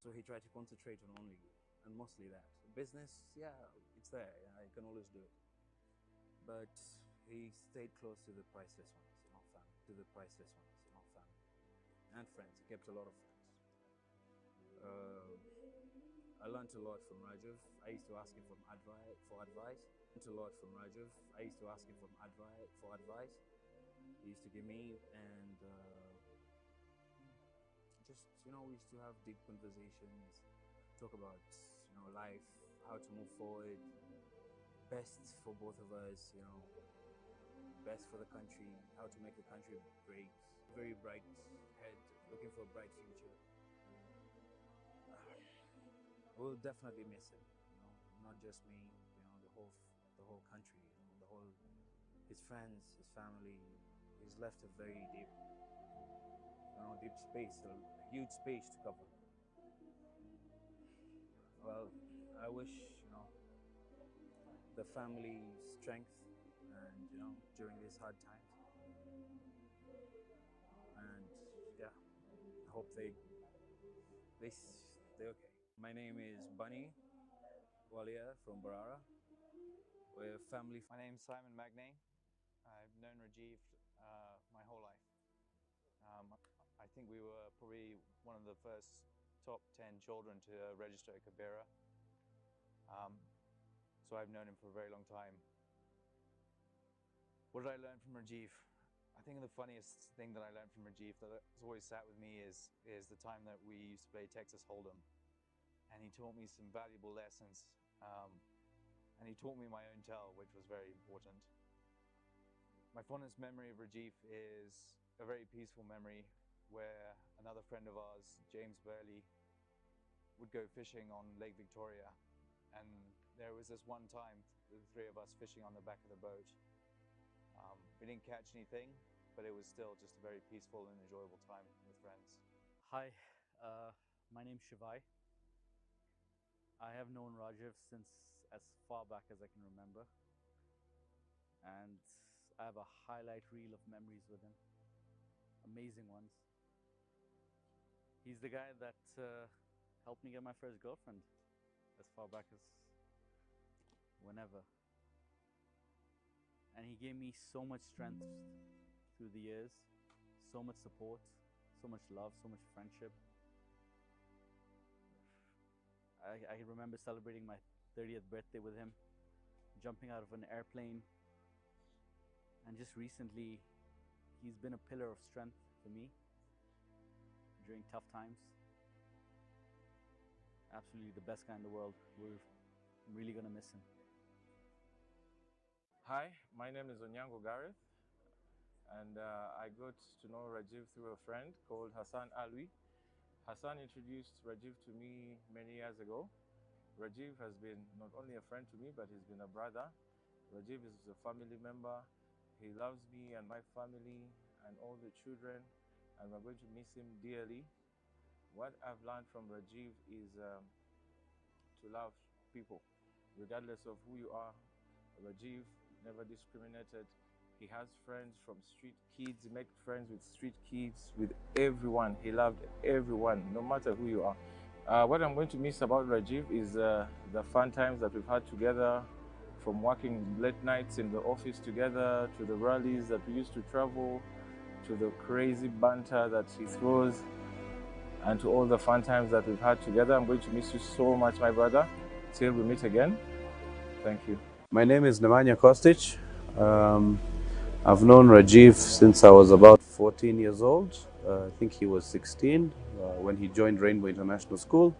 So he tried to concentrate on only and mostly that. Business, yeah, it's there. Yeah, you can always do it. But he stayed close to the priceless ones in our family, and friends. He kept a lot of friends. I learned a lot from Rajiv. I used to ask him for advice. I used to ask him for advice. He used to give me, and just we used to have deep conversations, talk about life, how to move forward, best for both of us, best for the country, how to make the country great. Very bright head, looking for a bright future. We'll definitely miss him. Not just me. The whole country. His friends, his family. He's left a very deep space, a huge space to cover. Well, I wish the family strength, and during these hard times. And yeah, I hope they're okay. My name is Bunny Walia from Barara. We're family. My name's Simon Magnay. I've known Rajiv my whole life. I think we were probably one of the first top 10 children to register at Kabira. So I've known him for a very long time. What did I learn from Rajiv? I think the funniest thing that I learned from Rajiv that has always sat with me is the time that we used to play Texas Hold'em. And he taught me some valuable lessons. And he taught me my own tell, which was very important. My fondest memory of Rajiv is a very peaceful memory where another friend of ours, James Burley, would go fishing on Lake Victoria. And there was this one time, the three of us fishing on the back of the boat. We didn't catch anything, but it was still just a very peaceful and enjoyable time with friends. Hi, my name's Shivai. I have known Rajiv since as far back as I can remember. And I have a highlight reel of memories with him. Amazing ones. He's the guy that helped me get my first girlfriend as far back as whenever. And he gave me so much strength through the years, so much support, so much love, so much friendship. I remember celebrating my 30th birthday with him, jumping out of an airplane. And just recently, he's been a pillar of strength for me during tough times. Absolutely the best guy in the world. We're really gonna miss him. Hi, my name is Onyango Gareth, and I got to know Rajiv through a friend called Hassan Alwi. Hassan introduced Rajiv to me many years ago. Rajiv has been not only a friend to me, but he's been a brother. Rajiv is a family member. He loves me and my family and all the children, and we're going to miss him dearly. What I've learned from Rajiv is to love people, regardless of who you are. Rajiv never discriminated. He has friends from street kids. He made friends with street kids, with everyone. He loved everyone, no matter who you are. What I'm going to miss about Rajiv is the fun times that we've had together, from working late nights in the office together, to the rallies that we used to travel, to the crazy banter that he throws, and to all the fun times that we've had together. I'm going to miss you so much, my brother. Till we meet again. Thank you. My name is Nemanja Kostic. I've known Rajiv since I was about 14 years old. I think he was 16 when he joined Rainbow International School.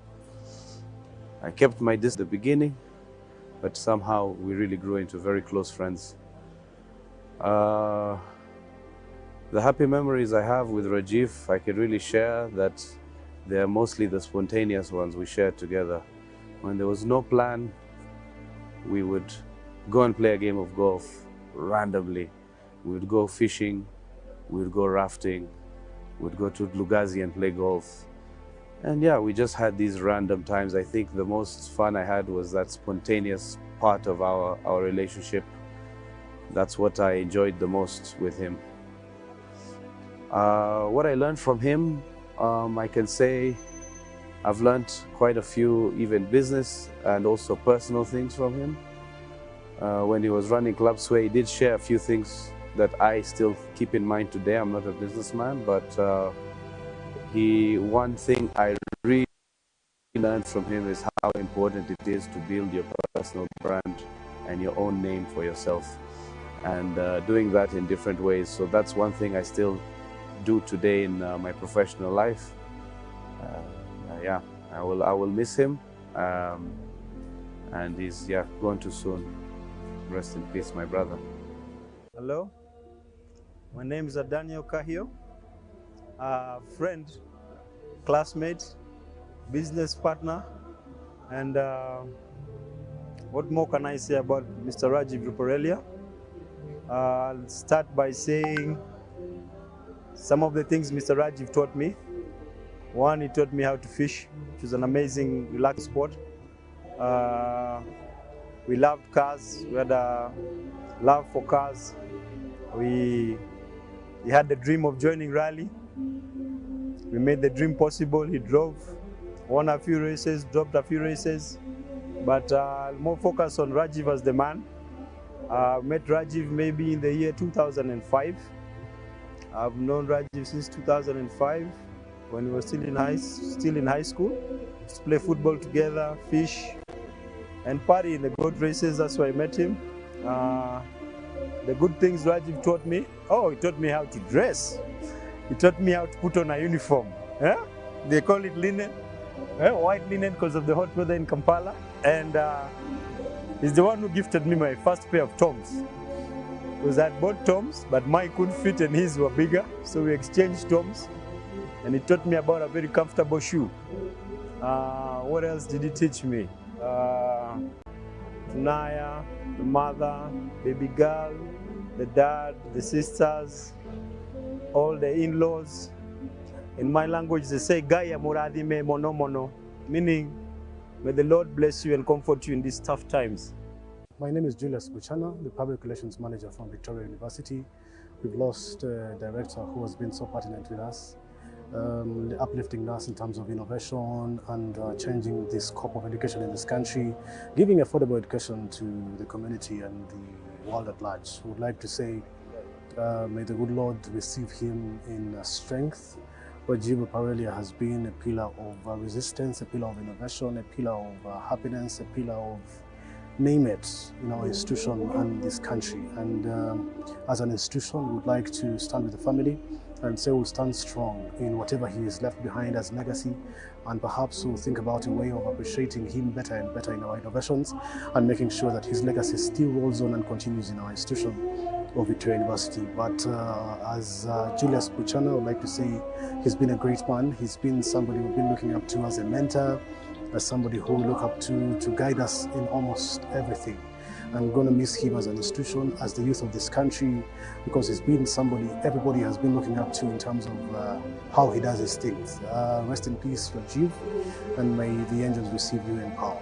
I kept my distance at the beginning, but somehow we really grew into very close friends. The happy memories I have with Rajiv, I can really share that they are mostly the spontaneous ones we shared together. When there was no plan, we would go and play a game of golf randomly. We would go fishing, we would go rafting, we would go to Lugazi and play golf. And yeah, we just had these random times. I think the most fun I had was that spontaneous part of our relationship. That's what I enjoyed the most with him. What I learned from him, I can say I've learned quite a few, even business and also personal things from him. When he was running Club Sway, he did share a few things that I still keep in mind today. I'm not a businessman, but one thing I really learned from him is how important it is to build your personal brand and your own name for yourself, and doing that in different ways. So that's one thing I still do today in my professional life. Yeah, I will miss him, and he's gone too soon. Rest in peace, my brother. Hello, my name is Daniel Kahio, friend, classmate, business partner, and what more can I say about Mr. Rajiv Ruparelia? I'll start by saying some of the things Mr. Rajiv taught me. One, he taught me how to fish, which is an amazing, relaxed sport. We loved cars. We had a love for cars. He had the dream of joining rally. We made the dream possible. He drove, won a few races, dropped a few races, but more focus on Rajiv as the man. Met Rajiv maybe in the year 2005. I've known Rajiv since 2005 when we were still in high school. We used to play football together, fish, and party in the goat races. That's where I met him. The good things Rajiv taught me, he taught me how to dress. He taught me how to put on a uniform. They call it linen, white linen because of the hot weather in Kampala. And he's the one who gifted me my first pair of Toms. Because I had bought Toms, but mine couldn't fit and his were bigger. So we exchanged Toms. And he taught me about a very comfortable shoe. What else did he teach me? Naya, the mother, baby girl, the dad, the sisters, all the in-laws. In my language, they say, Gaya muradime mono mono, meaning, may the Lord bless you and comfort you in these tough times. My name is Julius Buchana, the Public Relations Manager from Victoria University. We've lost a director who has been so pertinent with us, uplifting us in terms of innovation and changing the scope of education in this country, giving affordable education to the community and the world at large. We would like to say, may the good Lord receive him in strength. Rajiv Ruparelia has been a pillar of resistance, a pillar of innovation, a pillar of happiness, a pillar of name it in our institution and this country. And as an institution, we would like to stand with the family and say we'll stand strong in whatever he has left behind as legacy, and perhaps we'll think about a way of appreciating him better and better in our innovations and making sure that his legacy still rolls on and continues in our institution of Victoria University. But as Julius Buchana, I would like to say he's been a great man. He's been somebody we've been looking up to as a mentor, as somebody who we look up to guide us in almost everything. I'm going to miss him as an institution, as the youth of this country, because he's been somebody everybody has been looking up to in terms of how he does his things. Rest in peace, Rajiv, and may the angels receive you in power.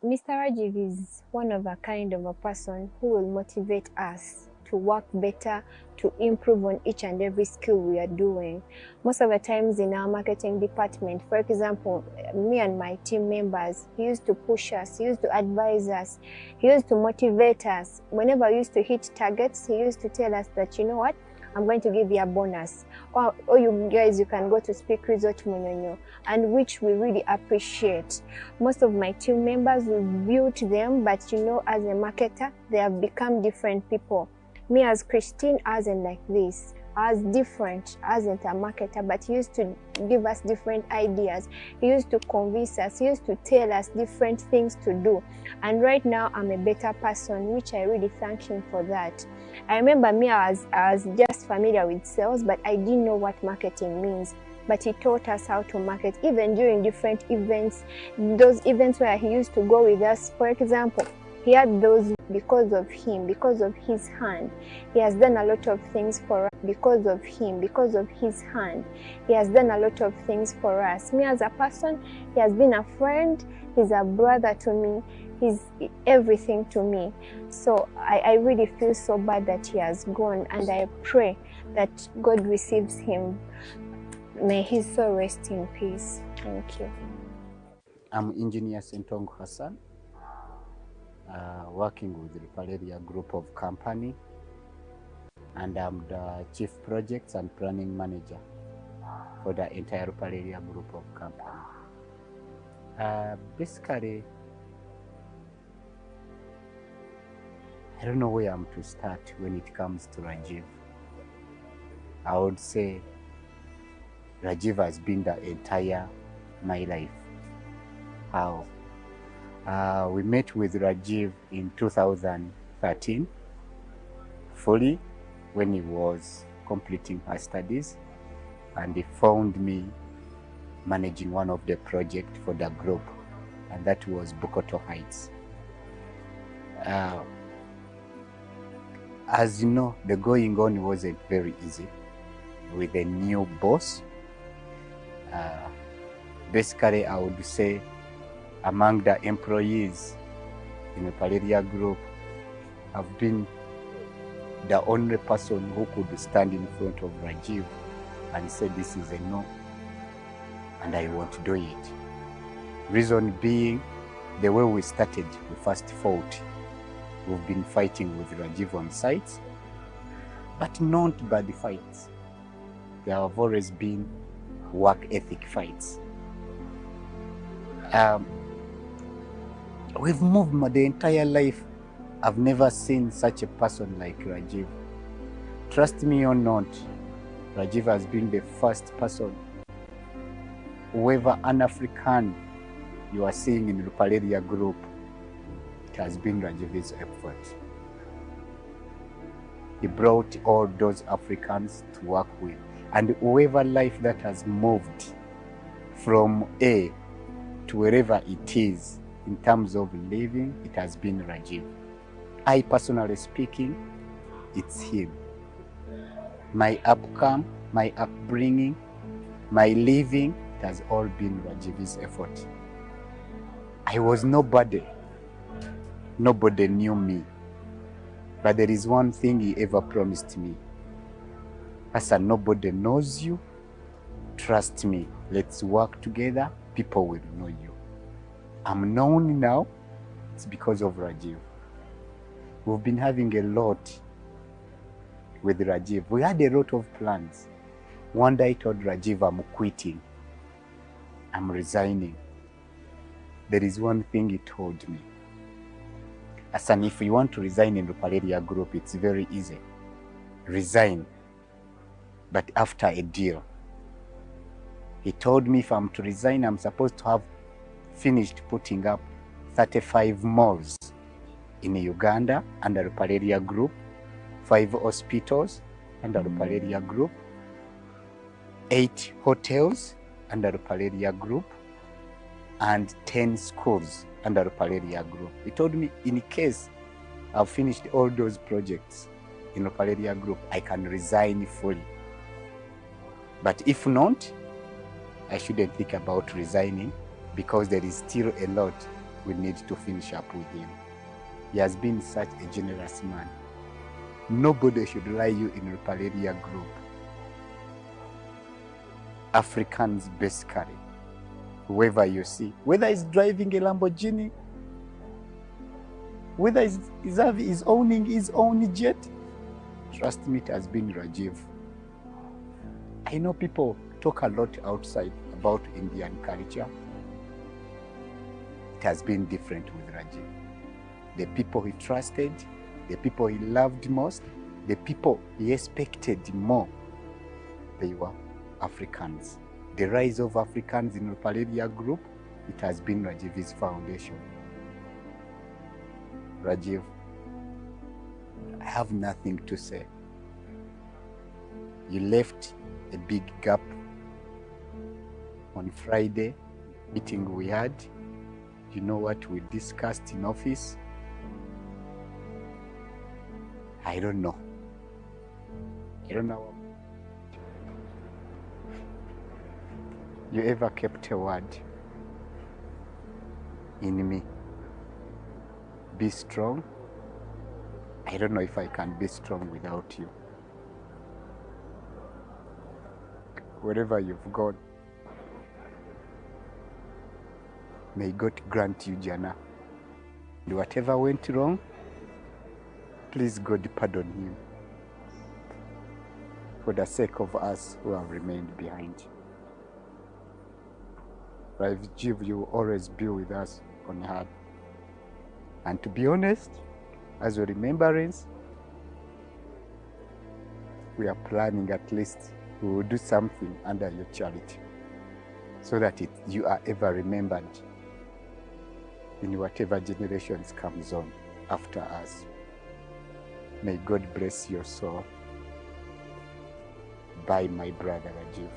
Mr. Rajiv is one of a kind of a person who will motivate us to work better, to improve on each and every skill we are doing. Most of the times in our marketing department, for example, me and my team members, he used to push us, he used to advise us, he used to motivate us. Whenever we used to hit targets, he used to tell us that, you know what, I'm going to give you a bonus. Or you guys, you can go to Speak Resort Munyonyo, and which we really appreciate. Most of my team members, we built them, but you know, as a marketer, they have become different people. Me as Christine wasn't like this. I was different, I wasn't a marketer, but he used to give us different ideas. He used to convince us, he used to tell us different things to do. And right now, I'm a better person, which I really thank him for that. I remember me, I was just familiar with sales, but I didn't know what marketing means. But he taught us how to market, even during different events, those events where he used to go with us. For example, he had those because of him, because of his hand. He has done a lot of things for us because of him, because of his hand. He has done a lot of things for us. Me as a person, he has been a friend, he's a brother to me, he's everything to me. So I really feel so bad that he has gone, and I pray that God receives him. May his soul rest in peace. Thank you. I'm Engineer Sentong Hassan, working with the Ruparelia Group of Company, and I'm the Chief Projects and Planning Manager for the entire Ruparelia Group of Company. Basically, I don't know where I'm to start when it comes to Rajiv. I would say Rajiv has been the entire my life. How? We met with Rajiv in 2013, fully, when he was completing her studies, and he found me managing one of the projects for the group, and that was Bukoto Heights. As you know, the going on wasn't very easy with a new boss. Basically, I would say among the employees in the Ruparelia Group, I've been the only person who could stand in front of Rajiv and say, this is a no, and I won't do it. Reason being, the way we started, we first fought. We've been fighting with Rajiv on sites, but not bad fights. There have always been work ethic fights. We've moved the entire life. I've never seen such a person like Rajiv. Trust me or not, Rajiv has been the first person. Whoever an African you are seeing in the Ruparelia Group, it has been Rajiv's effort. He brought all those Africans to work with. And whoever life that has moved from A to wherever it is in terms of living, it has been Rajiv. I personally speaking, it's him. My upbringing, my living, it has all been Rajiv's effort. I was nobody. Nobody knew me. But there is one thing he ever promised me. Hassan, nobody knows you. Trust me. Let's work together. People will know you. I'm known now. It's because of Rajiv. We've been having a lot with Rajiv. We had a lot of plans. One day I told Rajiv, I'm quitting. I'm resigning. There is one thing he told me. Hassan, if you want to resign in the Ruparelia Group, it's very easy. Resign. But after a deal. He told me if I'm to resign, I'm supposed to have finished putting up 35 malls in Uganda under Ruparelia Group, 5 hospitals under Ruparelia Group, 8 hotels under Ruparelia Group, and 10 schools under Ruparelia Group. He told me in case I've finished all those projects in Ruparelia Group, I can resign fully. But if not, I shouldn't think about resigning because there is still a lot we need to finish up with him. He has been such a generous man. Nobody should lie you in Ruparelia Group. Africans basically, whoever you see, whether he's driving a Lamborghini, whether he's owning his own jet, trust me, it has been Rajiv. I know people talk a lot outside about Indian culture. It has been different with Rajiv. The people he trusted, the people he loved most, the people he expected more, they were Africans. The rise of Africans in the Ruparelia Group, it has been Rajiv's foundation. Rajiv, I have nothing to say. You left a big gap on Friday meeting we had. You know what we discussed in office? I don't know. I don't know. You ever kept a word in me? Be strong. I don't know if I can be strong without you. Wherever you've gone, May God grant you Jannah. And whatever went wrong, please God pardon him for the sake of us who have remained behind. Rajiv, you will always be with us on earth. And to be honest, as a remembrance, we are planning at least we will do something under your charity so that you are ever remembered in whatever generations comes on after us. May God bless your soul. Bye, my brother Rajiv.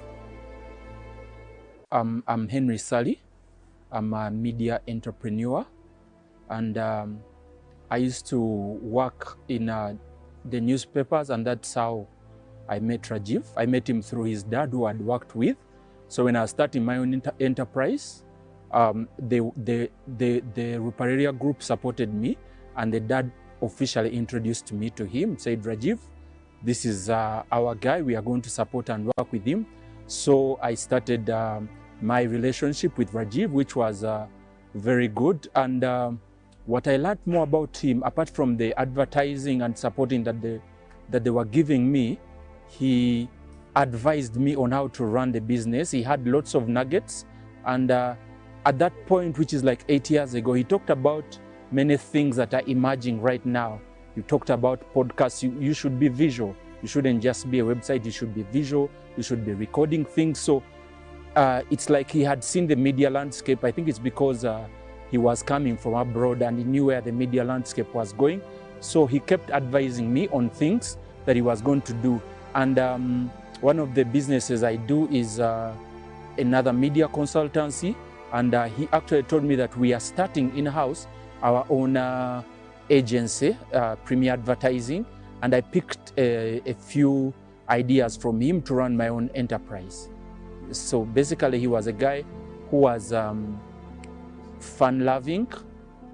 I'm Henry Sally. I'm a media entrepreneur, and I used to work in the newspapers, and that's how I met Rajiv. I met him through his dad, who I'd worked with. So when I was starting my own enterprise, the Ruparelia group supported me, and the dad officially introduced me to him, said, Rajiv, this is our guy, we are going to support and work with him. So I started my relationship with Rajiv, which was very good. And what I learned more about him, apart from the advertising and supporting that they were giving me, he advised me on how to run the business. He had lots of nuggets. And at that point, which is like 8 years ago, he talked about many things that are emerging right now. You talked about podcasts. You should be visual. You shouldn't just be a website. You should be visual. You should be recording things. So it's like he had seen the media landscape. I think it's because he was coming from abroad and he knew where the media landscape was going. So he kept advising me on things that he was going to do. And one of the businesses I do is another media consultancy. And he actually told me that we are starting in-house our own agency, Premier Advertising. And I picked a few ideas from him to run my own enterprise. So basically, he was a guy who was fun-loving.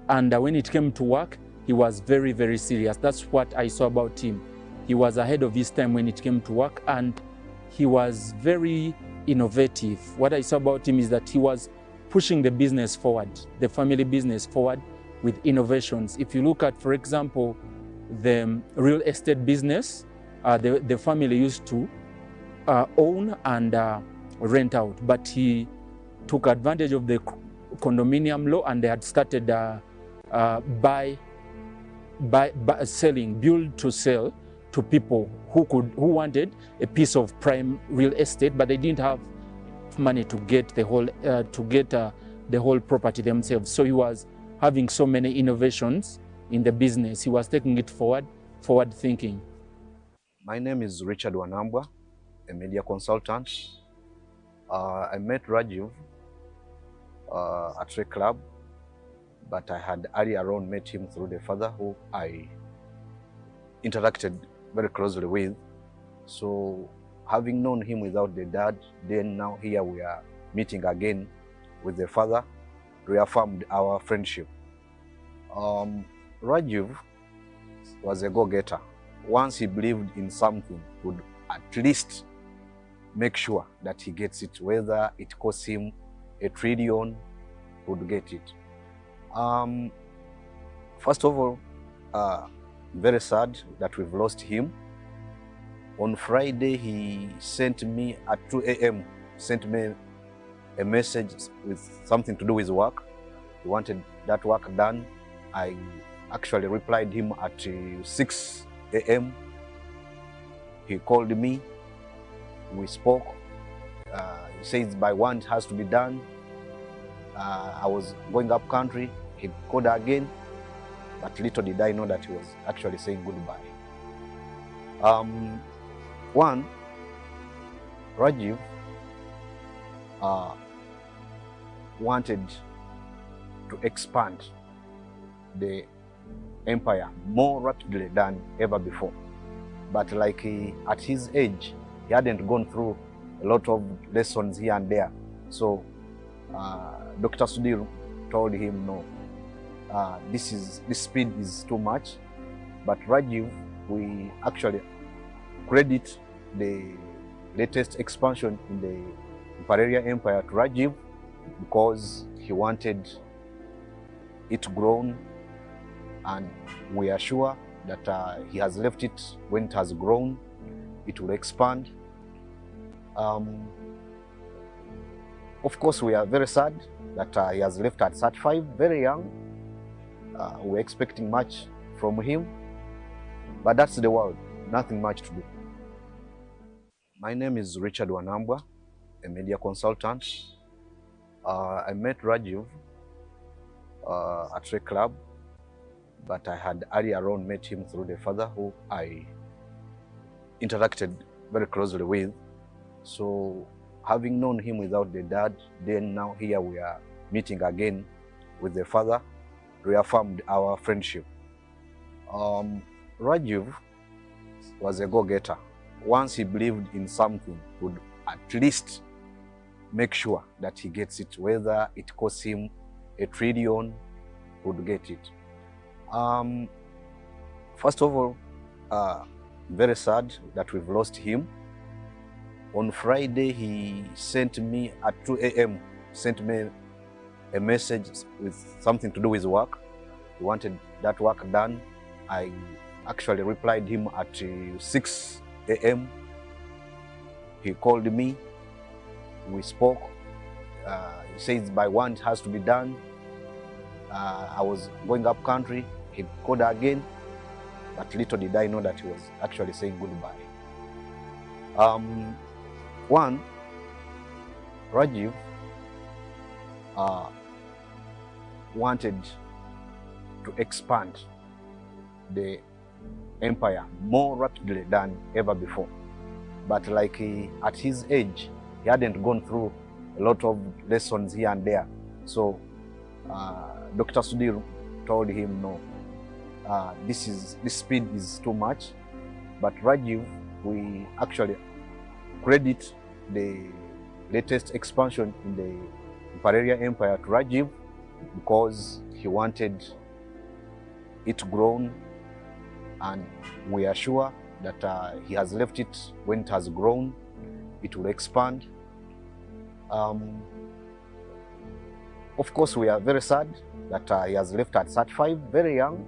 And when it came to work, he was very, very serious. That's what I saw about him. He was ahead of his time when it came to work, and he was very innovative. What I saw about him is that he was pushing the business forward, the family business forward with innovations. If you look at, for example, the real estate business, the family used to own and rent out, but he took advantage of the condominium law, and they had started selling, build to sell to people who wanted a piece of prime real estate, but they didn't have money to get the whole property themselves. So he was having so many innovations in the business. He was taking it forward thinking. My name is Richard Wanambwa, a media consultant. I met Rajiv at a club, but I had earlier on met him through the father, who I interacted very closely with. So having known him without the dad, then now here we are meeting again with the father, reaffirmed our friendship. Rajiv was a go-getter. Once he believed in something, he would at least make sure that he gets it, whether it costs him $1 trillion, he would get it. First of all, very sad that we've lost him. On Friday, he sent me at 2 a.m., sent me a message with something to do with work. He wanted that work done. I actually replied him at 6 a.m. He called me, we spoke. He says by 1 it has to be done. I was going up country. He called again, but little did I know that he was actually saying goodbye. Rajiv wanted to expand the empire more rapidly than ever before. But like at his age, he hadn't gone through a lot of lessons here and there. So Dr. Sudhir told him, no, this speed is too much. But Rajiv, we actually credit the latest expansion in the Ruparelia Empire to Rajiv. because he wanted it grown, and we are sure that he has left it when it has grown, it will expand. Of course, we are very sad that he has left at 35, very young. We're expecting much from him, but that's the world, nothing much to do. My name is Richard Wanambwa, a media consultant. I met Rajiv at a club, but I had earlier on met him through the father who I interacted very closely with. So having known him without the dad, then now here we are meeting again with the father, reaffirmed our friendship. Rajiv was a go-getter. Once he believed in something, he would at least make sure that he gets it, whether it costs him $1 trillion, he would get it. First of all, very sad that we've lost him. On Friday, he sent me at 2 a.m., sent me a message with something to do with work. He wanted that work done. I actually replied him at 6 a.m. He called me, we spoke. He says by 1 it has to be done. I was going up country, he called again, but little did I know that he was actually saying goodbye. Rajiv wanted to expand the empire more rapidly than ever before. But like at his age, he hadn't gone through a lot of lessons here and there. So Dr. Sudhir told him, no, this speed is too much. But Rajiv, we actually credit the latest expansion in the Ruparelia Empire to Rajiv, because he wanted it grown, and we are sure that he has left it when it has grown, it will expand. Of course, we are very sad that he has left at 35, very young.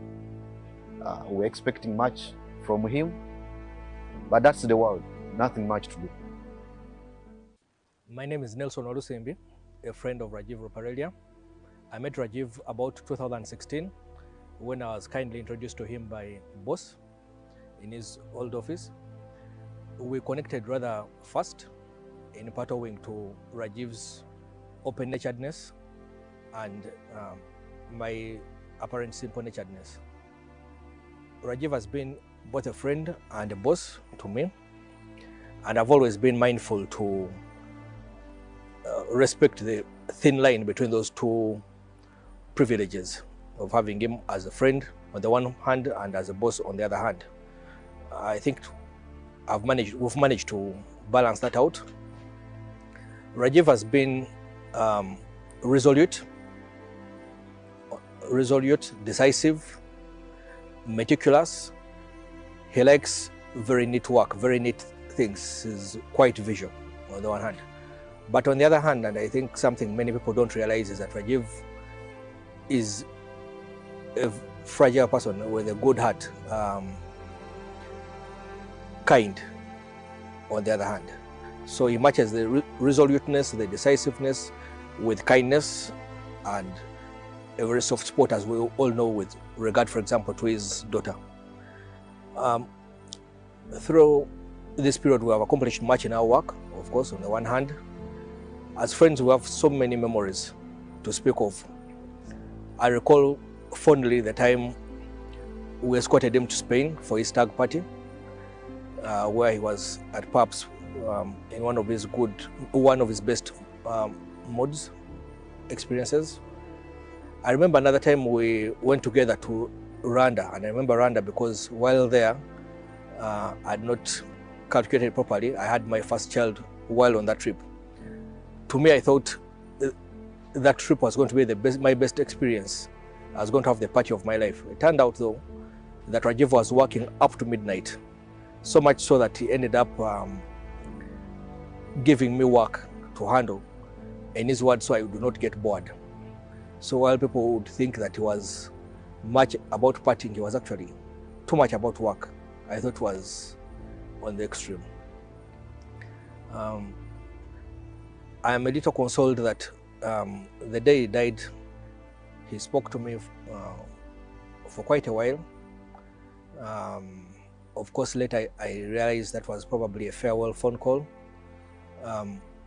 We're expecting much from him, but that's the world, nothing much to do. My name is Nelson Olusembi, a friend of Rajiv Ruparelia. I met Rajiv about 2016 when I was kindly introduced to him by boss in his old office. We connected rather fast in part owing to Rajiv's open-naturedness and my apparent simple-naturedness. Rajiv has been both a friend and a boss to me, and I've always been mindful to respect the thin line between those two privileges of having him as a friend on the one hand and as a boss on the other hand. I think we've managed to balance that out. Rajiv has been resolute, decisive, meticulous. He likes very neat work, very neat things. He's quite visual on the one hand. But on the other hand, and I think something many people don't realize, is that Rajiv is a fragile person with a good heart, kind on the other hand. So he matches the resoluteness, the decisiveness with kindness and a very soft spot, as we all know, with regard, for example, to his daughter. Through this period, we have accomplished much in our work, of course, on the one hand. As friends, we have so many memories to speak of. I recall fondly the time we escorted him to Spain for his stag party, where he was at pubs in one of his best moods, experiences. I remember another time we went together to Rwanda, and I remember Rwanda because while there, I had not calculated properly. I had my first child while on that trip. To me, I thought that trip was going to be my best experience. I was going to have the party of my life. It turned out, though, that Rajiv was working up to midnight, so much so that he ended up giving me work to handle in his words, so I do not get bored. So while people would think that he was much about partying, he was actually too much about work. I thought it was on the extreme. I am a little consoled that the day he died, he spoke to me for quite a while. Of course, later I realized that was probably a farewell phone call.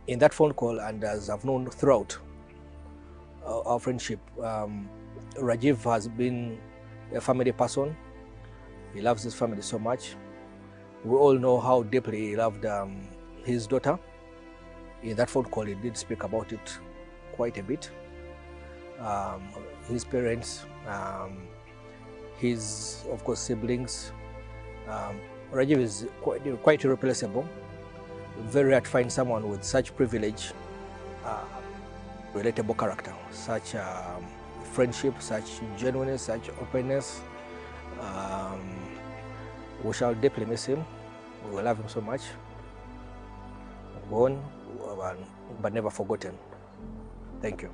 In that phone call, and as I've known throughout our friendship, Rajiv has been a family person. He loves his family so much. We all know how deeply he loved his daughter. In that phone call, he did speak about it quite a bit. His parents, his, of course, siblings. Rajiv is quite irreplaceable. Very rare to find someone with such privilege, relatable character, such friendship, such genuineness, such openness. We shall deeply miss him. We will love him so much. Gone, but never forgotten. Thank you.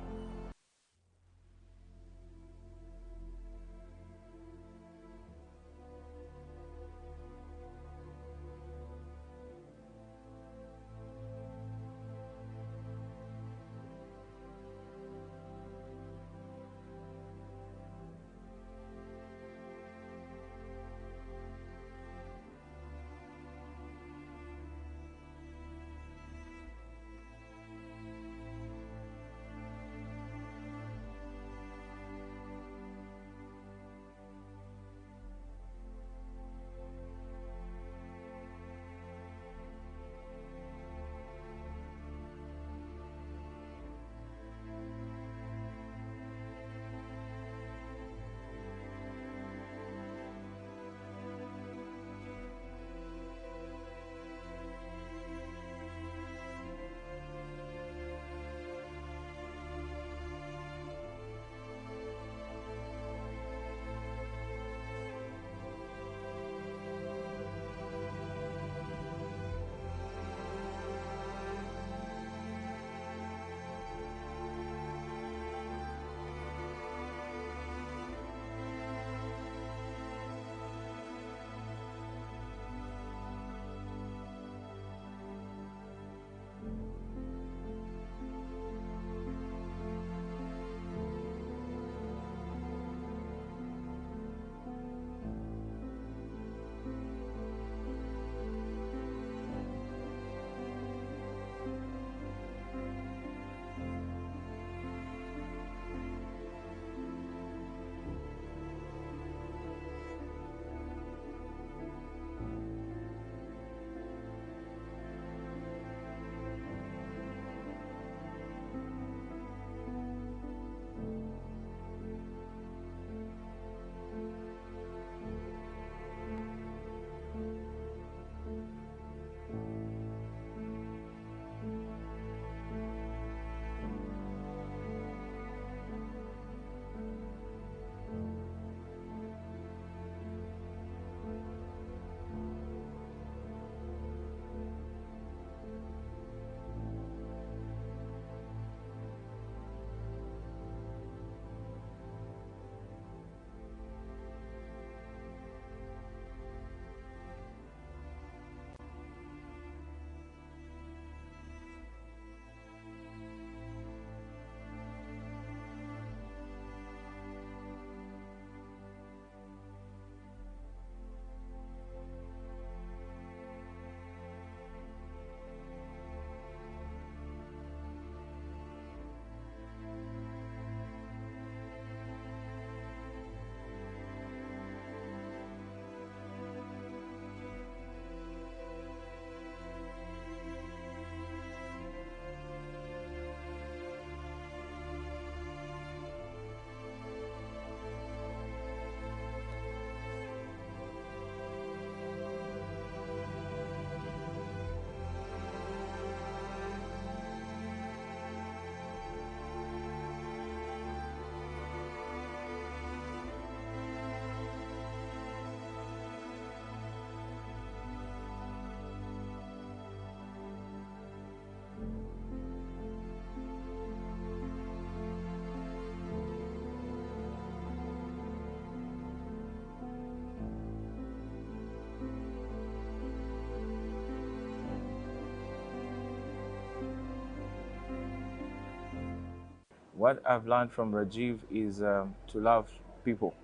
What I've learned from Rajiv is to love people,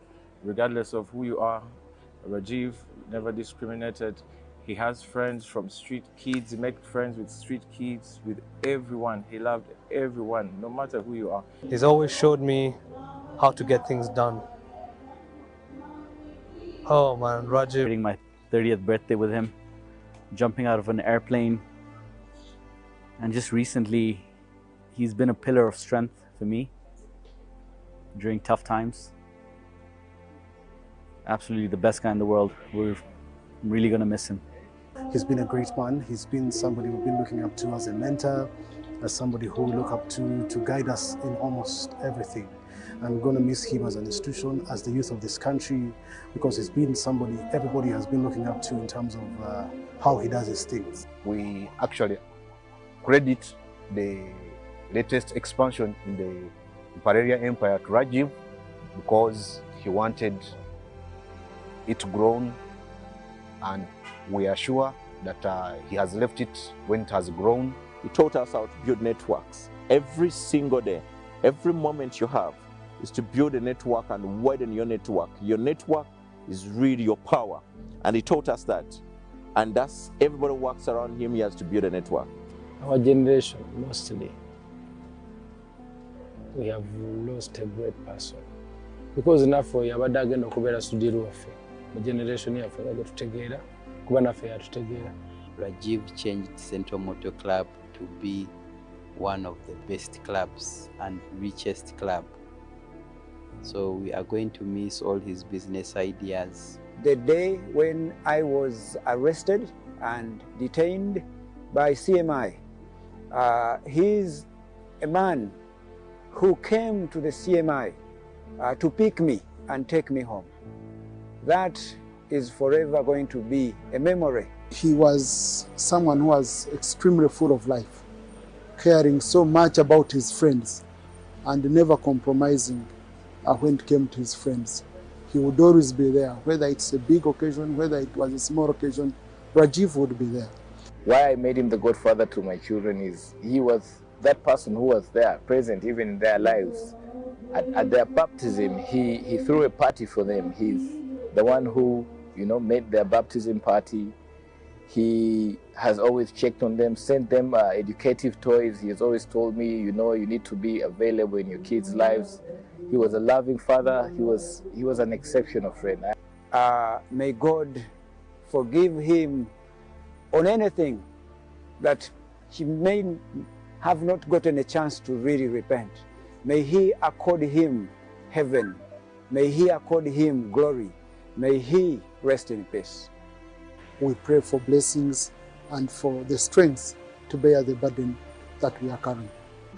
regardless of who you are. Rajiv never discriminated. He has friends from street kids. He made friends with street kids, with everyone. He loved everyone, no matter who you are. He's always showed me how to get things done. Oh man, Rajiv. Celebrating my 30th birthday with him, jumping out of an airplane. And just recently, he's been a pillar of strength for me during tough times. Absolutely the best guy in the world. We're really gonna miss him. He's been a great man. He's been somebody we've been looking up to as a mentor, as somebody who we look up to guide us in almost everything. And we're going to miss him as an institution, as the youth of this country, because he's been somebody everybody has been looking up to in terms of how he does his things. We actually credit the latest expansion in the Ruparelia Empire to Rajiv because he wanted it grown, and we are sure that he has left it when it has grown. He taught us how to build networks. Every single day, every moment you have is to build a network and widen your network. Your network is really your power. And he taught us that. And that's everybody walks around him, he has to build a network. Our generation, mostly, we have lost a great person. Because enough for yabadde agenda okubeera sudiru waffe. Mu generation yaffe nga tutegeera kuba naffe yatutegeera. Rajiv changed Central Motor Club to be one of the best clubs and richest club. So we are going to miss all his business ideas. The day when I was arrested and detained by CMI, he's a man who came to the CMI to pick me and take me home. That is forever going to be a memory. He was someone who was extremely full of life, caring so much about his friends and never compromising when it came to his friends. He would always be there, whether it's a big occasion, whether it was a small occasion, Rajiv would be there. Why I made him the godfather to my children is he was that person who was there, present even in their lives. At their baptism, he threw a party for them. He's the one who, made their baptism party. He has always checked on them, sent them educative toys. He has always told me, you need to be available in your kids' lives. He was a loving father. He was an exceptional friend. May God forgive him on anything that he may have not gotten a chance to really repent. May he accord him heaven. May he accord him glory. May he rest in peace. We pray for blessings and for the strength to bear the burden that we are carrying.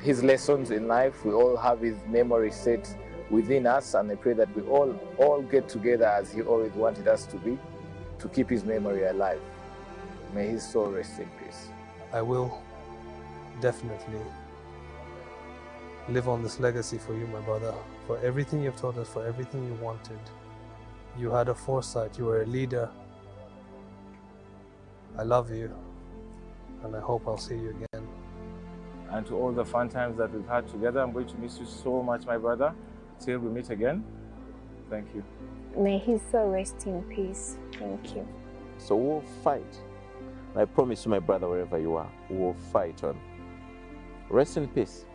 His lessons in life, we all have his memory set within us, and I pray that we all get together as he always wanted us to be, to keep his memory alive. May his soul rest in peace. I will definitely live on this legacy for you, my brother, for everything you've taught us, for everything you wanted. You had a foresight, you were a leader. I love you, and I hope I'll see you again. And to all the fun times that we've had together, I'm going to miss you so much, my brother. Till we meet again, thank you. May his soul rest in peace. Thank you. So we'll fight. I promise you, my brother, wherever you are, we'll fight on. Rest in peace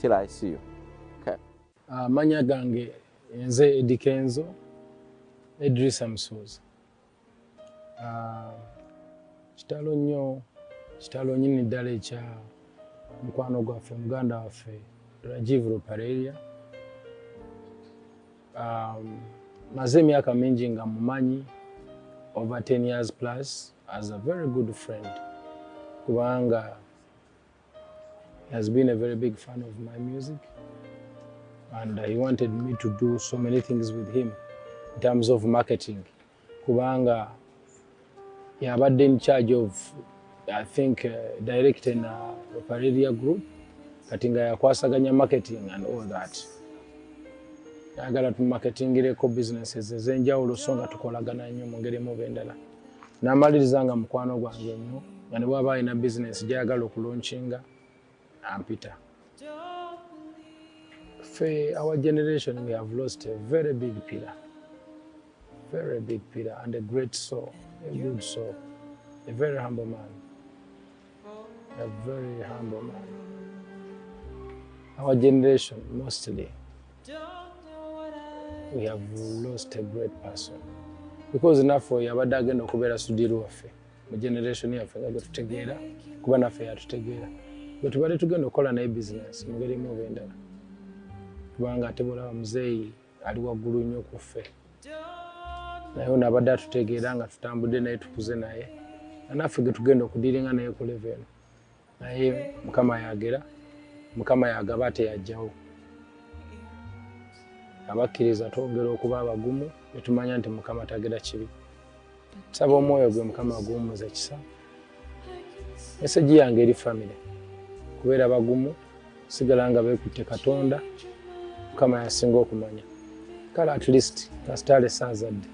till I see you. Okay. Manya gange nze Eddie Kenzo, Idrissa Msuza. Kitalo nyini ddala ekya mukwano gwaffe muganda waffe Rajiv Ruparelia. Maze emyaka mingi nga mumanyi, over 10 years plus, as a very good friend. Kubanga he has been a very big fan of my music, and he wanted me to do so many things with him in terms of marketing. Kubanga yabadde in charge of, I think, directing Ruparelia Group, kati nga yakwasaganya marketing and all that. Yagala tumarketingireko businesses ez'enjawulo so nga tukolagana nnyo mu ngeri emu oba endala. N'amaliriza nga mukwano gwange nnyo, nga ne bw'aba alina business gy'ayagala okulaunchinga, ampita. Our generation, we have lost a very big pillar and a great soul, a good soul, a very humble man, Our generation, mostly, we have lost a great person. Because naffe yabadde agenda okubeera sudiru waffe mu generation yaffe nga gwe tutegeera kuba naffe yatutegeera gwe tubadde tugenda okukola naye business mu ngeri emu oba endala kubanga ate bw'olaba muzeeyi ali waggulu nnyo ku ffe naye ono abadde atutegeera nga tutambudde naye tukuze naye naffe ge tugenda okudiiringa naye ku level eno naye Mukama yagera Mukama yagaba ate yajjawo abakkiriza twongera okuba abagumu ne tumanya nti Mukama tagera kibi nsaba omwoyo gwe Mukama aguwummuza ekisa meseji yange eri famire kubeera abagumu sigala nga beekutte Katonda Mukama yasinga okumanya kale at least kasitale saazadde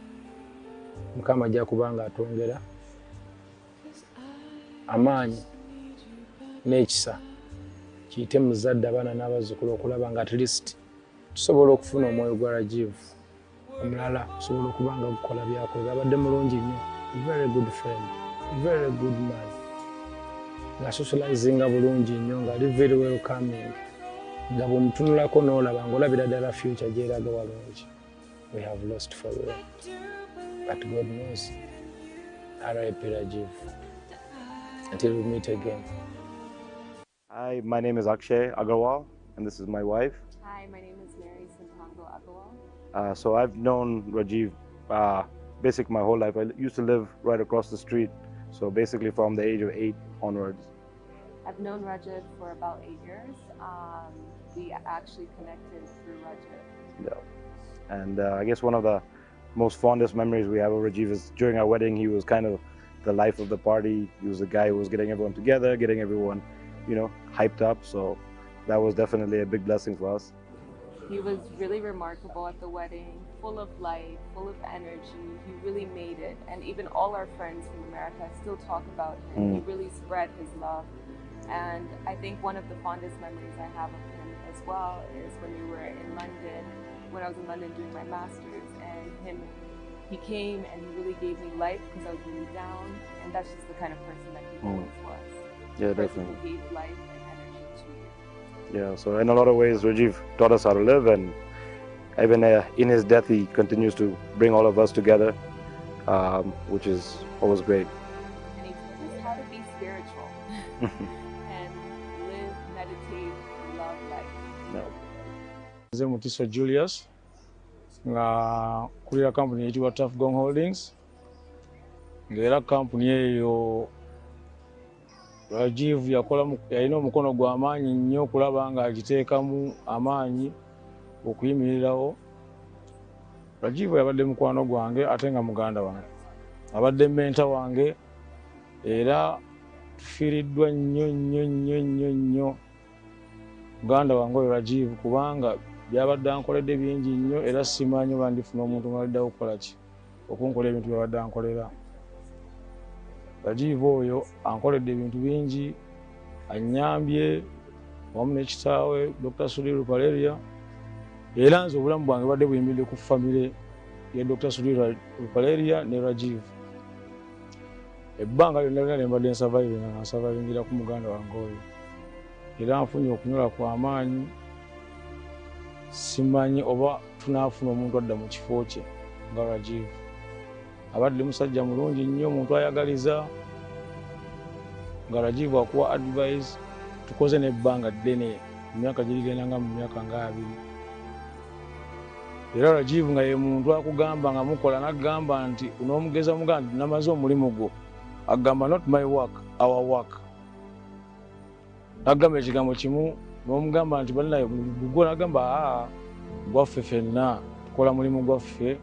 Mukama ajja kubanga atwongera amaanyi n'ekisa kiyite muzadde abaana n'abazzukulu okulaba nga at least tusobola okufuna omwoyo gwa Rajiv omulala tusobola okuba nga gukola byakoze abadde mulungi nnyo very good friend very good man nga socializinga bulungi nnyo nga ali very welcoming nga bw'omutunulako n'olaba ng'olabira ddala future gy'eraga walungi we have lost for real but God knows R.I.P. Rajiv until we meet again. Hi, my name is Akshay Agarwal and this is my wife. Hi, my name is Mary Santango Agarwal. So I've known Rajiv basically my whole life. I used to live right across the street, so basically from the age of 8 onwards. I've known Rajiv for about 8 years. We actually connected through Rajiv. Yeah. And I guess one of the most fondest memories we have of Rajiv is during our wedding. He was kind of the life of the party. He was the guy who was getting everyone together, getting everyone, you know, hyped up. So that was definitely a big blessing for us. He was really remarkable at the wedding, full of life, full of energy. He really made it. And even all our friends from America still talk about him. He really spread his love. And I think one of the fondest memories I have of him as well is when we were in London, when I was in London doing my master's, and he came and he really gave me life because I was really down. And that's just the kind of person that he always was. Yeah, The person definitely. who gave life and energy to you. Yeah, so in a lot of ways, Rajiv taught us how to live, and even in his death, he continues to bring all of us together, which is always great. And he teaches how to be spiritual and live, meditate, and love life. Nze Mutiso Julius nga kulira company eyitibwa Tough Gong Holdings ng'era company eyo Rajiv yalina omukono gw'amaanyi nnyo okulaba nga agiteekamu amaanyi okuyimirirawo. Rajiv yabadde mukwano gwange ate nga muganda wange, abadde menta wange era tufiiriddwa nnyo nnyo nnyo nnyo nnyo muganda wange oyo Rajiv kubanga byabadde ankoledde bingi nnyo era simanyi oba ndifuna omuntu ng'aliddawo okukola ki okunkola ebintu byabadde ankolera. Rajiv oyo ankoledde ebintu bingi, annyambye wamu ne kitaawe Dr. Rajiv Ruparelia, era nze obulamu bwange badde buyimiridde ku famire ya Dr. Rajiv Ruparelia ne Rajiv. Ebbanga lyonna ne mbadde nsavayivingira ku muganda wange oyo, era nfunye okunyolwa kw'amaanyi. Simanyi oba tunaafuna omuntu adda mu kifo kye nga Rajiv. Abadde musajja mulungi nnyo, omuntu ayagaliza, nga Rajiv akuwa advice. Tukoze n'ebbanga ddene, emyaka girigenda nga mu myaka nga 2. Era Rajiv nga ye muntu akugamba nga mukola n'agamba nti unoomugeza mugamba nti namaze omulimu gwo, agamba not my work, our work. N'agamba ekigambo kimu n'omugamba nti bannaayo gwo, n'agamba gwaffe ffenna tukola mulimu gwaffe.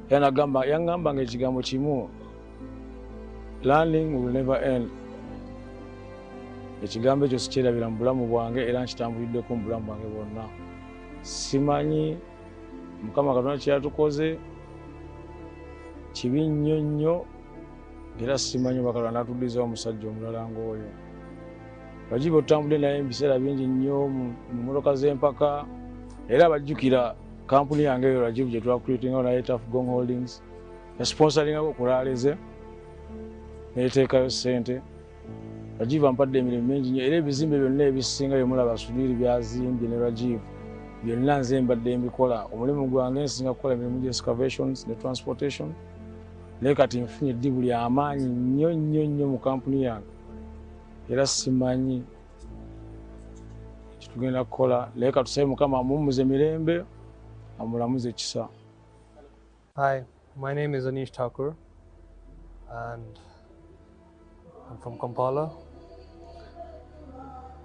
Yaŋŋamba nga ekigambo kimu, learning will never end. Ekigambo ekyo sikyerabira mu bulamu bwange era nkitambuliddeko mu bulamu bwange bwonna. Simanyi Mukama Katonda kye yatukoze kibi nnyo nnyo, era simanyi oba Katonda n'atuddizawo omusajja omulala ng'oyo. Rajiv otambudde naye mu biseera bingi nnyo mu mmotoka z'empaka, era bajjukira kampuni yange eyo Rajiv gye twakuritingawo naye Tough Gong Holdings yasponsoringako kulaaleze neeteekayo ssente. Rajiv ampadde emirimu mingi nnyo era ebizimbe byonna ebisinga bye mulaba Sunil byazimbye ne Rajiv byonna nze mbadde mbikola. Omulimu gwange nsinga kukola emirimu gya excavations ne transportation naye kati nfunye eddibu ly'amaanyi nnyo nnyo nnyo mu kampuni yange era simanyi kitugenda kukola naye katusabe Mukama amummuze mirembe amulamuze kisa. Hi, my name is Anish Thakur and I'm from Kampala.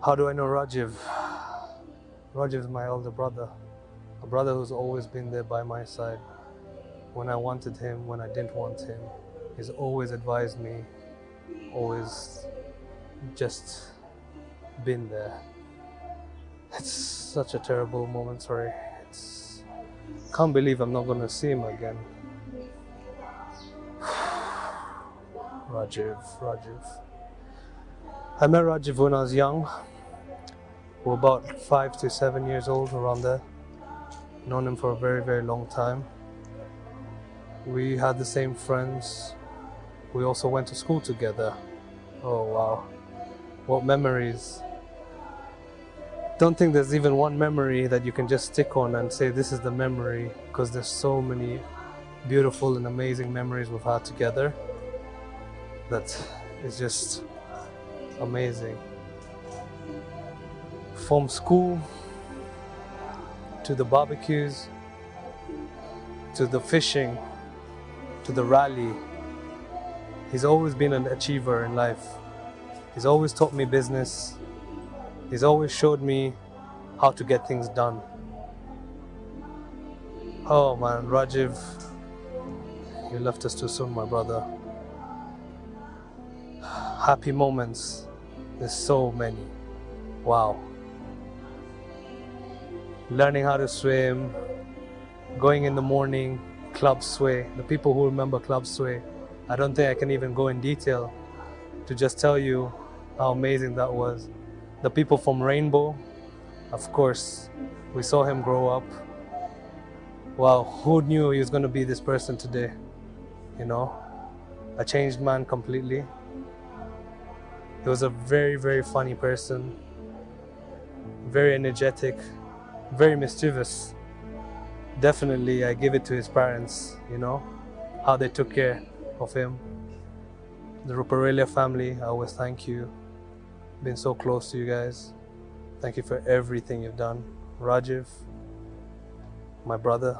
How do I know Rajiv? Rajiv is my older brother, a brother who's always been there by my side. When I wanted him, when I didn't want him, he's always advised me, always just been there. It's such a terrible moment, sorry. Can't believe I'm not gonna see him again. Rajiv. I met Rajiv when I was young. We were about 5 to 7 years old, around there. Known him for a very, very long time. We had the same friends. We also went to school together. Oh wow, what memories. Don't think there's even one memory that you can just stick on and say this is the memory, because there's so many beautiful and amazing memories we've had together that is just amazing. From school to the barbecues to the fishing to the rally, he's always been an achiever in life. He's always taught me business. He's always showed me how to get things done. Oh man, Rajiv, you left us too soon, my brother. Happy moments, there's so many. Wow. Learning how to swim, going in the morning, club sway. The people who remember club sway, I don't think I can even go in detail to just tell you how amazing that was. The people from Rainbow, of course, we saw him grow up. Wow, who knew he was going to be this person today? You know, a changed man completely. He was a very, very funny person, very energetic, very mischievous. Definitely, I give it to his parents, you know, how they took care of him. The Ruparelia family, I always thank you. Been so close to you guys. Thank you for everything you've done. Rajiv, my brother,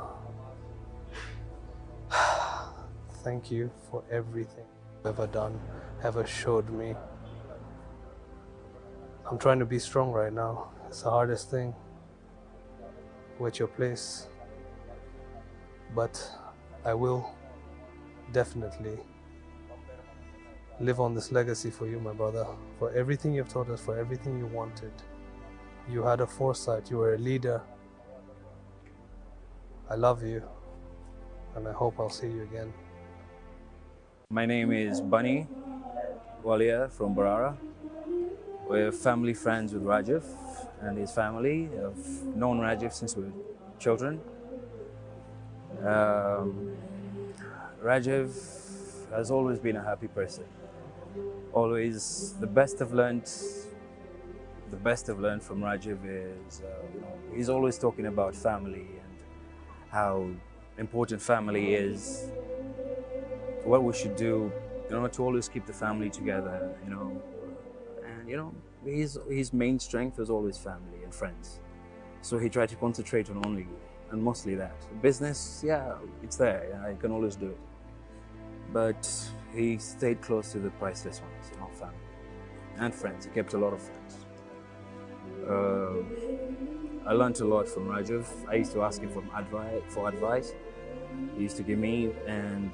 thank you for everything you've ever done, ever showed me. I'm trying to be strong right now. It's the hardest thing. We're at your place. But I will definitely live on this legacy for you, my brother, for everything you've taught us, for everything you wanted. You had a foresight, you were a leader. I love you, and I hope I'll see you again. My name is Bunny Walia from Barara. We're family friends with Rajiv and his family. I've known Rajiv since we were children. Rajiv has always been a happy person. Always, the best I've learned from Rajiv is, he's always talking about family and how important family is, what we should do, to always keep the family together, and his main strength is always family and friends. So he tried to concentrate on only and mostly that. Business, yeah, it's there, I can always do it. But he stayed close to the priceless ones, family and friends. He kept a lot of friends. I learned a lot from Rajiv. I used to ask him for advice. He used to give me, and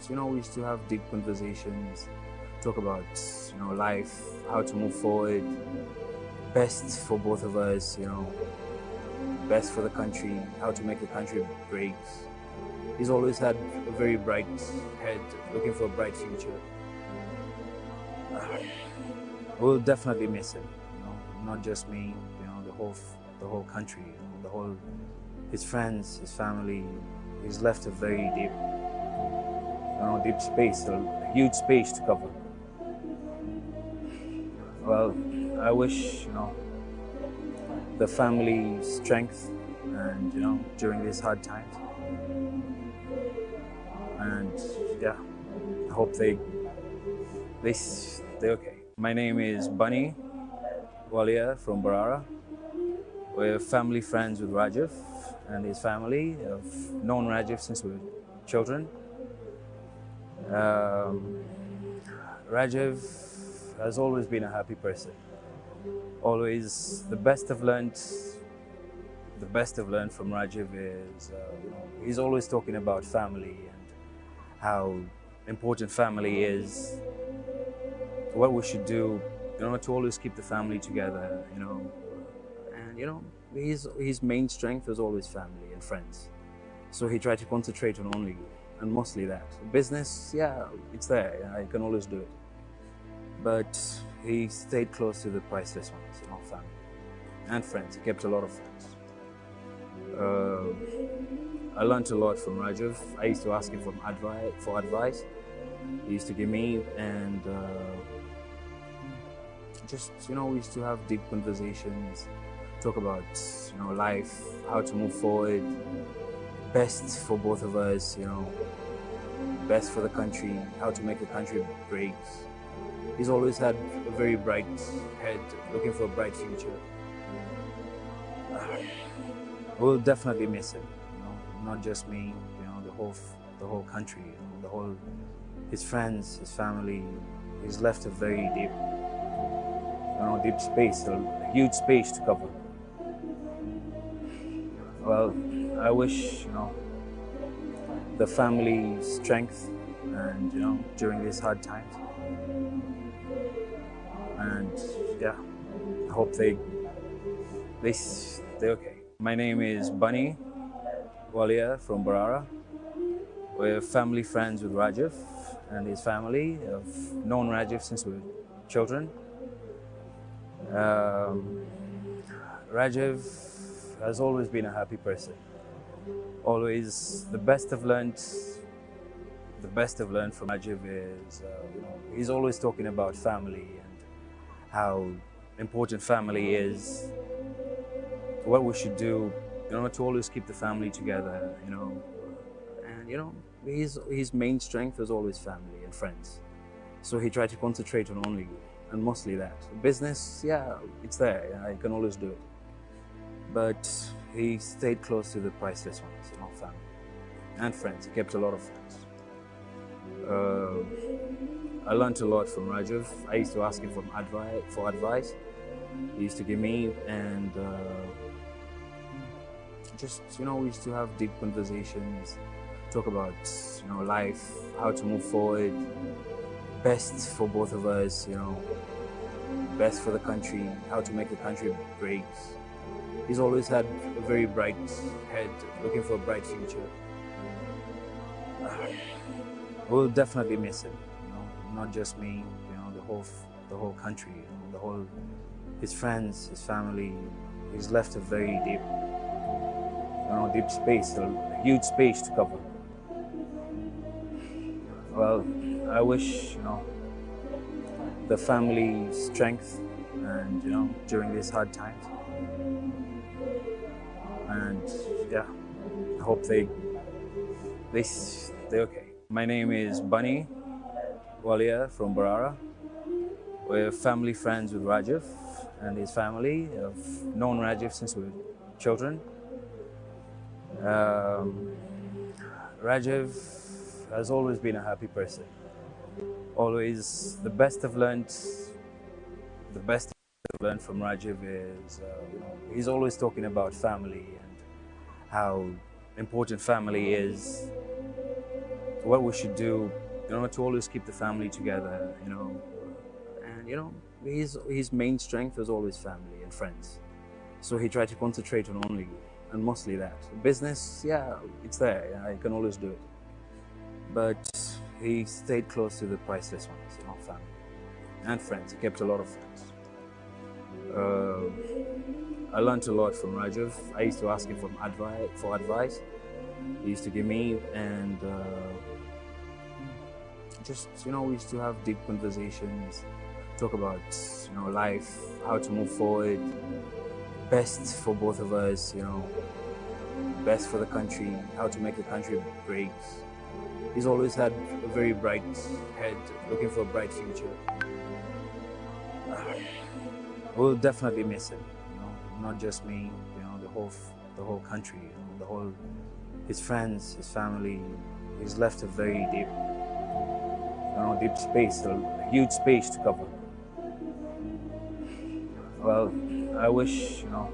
we used to have deep conversations, talk about life, how to move forward, best for both of us, best for the country, how to make the country great. He's always had a very bright head, looking for a bright future. We'll definitely miss him, not just me, the the whole country, the whole, his friends, his family. He's left a very deep, deep space, a huge space to cover. Well, I wish, the family strength, and during these hard times. And yeah, I hope they okay. My name is Bunny Walia from Barara. We're family friends with Rajiv and his family. I've known Rajiv since we were children. Rajiv has always been a happy person. Always, the best I've learned from Rajiv is, he's always talking about family and how important family is, what we should do, to always keep the family together, and his main strength is always family and friends. So he tried to concentrate on only and mostly that. Business, yeah, it's there, I can always do it. But he stayed close to the priceless ones, family and friends. He kept a lot of friends. I learned a lot from Rajiv. I used to ask him for advice. He used to give me, and just, we used to have deep conversations, talk about, life, how to move forward, best for both of us, best for the country, how to make the country great. He's always had a very bright head, looking for a bright future. We'll definitely miss him, not just me, the whole country, the whole, his friends, his family. He's left a very deep, deep space, a huge space to cover. Well, I wish, the family strength, and during these hard times. And yeah, I hope they okay. My name is Bunny Walia from Barara. We're family friends with Rajiv and his family. I've known Rajiv since we were children. Rajiv has always been a happy person. Always, the best I've learned from Rajiv is, he's always talking about family and how important family is, what we should do, to always keep the family together, and his main strength is always family and friends. So he tried to concentrate on only and mostly that. Business, yeah, it's there, I can always do it. But he stayed close to the priceless ones, family and friends. He kept a lot of friends. I learned a lot from Rajiv. I used to ask him for advice. He used to give me, and just, we used to have deep conversations, talk about, life, how to move forward, best for both of us, best for the country, how to make the country great. He's always had a very bright head, looking for a bright future. We'll definitely miss him, not just me, the whole country, the whole, his friends, his family. He's left a very deep, deep space, a huge space to cover. Well, I wish, the family strength, and during these hard times. And yeah, I hope they okay. My name is Bunny Walia from Barara. We're family friends with Rajiv and his family. I've known Rajiv since we were children. Rajiv has always been a happy person. Always, the best I've learned from Rajiv is, he's always talking about family and how important family is, what we should do, to always keep the family together, and his main strength is always family and friends. So he tried to concentrate on only and mostly that. Business, yeah, it's there, I can always do it. But he stayed close to the priceless ones, family and friends. He kept a lot of friends. I learned a lot from Rajiv. I used to ask him for advice. He used to give me, and just, you know, we used to have deep conversations, talk about, you know, life, how to move forward, best for both of us, you know, best for the country, how to make the country great. He's always had a very bright head, looking for a bright future. We'll definitely miss him, you know, not just me, you know, the whole country, you know, his friends, his family. He's left a very deep, you know, deep space, a huge space to cover. Well, I wish, you know,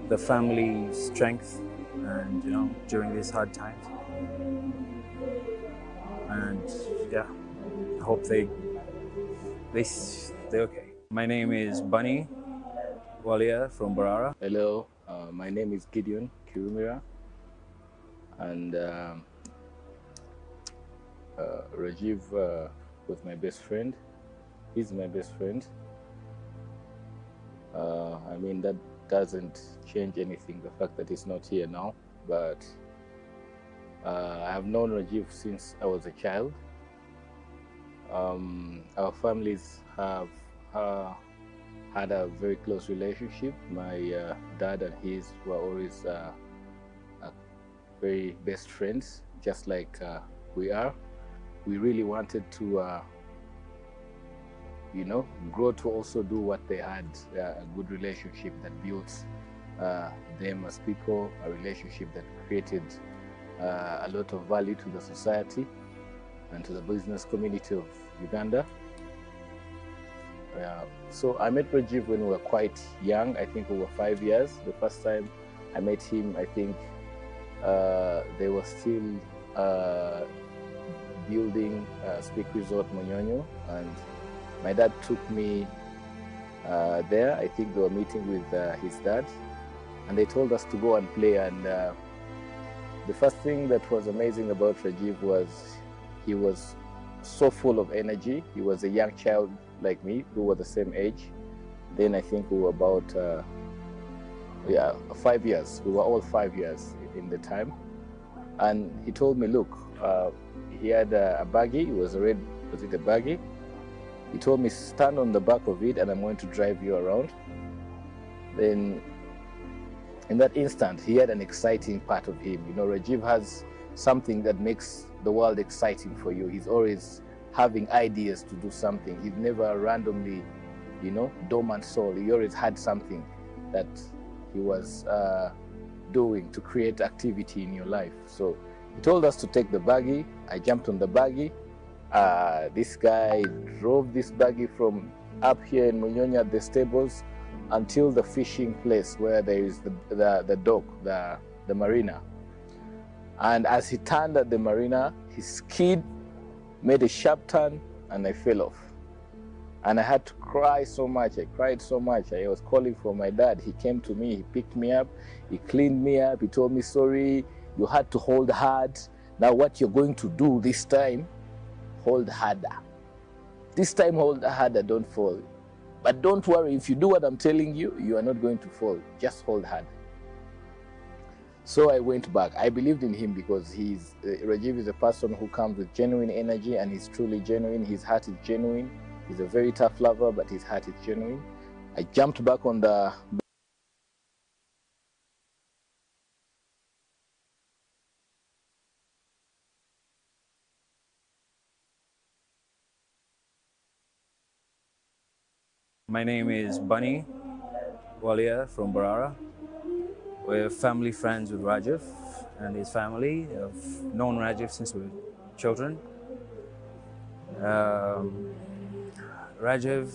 the family strength, and, you know, during these hard times. And yeah, I hope they're okay. My name is Bunny Walia from Barara. Hello, my name is Gideon Kirumira, and Rajiv was my best friend. He's my best friend. I mean, that doesn't change anything, the fact that he's not here now, but I have known Rajiv since I was a child. Our families have had a very close relationship. My dad and his were always very best friends, just like we are. We really wanted to, you know, grow to also do what they had, a good relationship that built them as people, a relationship that created a lot of value to the society and to the business community of Uganda. So I met Rajiv when we were quite young. I think we were 5 years. The first time I met him, I think they were still building Speak Resort Monyonyo, and my dad took me there. I think they were meeting with his dad, and they told us to go and play. And the first thing that was amazing about Rajiv was he was so full of energy. He was a young child like me, who were the same age. Then I think we were about 5 years. We were all 5 years in the time. And he told me, look, he had a buggy. It was a red, was it a buggy? He told me, stand on the back of it and I'm going to drive you around. Then in that instant, he had an exciting part of him. You know, Rajiv has something that makes the world exciting for you. He's always having ideas to do something. He's never randomly, you know, dormant soul. He always had something that he was doing to create activity in your life. So he told us to take the buggy. I jumped on the buggy. This guy drove this buggy from up here in Munyonya at the stables until the fishing place where there is the dock, the marina. And as he turned at the marina, he skid, made a sharp turn, and I fell off. And I had to cry so much. I cried so much. I was calling for my dad. He came to me, he picked me up, he cleaned me up, he told me, sorry, you had to hold hard. Now what you're going to do this time, hold harder. This time hold harder, don't fall. But don't worry, if you do what I'm telling you, you are not going to fall. Just hold hard. So I went back. I believed in him because Rajiv is a person who comes with genuine energy, and he's truly genuine. His heart is genuine. He's a very tough lover, but his heart is genuine. I jumped back on the My name is Bunny Walia from Barara. We're family friends with Rajiv and his family. I've known Rajiv since we were children. Rajiv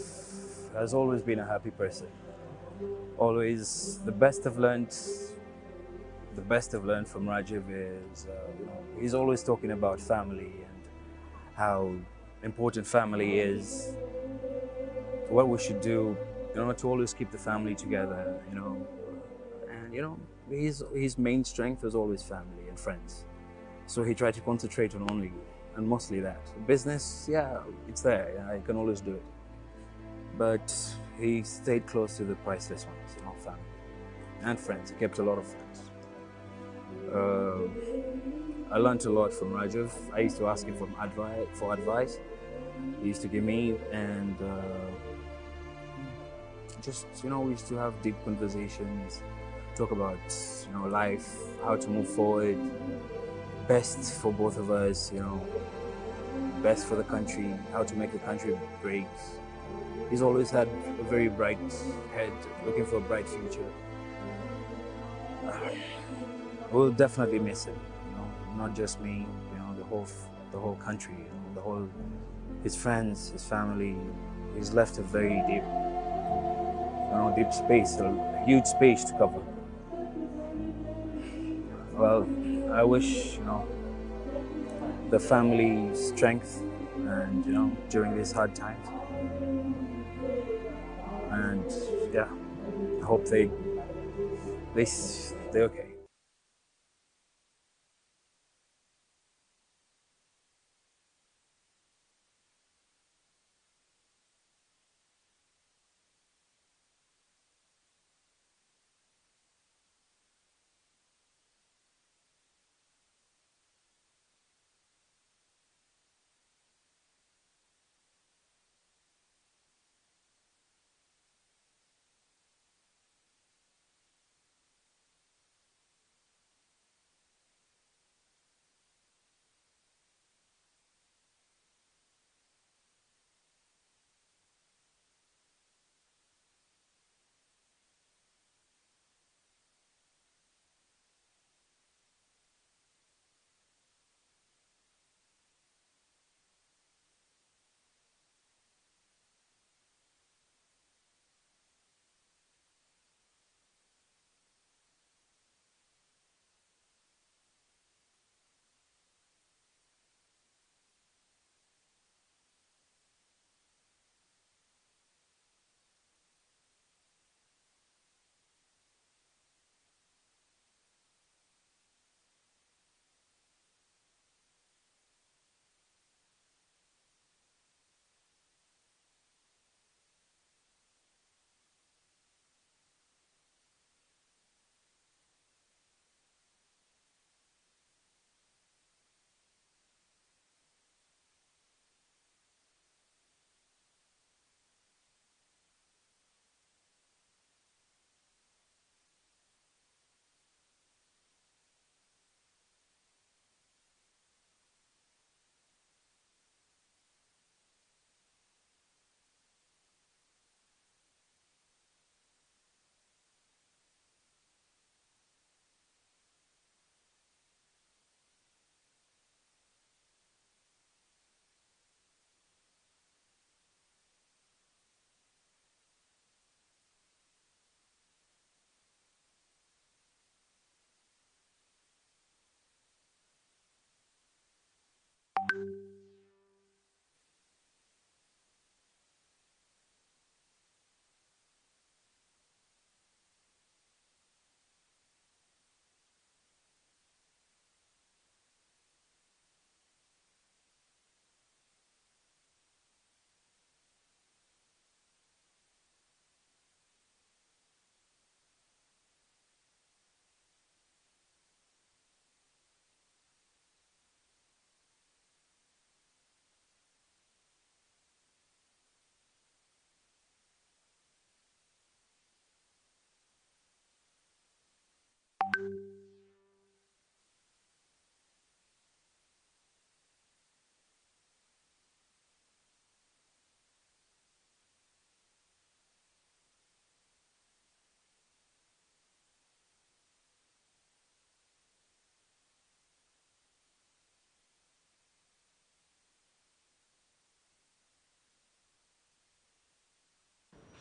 has always been a happy person. Always, the best I've learned from Rajiv is, you know, he's always talking about family and how important family is, what we should do, you know, to always keep the family together, you know. And, you know, his main strength is always family and friends. So he tried to concentrate on only and mostly that. Business, yeah, it's there. I can always do it. But he stayed close to the priceless ones, you know, family and friends. He kept a lot of friends. I learned a lot from Rajiv. I used to ask him for advice. He used to give me, and just, you know, we used to have deep conversations, talk about, you know, life, how to move forward, best for both of us, you know, best for the country, how to make the country great. He's always had a very bright head, looking for a bright future. We'll definitely miss him, you know, not just me, you know, the whole country, you know, his friends, his family. He's left a very deep, you know, deep space, a huge space to cover. Well, I wish, you know, the family strength, and, you know, during these hard times. And yeah, I hope they're okay.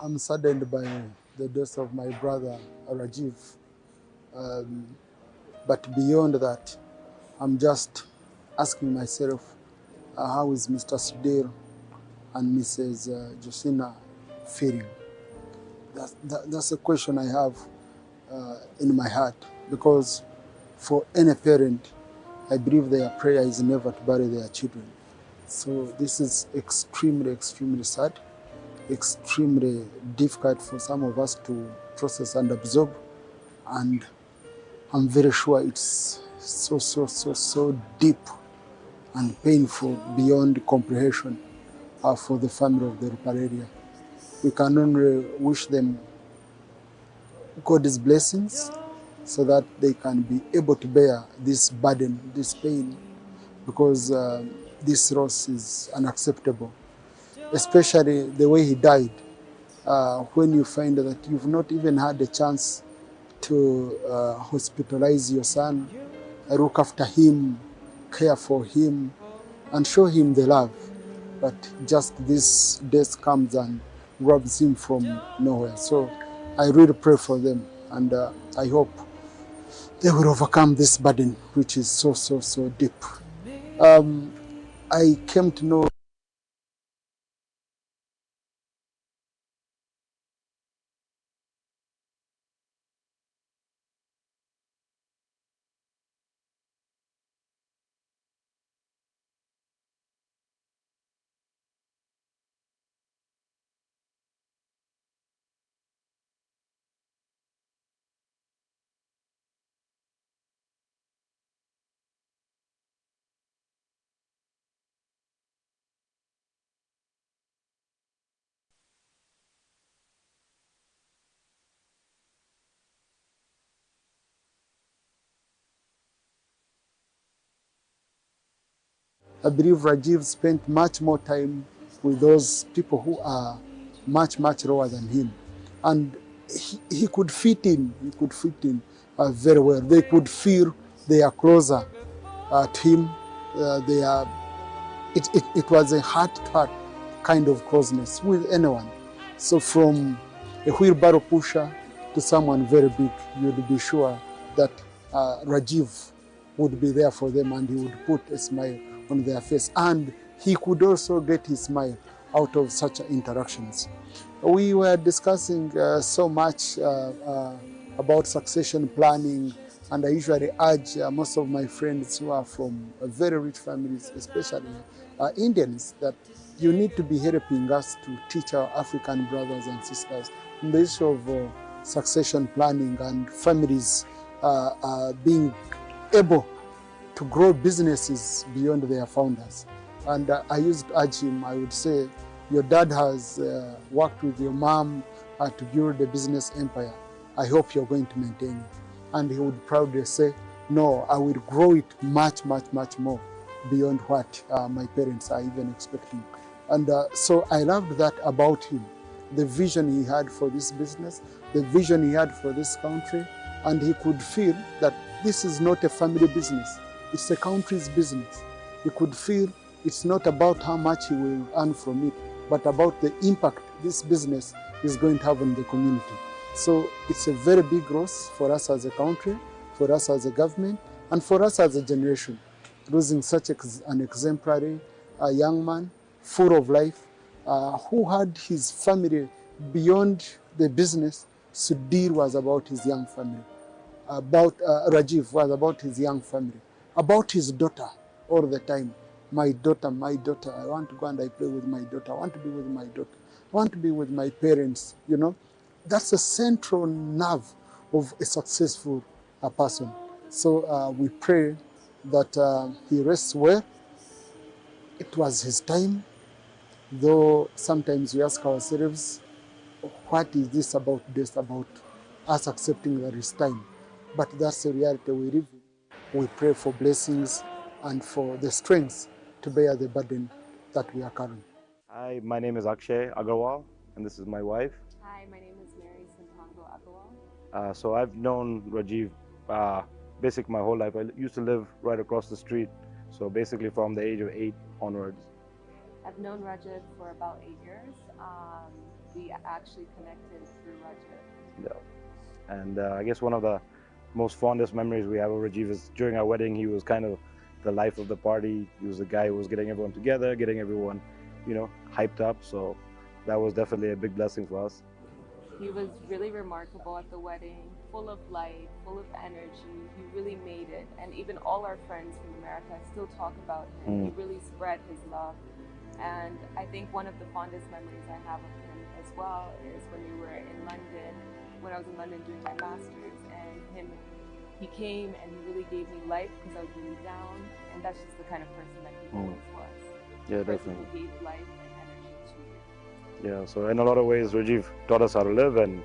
I'm saddened by the death of my brother, Rajiv. But beyond that, I'm just asking myself, how is Mr. Sudil and Mrs. Josina feeling? That's a question I have in my heart, because for any parent, I believe their prayer is never to bury their children. So this is extremely, extremely sad. extremely difficult for some of us to process and absorb. And I'm very sure it's so deep and painful beyond comprehension for the family of the Ruparelia. We can only wish them God's blessings so that they can be able to bear this burden, this pain, because this loss is unacceptable, especially the way he died. When you find that you've not even had a chance to hospitalize your son, look after him, care for him, and show him the love. But just this death comes and grabs him from nowhere. So I really pray for them, and I hope they will overcome this burden, which is so deep. I came to know I believe Rajiv spent much more time with those people who are much lower than him. And he could fit in, very well. They could feel they are closer to him. It was a heart-to-heart kind of closeness with anyone. So from a wheelbarrow pusher to someone very big, you'd be sure that Rajiv would be there for them and he would put a smile on their face. And he could also get his smile out of such interactions. We were discussing so much about succession planning, and I usually urge most of my friends who are from very rich families, especially Indians, that you need to be helping us to teach our African brothers and sisters on the issue of succession planning and families being able to grow businesses beyond their founders. And I used to urge him, I would say, your dad has worked with your mom to build a business empire. I hope you're going to maintain it. And he would proudly say, no, I will grow it much more beyond what my parents are even expecting. And so I loved that about him, the vision he had for this business, the vision he had for this country, and he could feel that this is not a family business, it's a country's business. He could feel it's not about how much he will earn from it, but about the impact this business is going to have on the community. So it's a very big loss for us as a country, for us as a government, and for us as a generation, losing such an exemplary young man, full of life, who had his family beyond the business. Sudhir was about his young family. Rajiv was about his young family, about his daughter all the time. My daughter, I want to go and I play with my daughter. I want to be with my daughter. I want to be with my parents, you know. That's a central nerve of a successful person. So we pray that he rests well. It was his time, though sometimes we ask ourselves, what is this about us accepting that it's time? But that's the reality we live in. We pray for blessings and for the strength to bear the burden that we are carrying. Hi, my name is Akshay Agarwal, and this is my wife. Hi, my name is Mary Santango Agarwal. So I've known Rajiv basically my whole life. I used to live right across the street, so basically from the age of 8 onwards. I've known Rajiv for about 8 years. We actually connected through Rajiv. Yeah. And I guess one of the most fondest memories we have of Rajiv is during our wedding. He was kind of the life of the party. He was the guy who was getting everyone together, getting everyone, you know, hyped up. So that was definitely a big blessing for us. He was really remarkable at the wedding, full of life, full of energy. He really made it. And even all our friends from America still talk about him. He really spread his love. And I think one of the fondest memories I have of him as well is when we were in London, when I was in London doing my master's, and he came and he really gave me life because I was really down, and that's just the kind of person that he always was. Yeah, Person definitely. who gave life and energy to you. Yeah, so in a lot of ways, Rajiv taught us how to live, and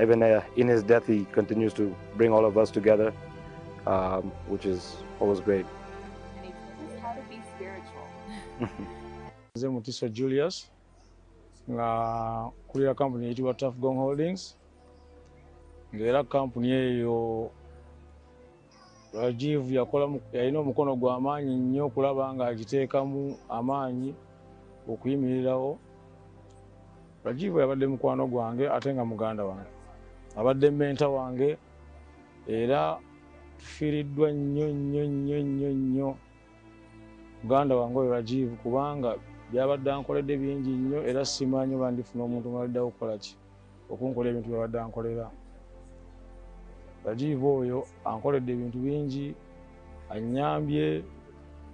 even in his death, he continues to bring all of us together, which is always great. And he told us how to be spiritual. Nze Mutiso Julius nga kulira company eyitibwa Tough Gong Holdings, ng'era company eyo Rajiv yalina omukono gw'amaanyi nnyo okulaba nga agiteekamu amaanyi okuyimirirawo. Rajiv yabadde mukwano gwange ate nga muganda wange, abadde menta wange, era tufiiriddwa nnyo nnyo nnyo nnyo nnyo muganda wange oyo Rajiv, kubanga byabadde ankoledde bingi nnyo, era simanyi oba ndifuna omuntu mwaliddawo okukola ki okunkola ebintu byabadde ankolera. Rajiv oyo ankoledde ebintu bingi, annyambye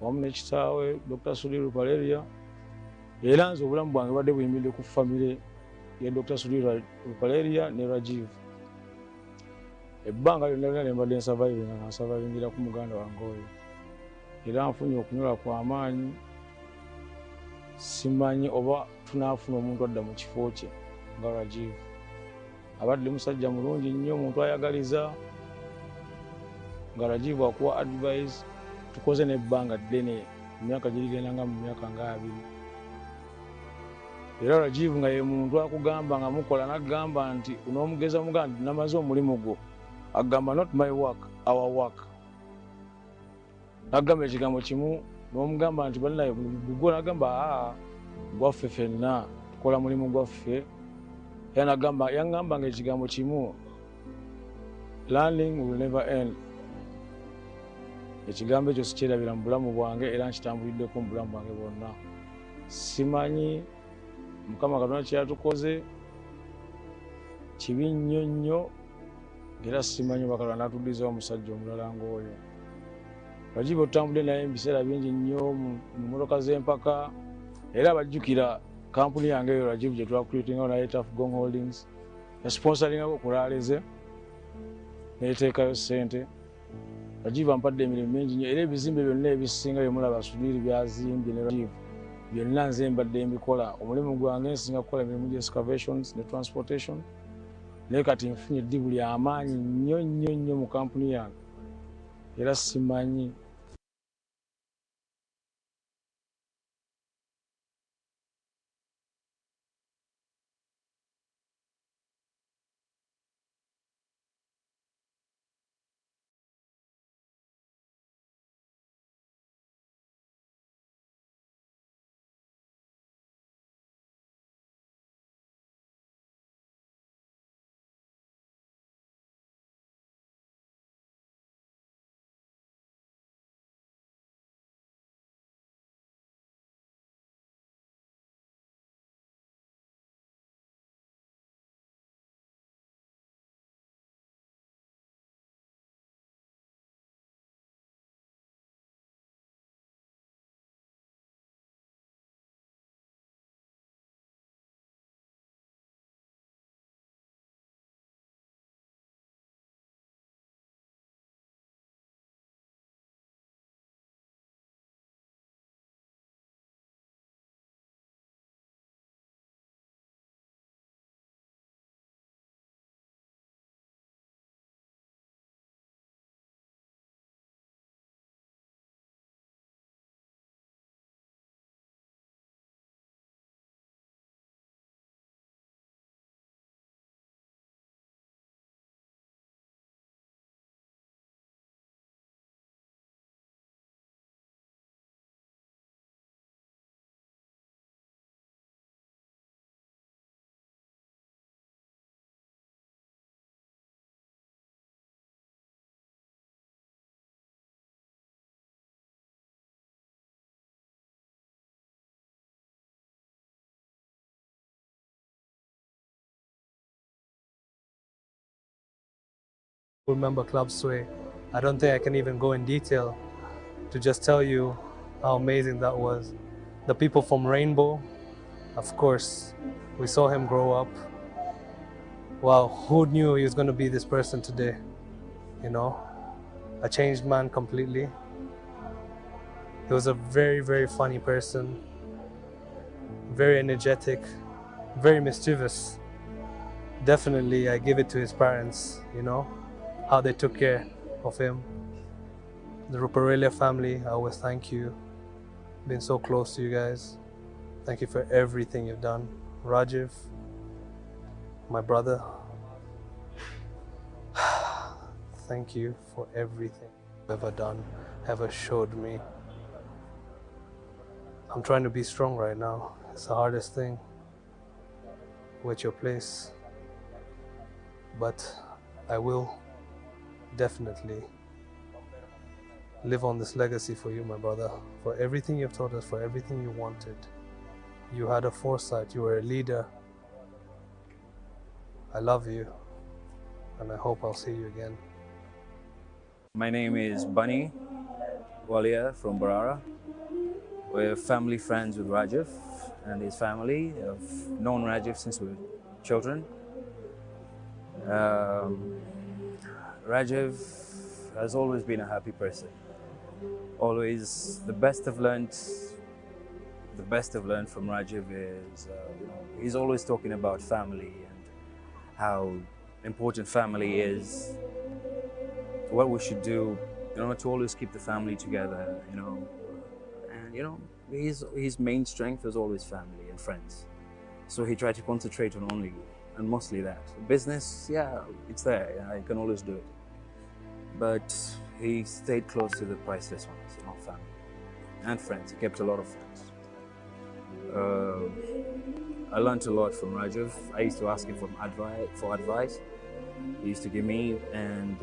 wamu ne kitaawe Dr. Ruparelia, era nze obulamu bwange bwadde buyimiridde ku famire ya Dr. Ruparelia ne Rajiv. Ebbanga lyonna ne mbadde nsavayivinga nga nsavayivingira ku muganda wange oyo, era nfunye okunyolwa kw'amaanyi. Simanyi oba tunaafuna omuntu adda mu kifo kye nga Rajiv. Abadde musajja mulungi nnyo, omuntu ayagaliza, nga Rajiv akuwa advice. Tukoze n'ebbanga ddene, emyaka girigenda nga mu myaka nga 2. Era Rajiv nga ye muntu akugamba nga mukola, n'agamba nti unoomugeza mugamba nti namaze omulimu gwo, agamba not my work, our work. N'agamba ekigambo kimu, n'omugamba nti balinaye gugwo, n'agamba gwaffe ffenna tukola mulimu gwaffe. Era yaŋŋambanga ekigambo kimu, learning will never end. Ekigambo ekyo sikyerabira mu bulamu bwange, era nkitambuliddeko mu bulamu bwange bwonna. Simanyi Mukama Katonda kye yatukoze kibi nnyo nnyo, era simanyi oba Katonda n'atuddizawo omusajja omulala ng'oyo. Rajiv otambudde naye mu biseera bingi nnyo mu mmotoka z'empaka, era abajjukira kampuni yange eyo Rajiv gye twakulitingawo naye Tough Gong Holdings, yasponsoringako kulaaleze n'eteekayo ssente. Rajiv ampadde emirimu mingi nnyo, era ebizimbe byonna ebisinga bye mulaba Sudiri byazimbye ne Rajiv byonna nze mbadde mbikola. Omulimu gwange nsinga kukola emirimu gya excavations ne transportation, naye kati nfunye eddibu ly'amaanyi nnyo nnyo nnyo mu kampuni yange, era simanyi. Remember Club Sway. I don't think I can even go in detail to just tell you how amazing that was. The people from Rainbow, Of course, we saw him grow up. Wow, who knew he was going to be this person today? You know, a changed man completely. He was a very, very funny person, very energetic, very mischievous. Definitely, I give it to his parents, you know, how they took care of him. The Ruparelia family, I always thank you. Been so close to you guys. Thank you for everything you've done. Rajiv, my brother, thank you for everything you've ever done, ever showed me. I'm trying to be strong right now. It's the hardest thing. We're at your place. But I will definitely live on this legacy for you, my brother, for everything you've taught us, for everything you wanted. You had a foresight, you were a leader. I love you, and I hope I'll see you again. My name is Bunny Walia from Barara. We're family friends with Rajiv and his family. I've known Rajiv since we were children. Rajiv has always been a happy person. Always, the best I've learned from Rajiv is, he's always talking about family and how important family is, what we should do, to always keep the family together, and his main strength is always family and friends. So he tried to concentrate on mostly that. Business, yeah, it's there, yeah, you can always do it. But he stayed close to the priceless ones, family and friends. He kept a lot of friends. I learned a lot from Rajiv. I used to ask him for advice. He used to give me, and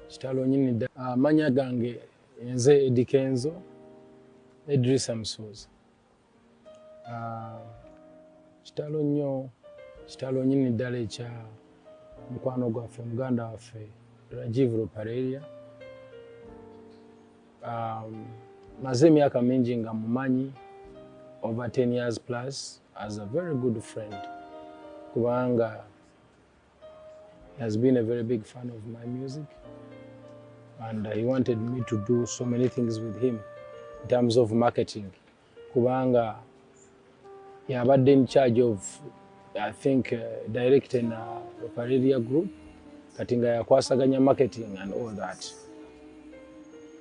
Kitalo nyini da amanya gange nze Edikenzo Idrisa Msuza. Kitalo nyini dale cha mkwano gwaffe muganda waffe Rajiv Ruparelia. maze emyaka mingi nga mumanyi, over 10 years plus, as a very good friend. Kubanga he has been a very big fan of my music, and he wanted me to do so many things with him in terms of marketing. Kubanga yabadde in charge of, I think, directing Ruparelia group, kati nga yakwasaganya marketing and all that.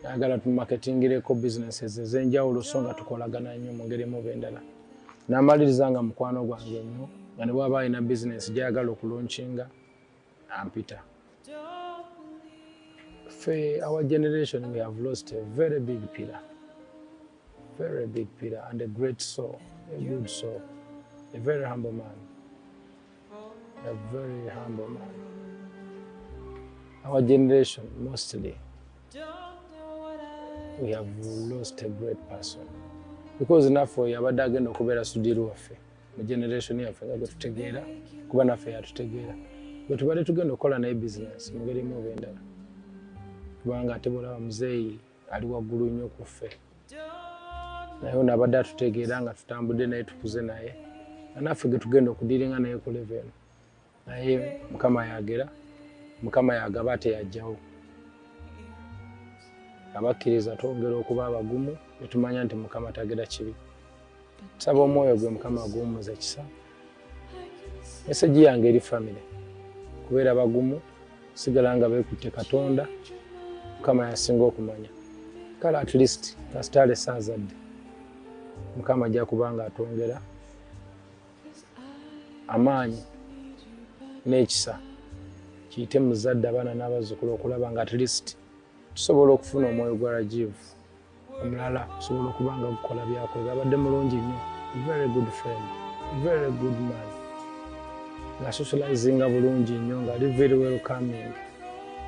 Yagala tumarketingireko businesses ez'enjawulo so nga tukolagana nnyo mu ngeri mu b'endala. N'amaliriza nga mukwano gwange nnyo, nga ne bw'aba alina business gy'ayagala okulaunchinga ampita. Our generation, we have lost a very big pillar and a great soul, a good soul, a very humble man, Our generation, mostly, we have lost a great person. Because naffe yabadde agenda okubeera sudiru waffe mu generation yaffe nga gwe tutegeera, kuba naffe yatutegeera. Bwe tubadde tugenda okukola naye business mu ngeri mu b'endala. Kubanga ate bw'olaba muzeeyi ali waggulu nnyo ku ffe. Naye ono abadde atutegeera nga tutambudde naye tukuze naye. Naffe ge tugenda okudiiringa naye ku level eno. Naye Mukama yagera, Mukama yagaba ate yajjawo. Abakkiriza twongera okuba abagumu, ne tumanya nti Mukama tagera kibi. Tusaba omwoyo gwe Mukama aguwummuza ekisa. Meseji yange eri family. Kubeera bagumu, sigala nga beekutte Katonda, Mukama yasinga okumanya. Kale at least kasitale saazadde. Mukama ajja kubanga atwongera amaanyi n'ekisa. Kiyite muzadde abaana n'abazzukulu okulaba nga at least tusobola okufuna omwoyo gwa Rajiv omulala, tusobola okuba nga gukola byakoze. Abadde mulungi nnyo, very good friend, very good man. Nga socializinga bulungi nnyo, nga ali very welcoming.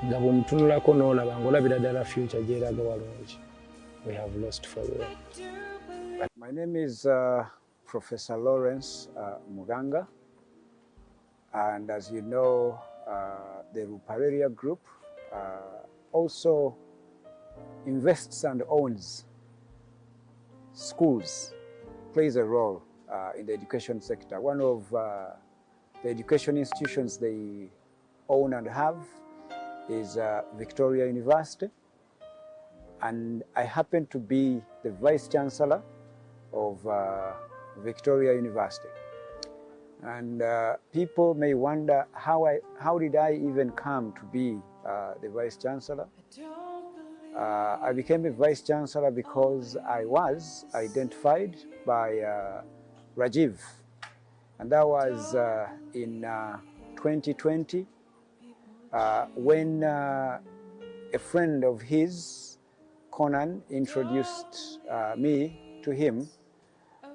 Nga bw'omutunulako n'olaba ng'olabira ddala future gy'eraga walungi. We have lost for real. My name is Professor Lawrence Muganga, and as you know, the Ruparelia Group also invests and owns schools, plays a role in the education sector. One of the education institutions they own and have is Victoria University, and I happen to be the Vice Chancellor of Victoria University. And people may wonder how did I even come to be the Vice Chancellor? I became a Vice Chancellor because I was identified by Rajiv, and that was in 2020 when a friend of his, Conan, introduced me to him,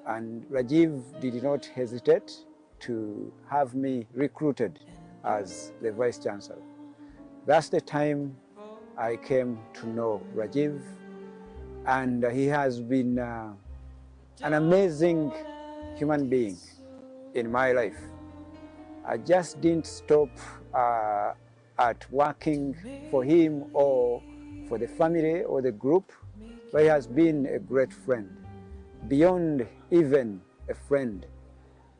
and Rajiv did not hesitate to have me recruited as the Vice Chancellor. That's the time I came to know Rajiv, and he has been an amazing human being in my life. I just didn't stop at working for him or for the family or the group, but he has been a great friend, beyond even a friend.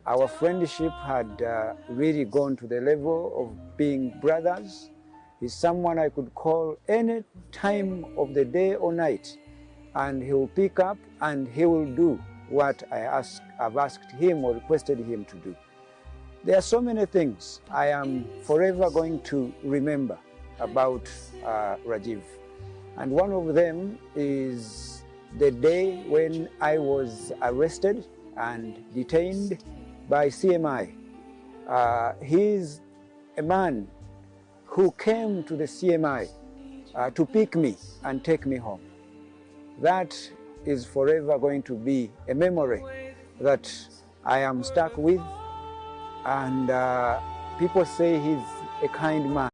Our friendship had really gone to the level of being brothers. He's someone I could call any time of the day or night, and he will pick up and he will do what I've asked him or requested him to do. There are so many things I am forever going to remember about Rajiv. And one of them is the day when I was arrested and detained by CMI. He's a man who came to the CMI to pick me and take me home. That is forever going to be a memory that I am stuck with, and people say he's a kind man.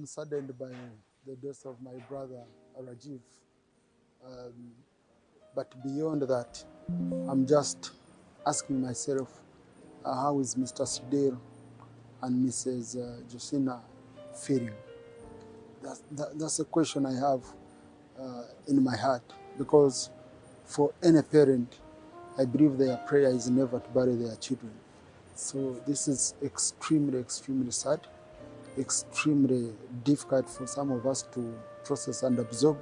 I'm saddened by the death of my brother Rajiv. But beyond that, I'm just asking myself, how is Mr. Sudhir and Mrs. Josina feeling? That's a question I have in my heart, because for any parent, I believe their prayer is never to bury their children. So this is extremely, extremely sad, extremely difficult for some of us to process and absorb.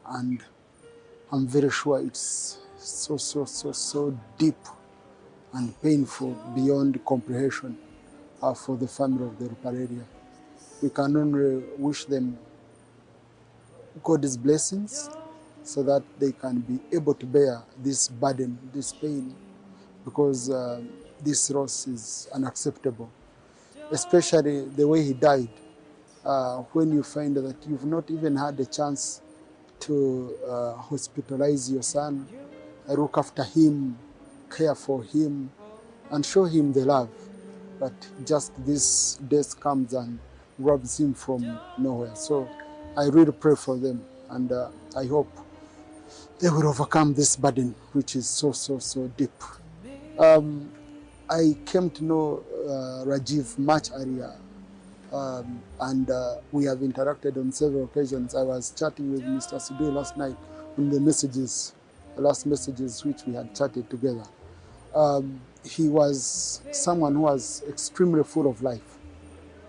And I'm very sure it's so deep and painful beyond comprehension for the family of the Ruparelia. We can only wish them God's blessings so that they can be able to bear this burden, this pain, because this loss is unacceptable, especially the way he died. When you find that you've not even had a chance to hospitalize your son, look after him, care for him, and show him the love. But just this death comes and robs him from nowhere. So I really pray for them, and I hope they will overcome this burden, which is so deep. I came to know Rajiv much earlier, and we have interacted on several occasions. I was chatting with Mr. Sudhir last night on the last messages which we had chatted together. He was someone who was extremely full of life,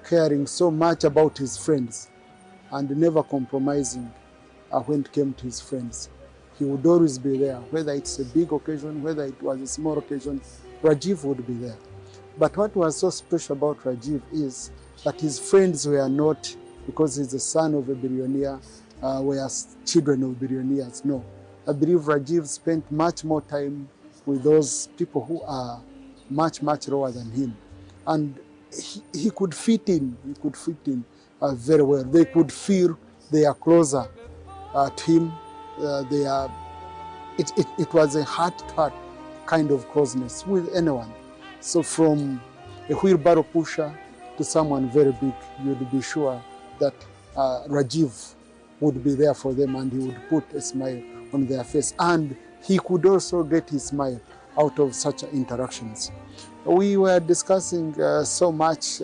caring so much about his friends and never compromising when it came to his friends. He would always be there, whether it's a big occasion, whether it was a small occasion, Rajiv would be there. But what was so special about Rajiv is that his friends were not, because he's the son of a billionaire, were children of billionaires. No. I believe Rajiv spent much more time with those people who are much lower than him. And he could fit in, very well. They could feel they are closer to him. It was a heart-to-heart kind of closeness with anyone. So from a wheelbarrow pusher to someone very big, you'd be sure that Rajiv would be there for them, and he would put a smile on their face. And he could also get his smile out of such interactions. We were discussing so much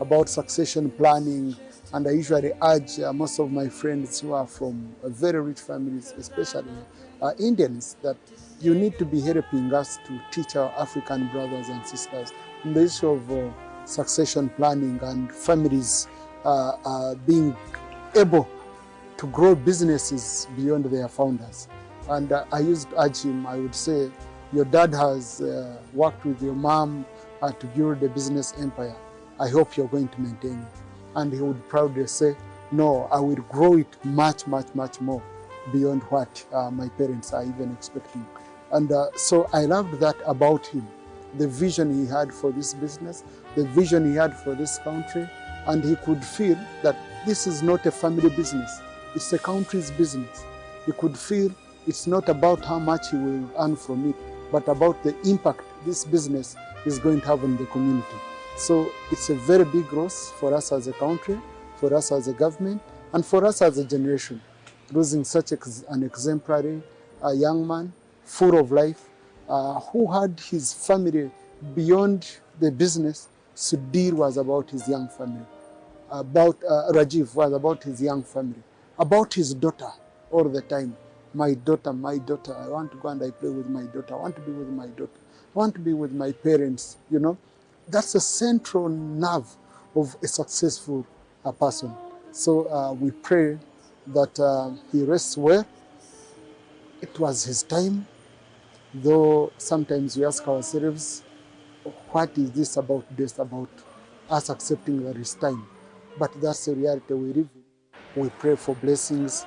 about succession planning, and I usually urge most of my friends who are from very rich families, especially Indians, that you need to be helping us to teach our African brothers and sisters on the issue of succession planning and families being able to grow businesses beyond their founders. And I used to urge him, I would say, your dad has worked with your mom to build a business empire. I hope you're going to maintain it. And he would proudly say, no, I will grow it much more beyond what my parents are even expecting. And so I loved that about him, the vision he had for this business, the vision he had for this country, and he could feel that this is not a family business, it's a country's business. He could feel it's not about how much he will earn from it, but about the impact this business is going to have on the community. So it's a very big loss for us as a country, for us as a government, and for us as a generation, losing such an exemplary young man, full of life, who had his family beyond the business. Sudhir was about his young family. Rajiv was about his young family, about his daughter all the time. My daughter, I want to go and I play with my daughter. I want to be with my daughter. I want to be with my parents, you know. That's a central nerve of a successful person. So we pray that he rests well. It was his time, though sometimes we ask ourselves, what is this about us accepting that it's time? But that's the reality we live in. We pray for blessings.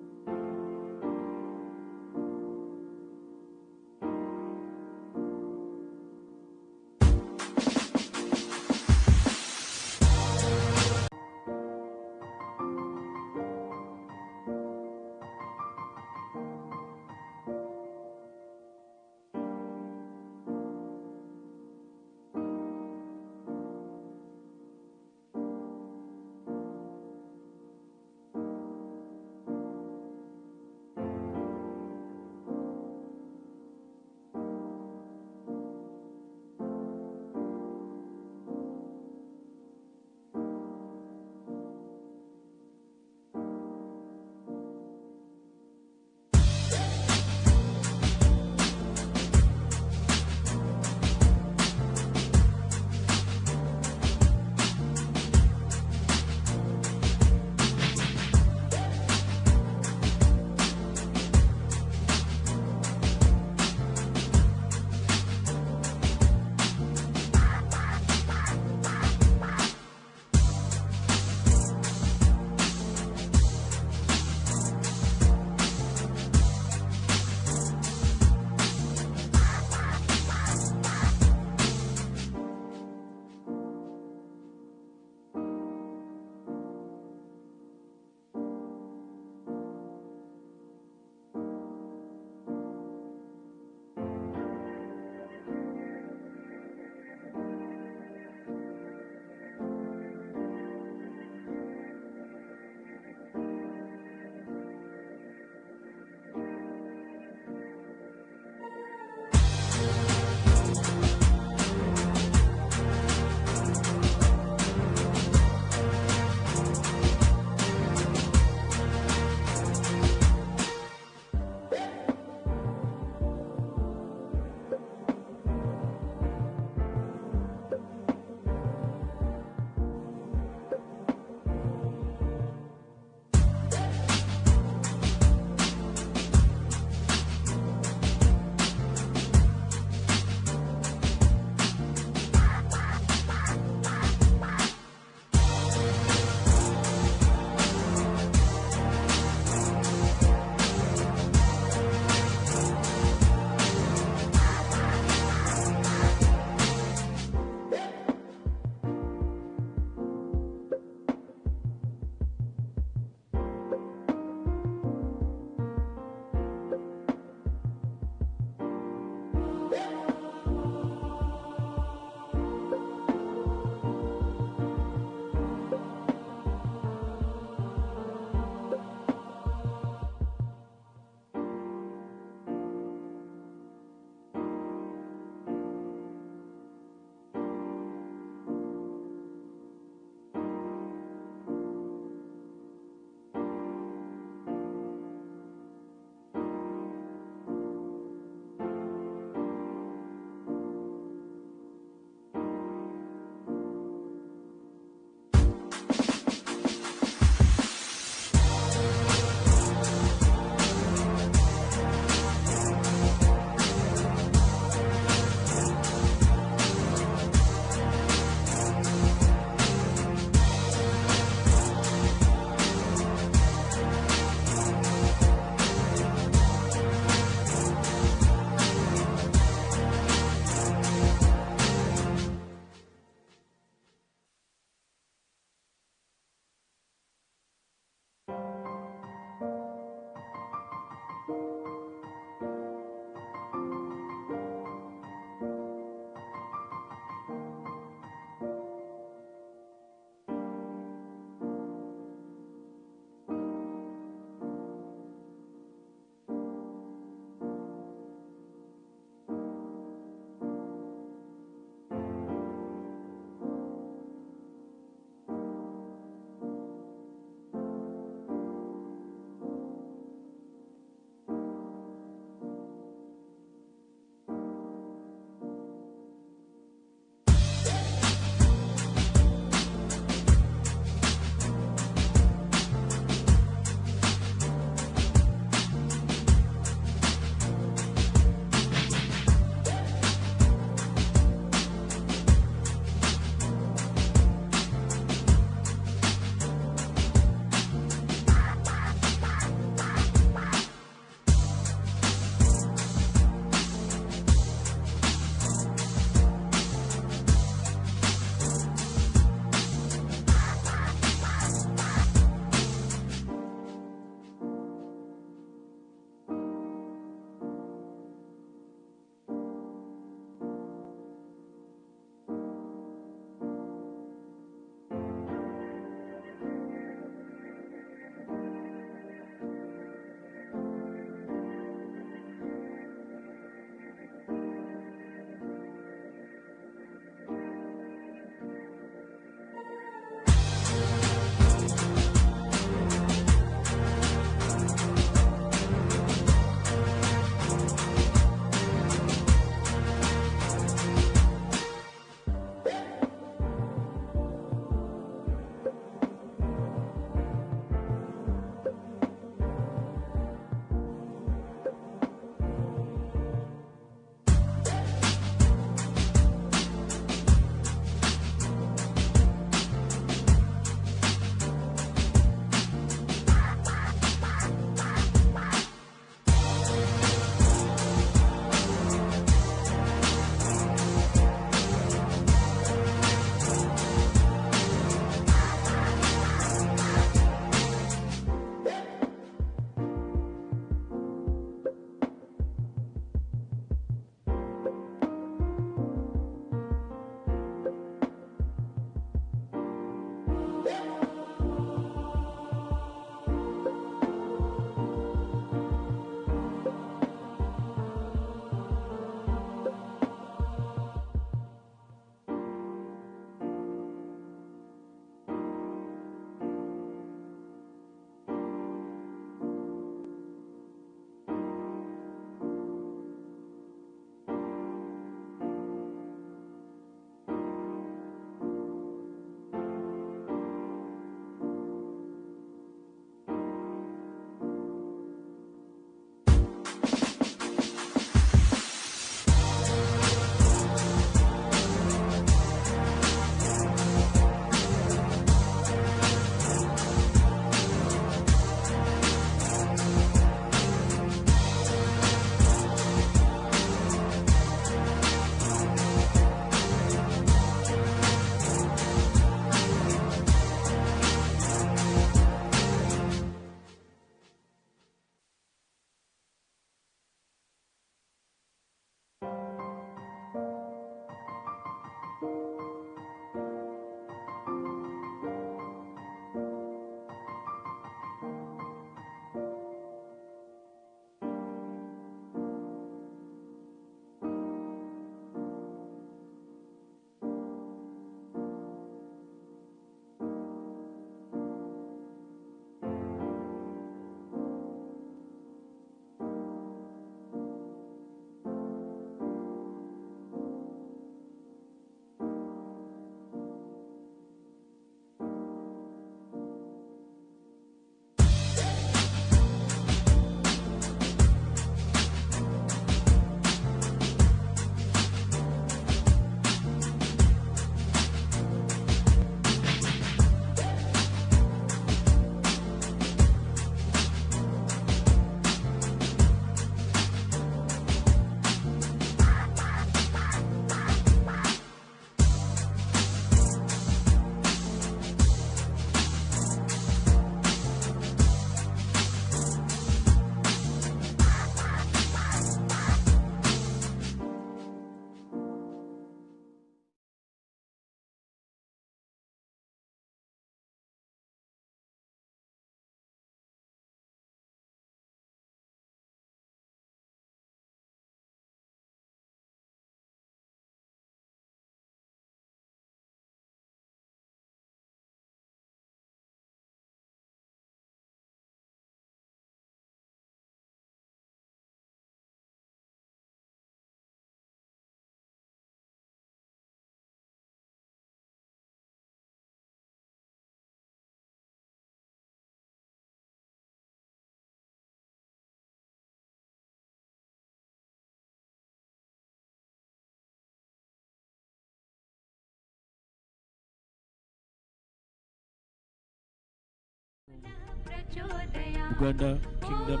Uganda Kingdom.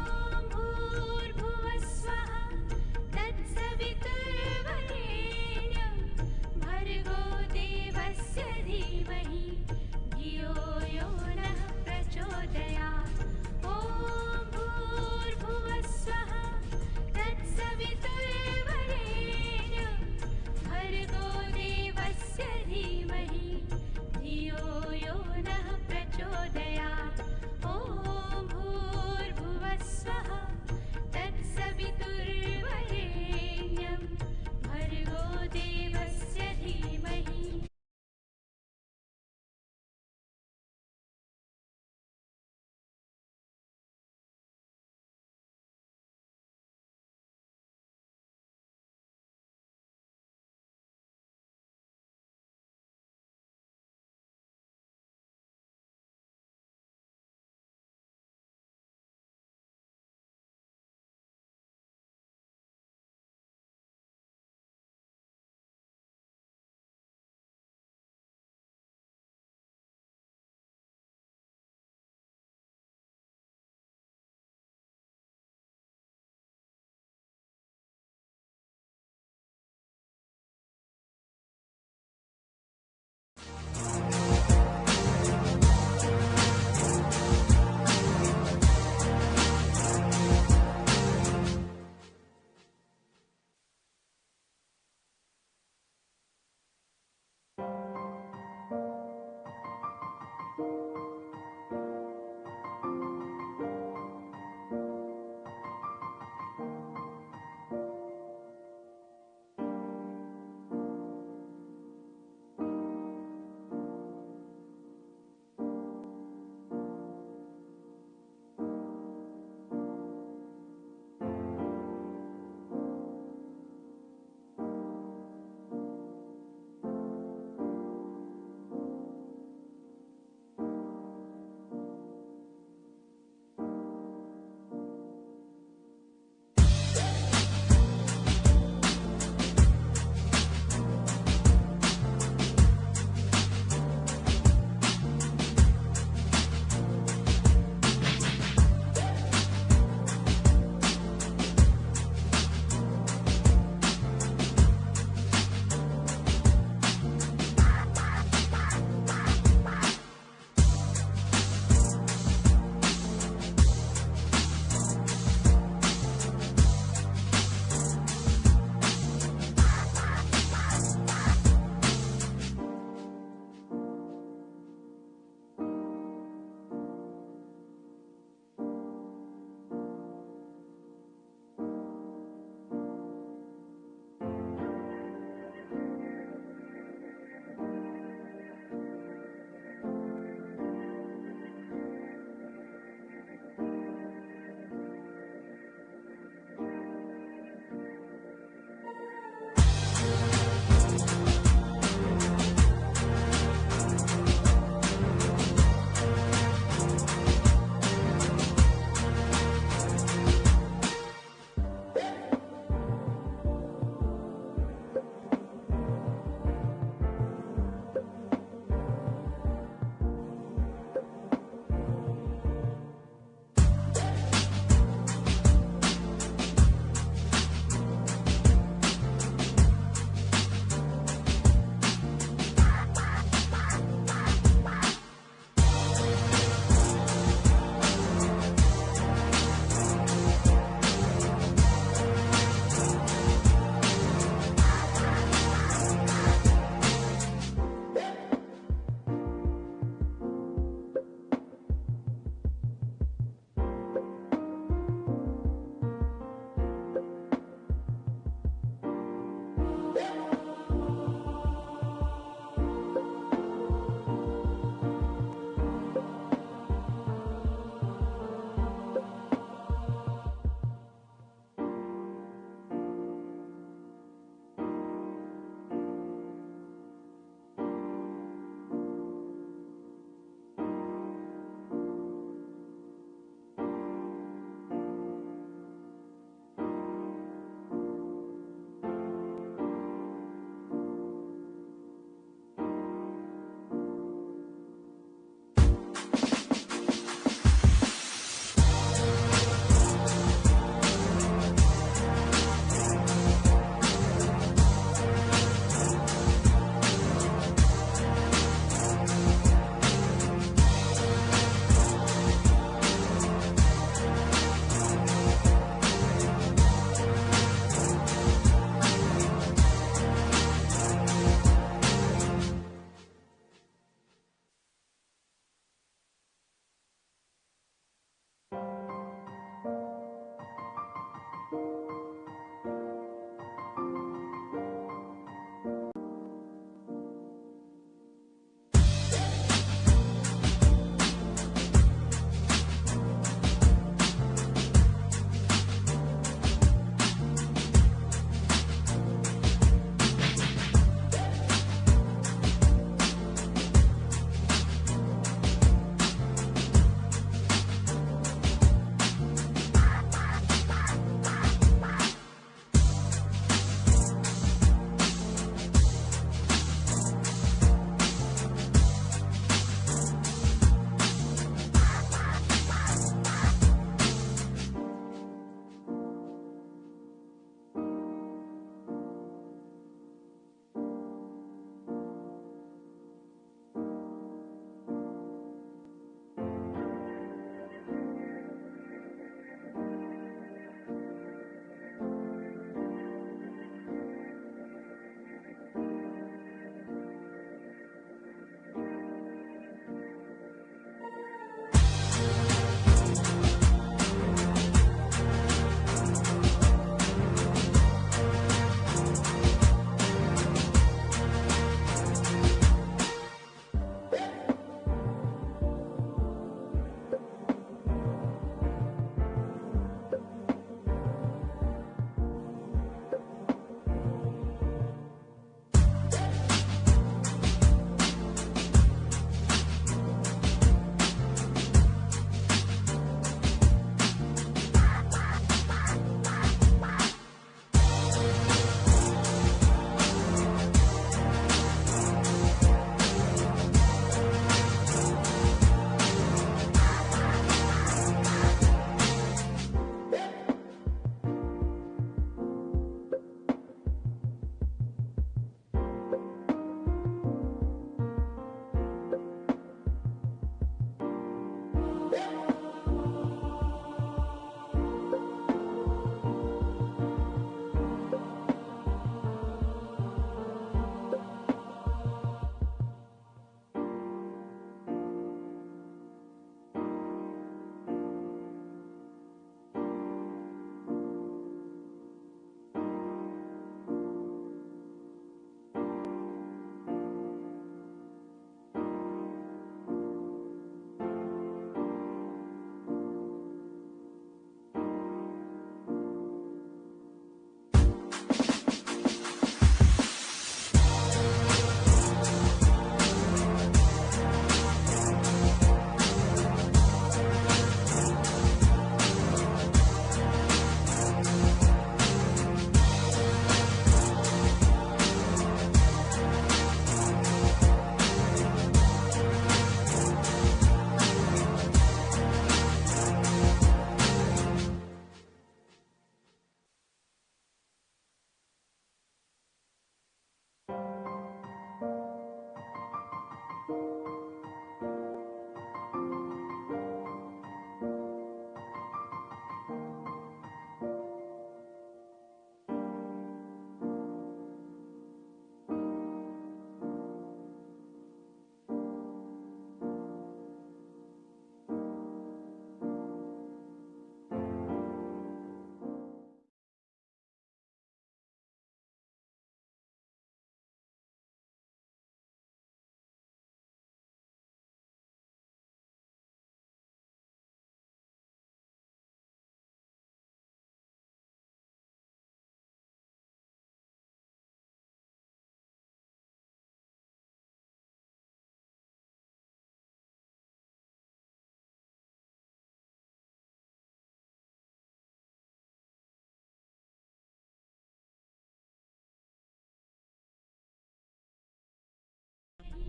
धियो यो नः प्रचोदयात् ॐ भूर्भुवः स्वः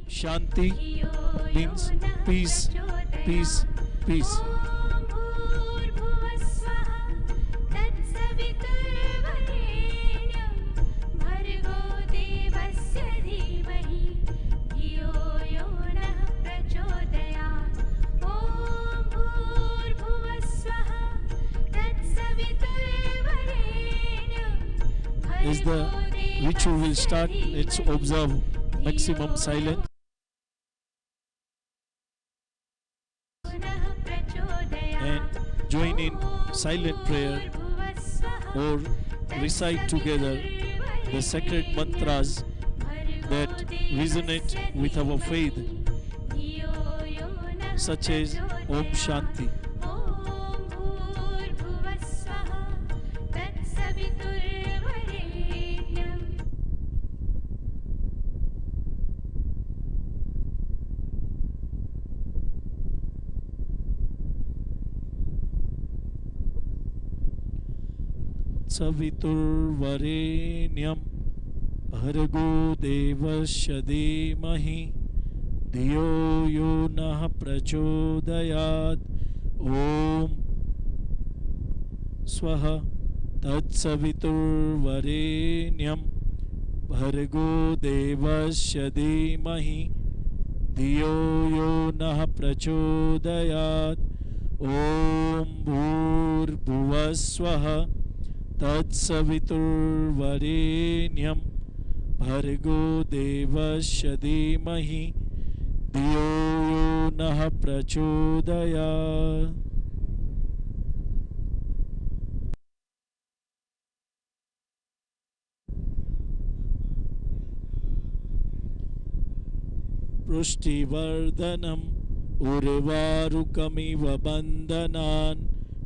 Shanti means peace, peace, peace. As the ritual will start, let's observe maximum silence. And join in silent prayer or recite together the sacred mantras that resonate with our faith, such as Om Shanti. सवितुर्वरेण्यं भर्गो देवस्य धीमहि धियो यो नः प्रचोदयात् ॐ स्वः तत्सवितुर्वरेण्यं भर्गो देवस्य धीमहि धियो यो नः प्रचोदयात् ॐ भूर्भुवः स्वः तत्सवितुर्वरेण्यं भर्गो देवस्य धीमहि धियो यो नः प्रचोदयात्. पुष्टिवर्धनम् उर्वारुकमिव बन्धनान्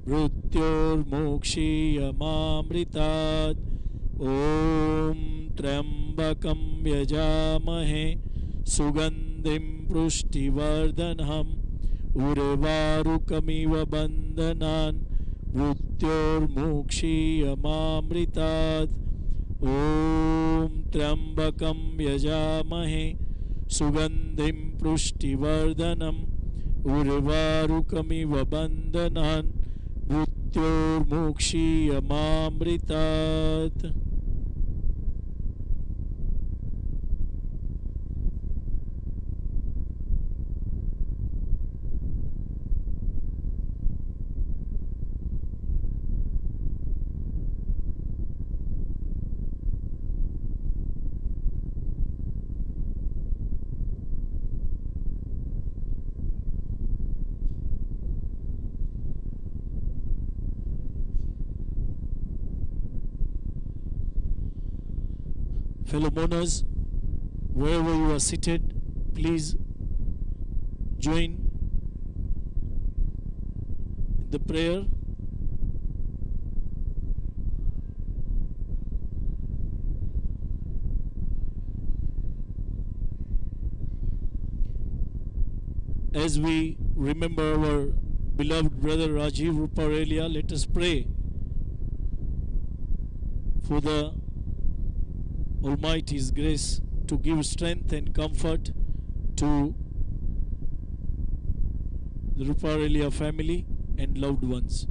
मृत्योर्मोक्षीयमामृतात् ॐ त्र्यम्बकं यजामहे सुगन्धिं पुष्टिवर्धनम् उर्वारुकमिव बन्धनान् मृत्योर्मोक्षीयमामृतात् ॐ त्र्यम्बकं यजामहे सुगन्धिं पुष्टिवर्धनम् उर्वारुकमिव बन्धनान् मृत्योर्मोक्षीयमामृतात्. Fellow mourners, wherever you are seated, please join in the prayer. As we remember our beloved brother Rajiv Ruparelia, let us pray for the Almighty's grace to give strength and comfort to the Ruparelia family and loved ones.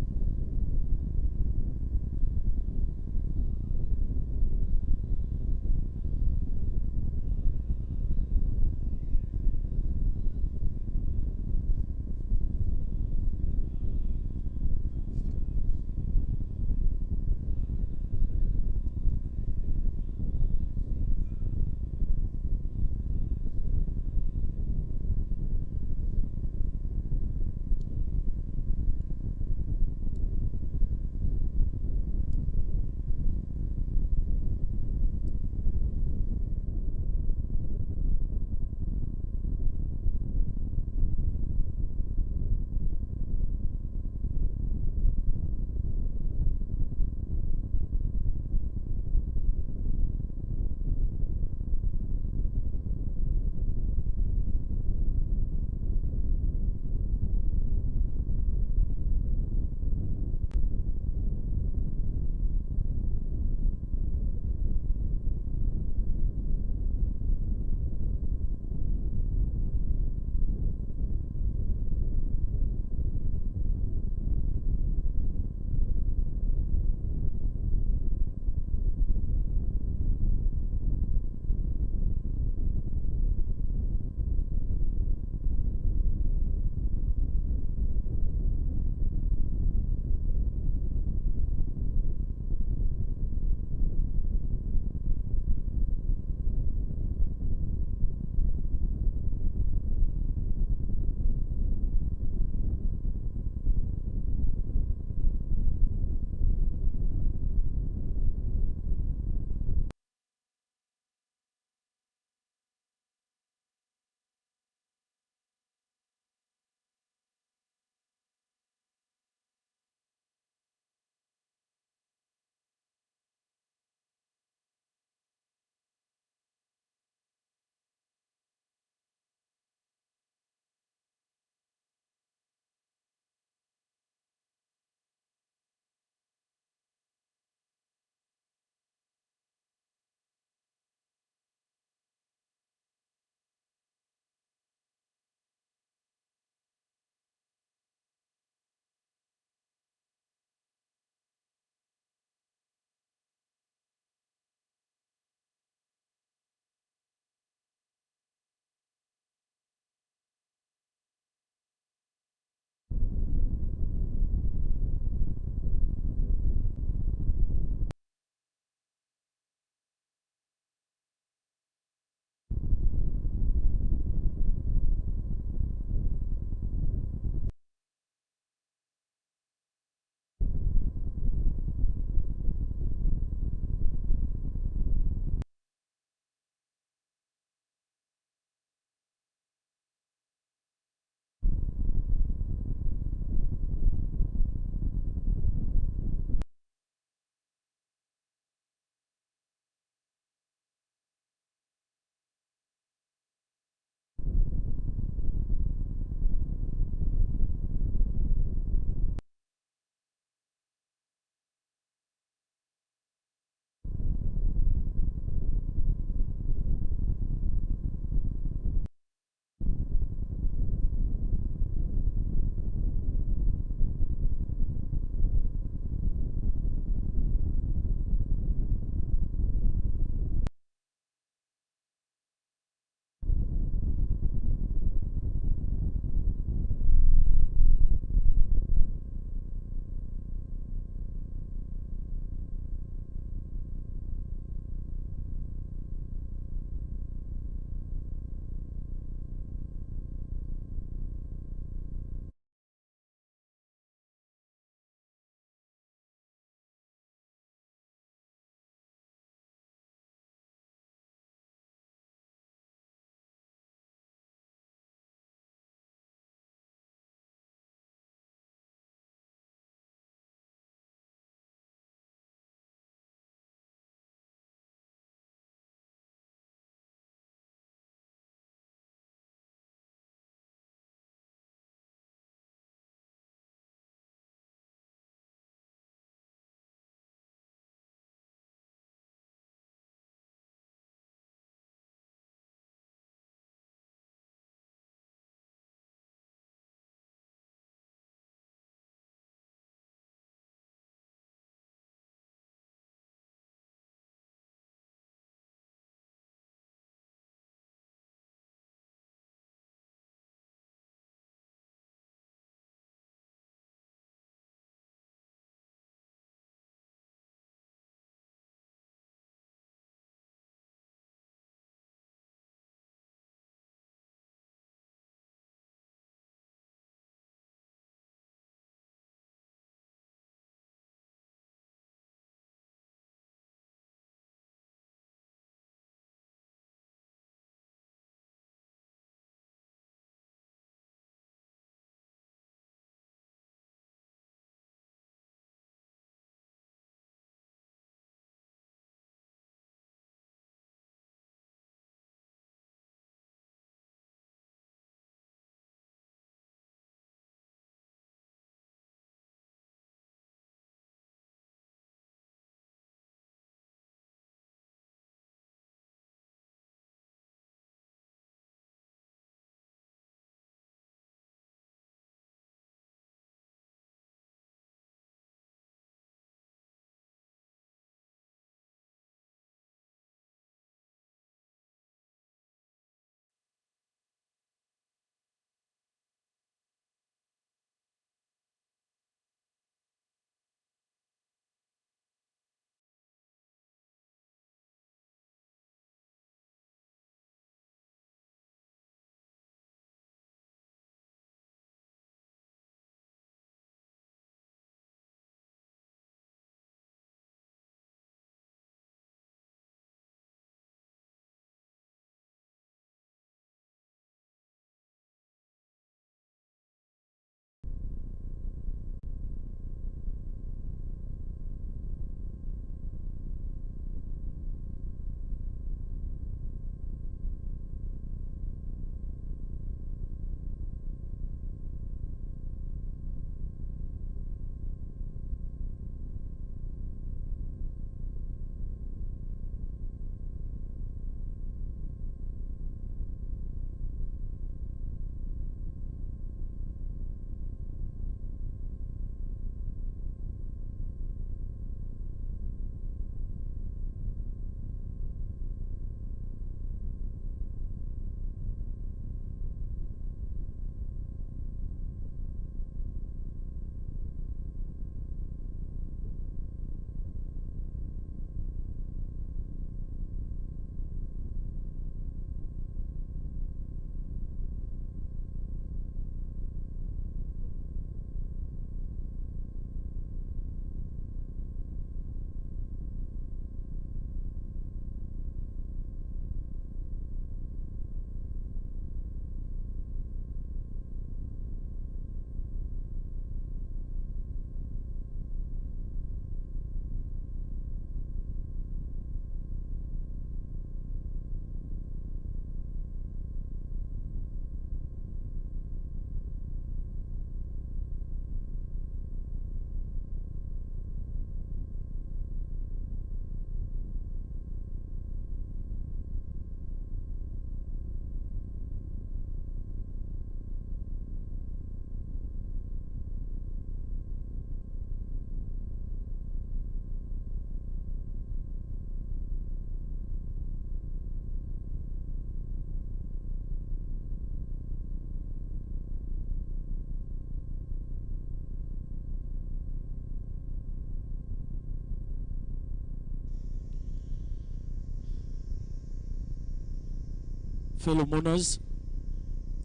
fellow mourners,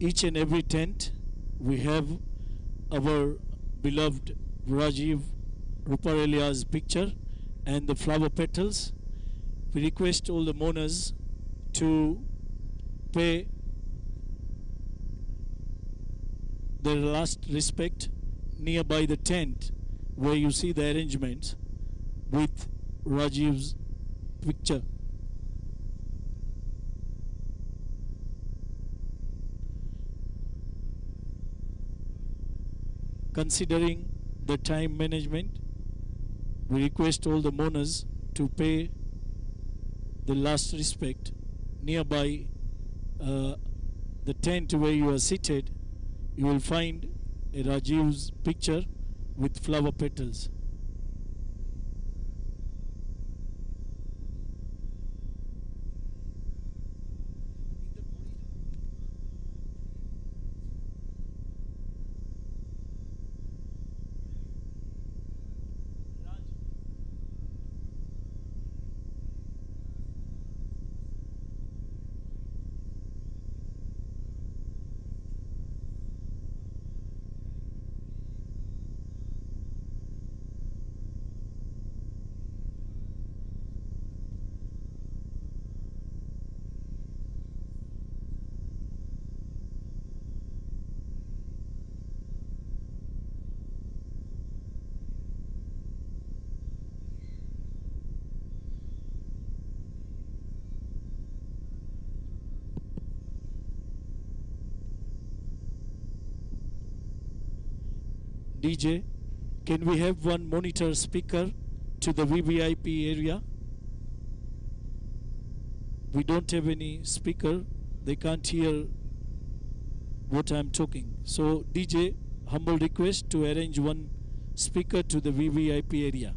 each and every tent we have our beloved Rajiv Ruparelia's picture and the flower petals. We request all the mourners to pay their last respect nearby the tent where you see the arrangements with Rajiv's picture. Considering the time management, we request all the mourners to pay the last respect nearby the tent where you are seated. You will find a Rajiv's picture with flower petals. DJ, can we have one monitor speaker to the VVIP area? We don't have any speaker. They can't hear what I'm talking. So DJ, humble request to arrange one speaker to the VVIP area.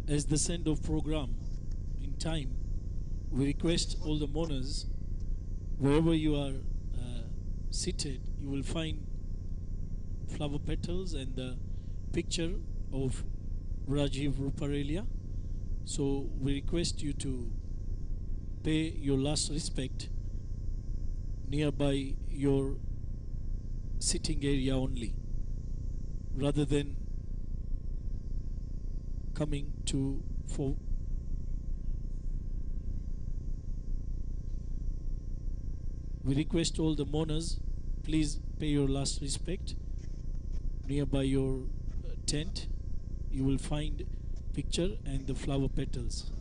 as the send-off program in time, we request all the mourners, wherever you are seated, you will find flower petals and the picture of Rajiv Ruparelia. So we request you to pay your last respect nearby your sitting area only, rather than coming to for we request all the mourners, please pay your last respect nearby your tent. You will find picture and the flower petals.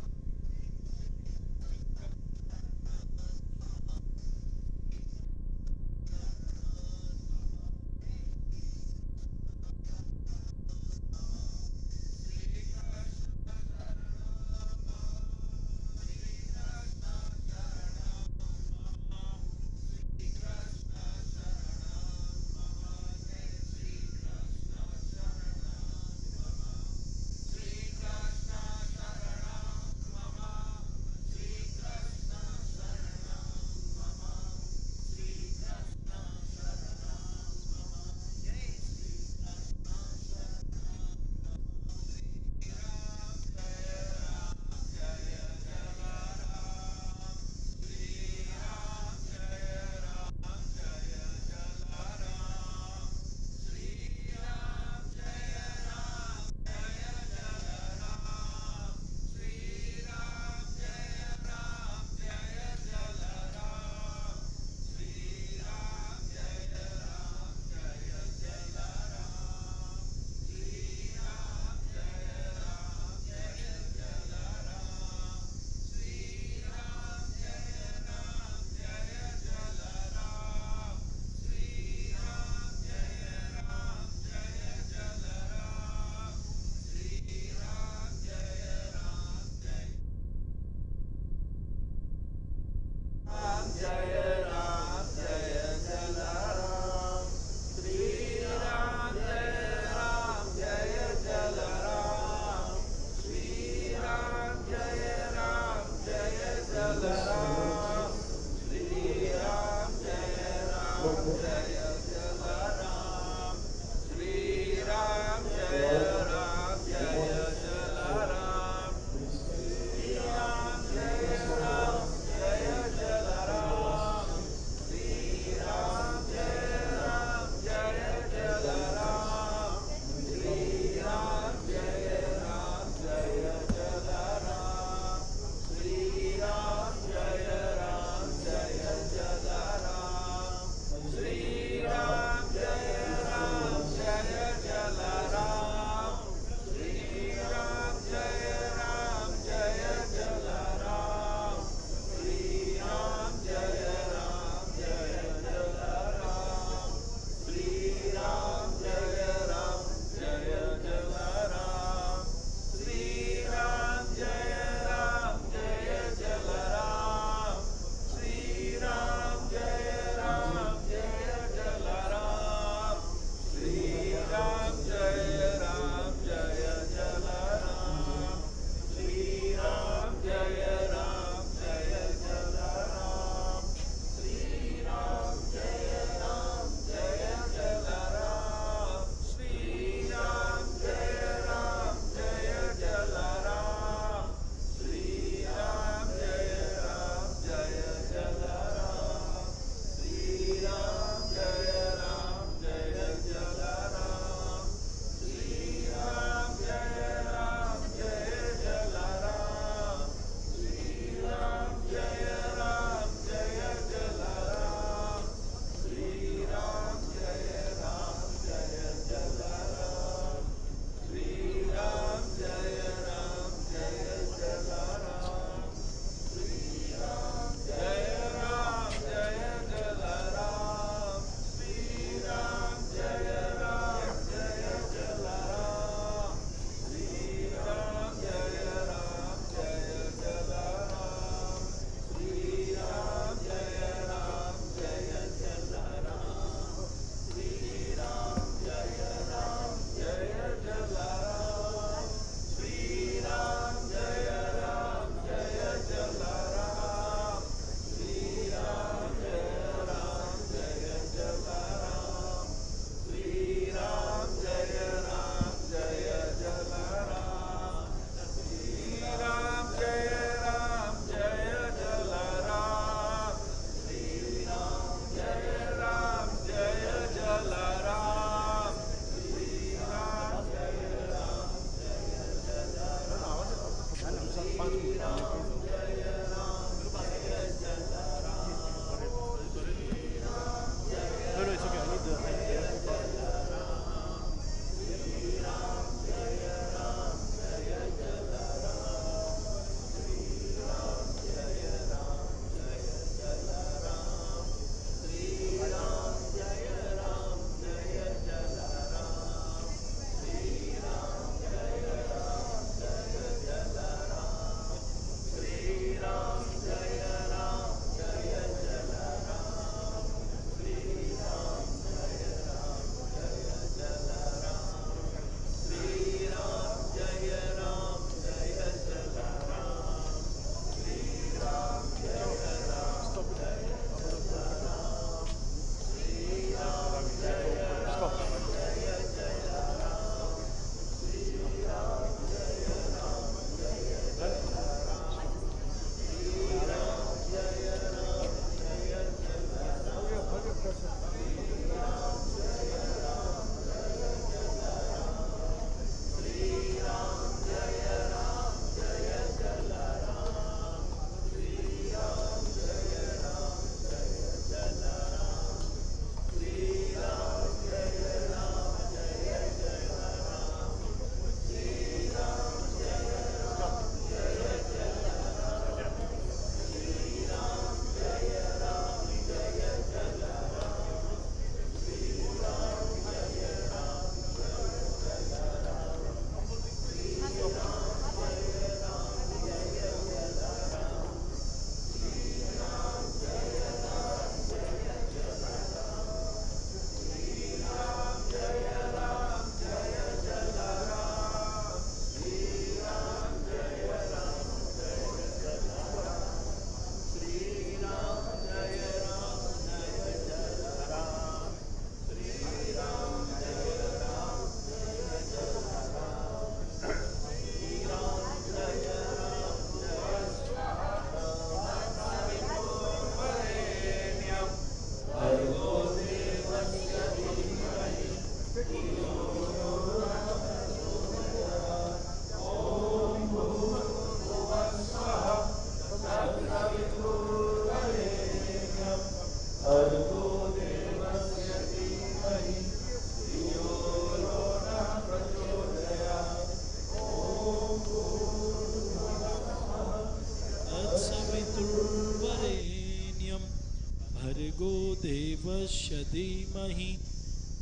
भर्गो देवस्य धीमहि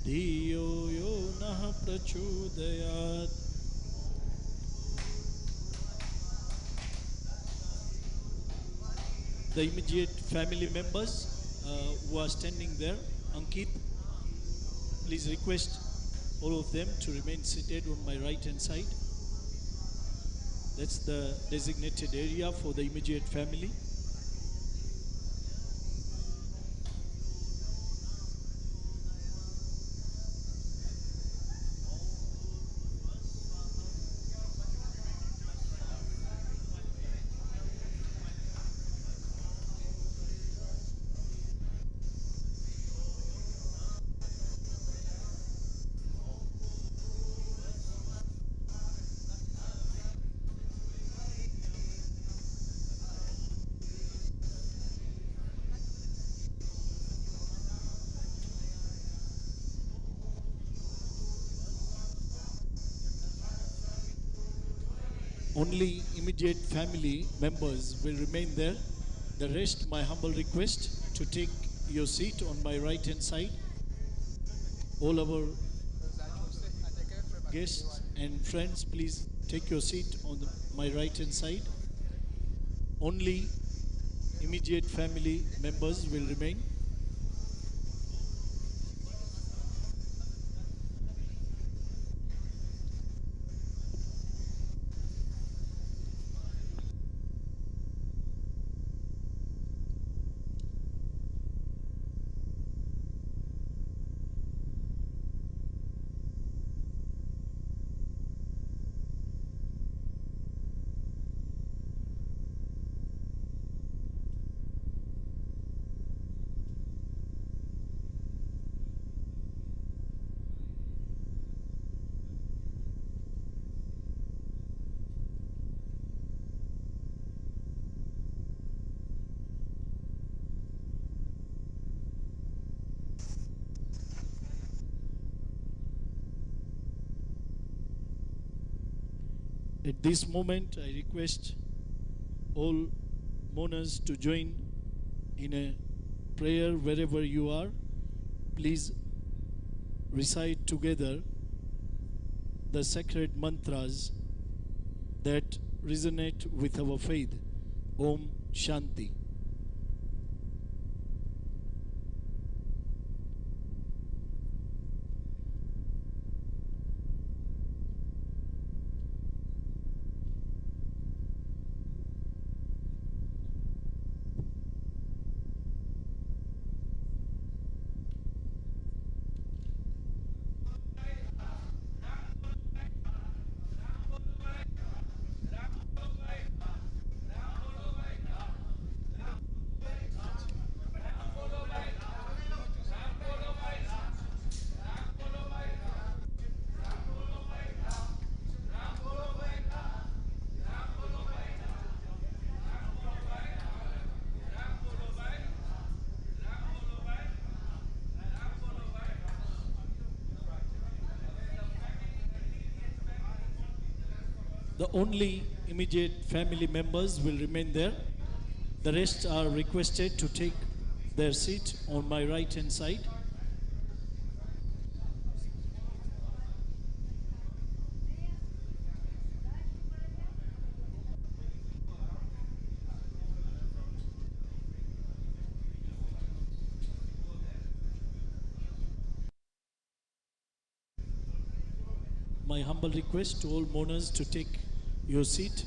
धियो यो नः प्रचोदयात्. The immediate family members who are standing there, Ankit, please request all of them to remain seated on my right hand side. That's the designated area for the immediate family. Only immediate family members will remain there. The rest, my humble request to take your seat on my right hand side. All our guests and friends, please take your seat on my right hand side. Only immediate family members will remain. At this moment, I request all mourners to join in a prayer wherever you are. Please recite together the sacred mantras that resonate with our faith. Om Shanti. The only immediate family members will remain there. The rest are requested to take their seat on my right hand side. My humble request to all mourners to take your seat.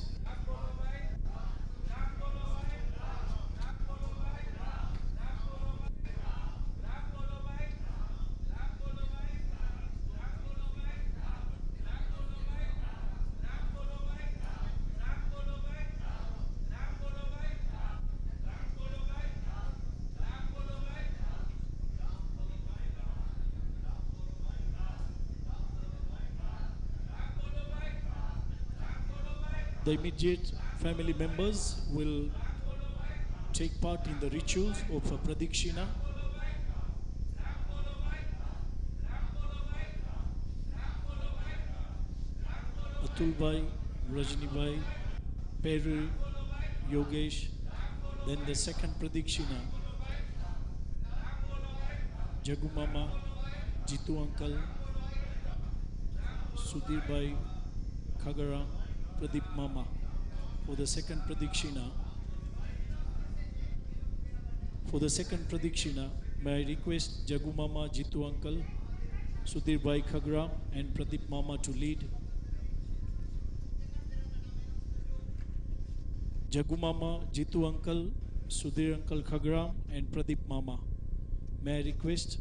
The immediate family members will take part in the rituals of a pradikshina. Atulbhai, Rajnibhai, Peru, Yogesh. Then the second pradikshina Jagu Mama, Jitu Uncle, Sudhir Bhai, Khagaram, Pradeep Mama. For the second Pradikshina, may I request Jagu Mama, Jitu Uncle, Sudhir Bhai Khagaram and Pradeep Mama to lead. Jagu Mama, Jitu Uncle, Sudhir Uncle Khagaram and Pradeep Mama. May I request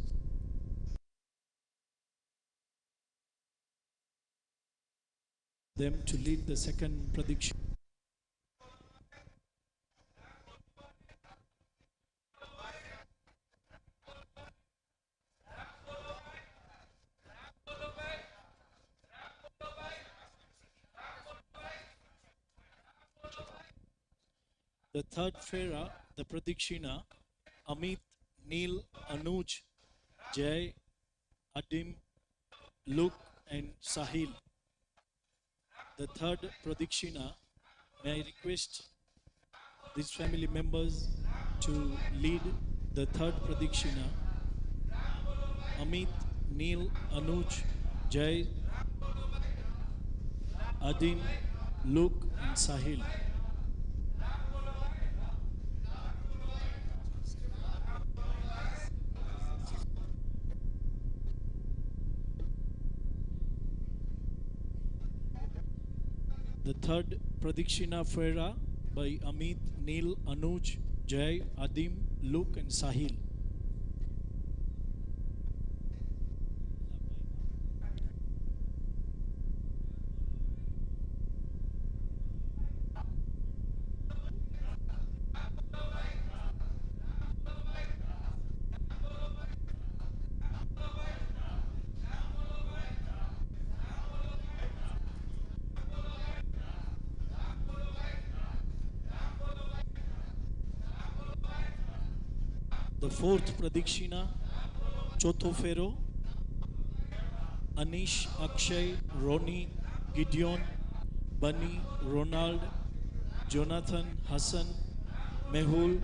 them to lead the second Pradikshina. The third Fera, the Pradikshina, Amit, Neil, Anuj, Jay, Adim, Luke and Sahil. The third Pradikshina, may I request these family members to lead the third Pradikshina. Amit, Neil, Anuj, Jay, Adim, Luke and Sahil. The third Pradikshina Fera by Amit, Neil, Anuj, Jay, Adim, Luke and Sahil. The fourth Pradikshina, Chotho Fero, Anish, Akshay, Roni, Gideon, Bunny, Ronald, Jonathan, Hassan, Mehul,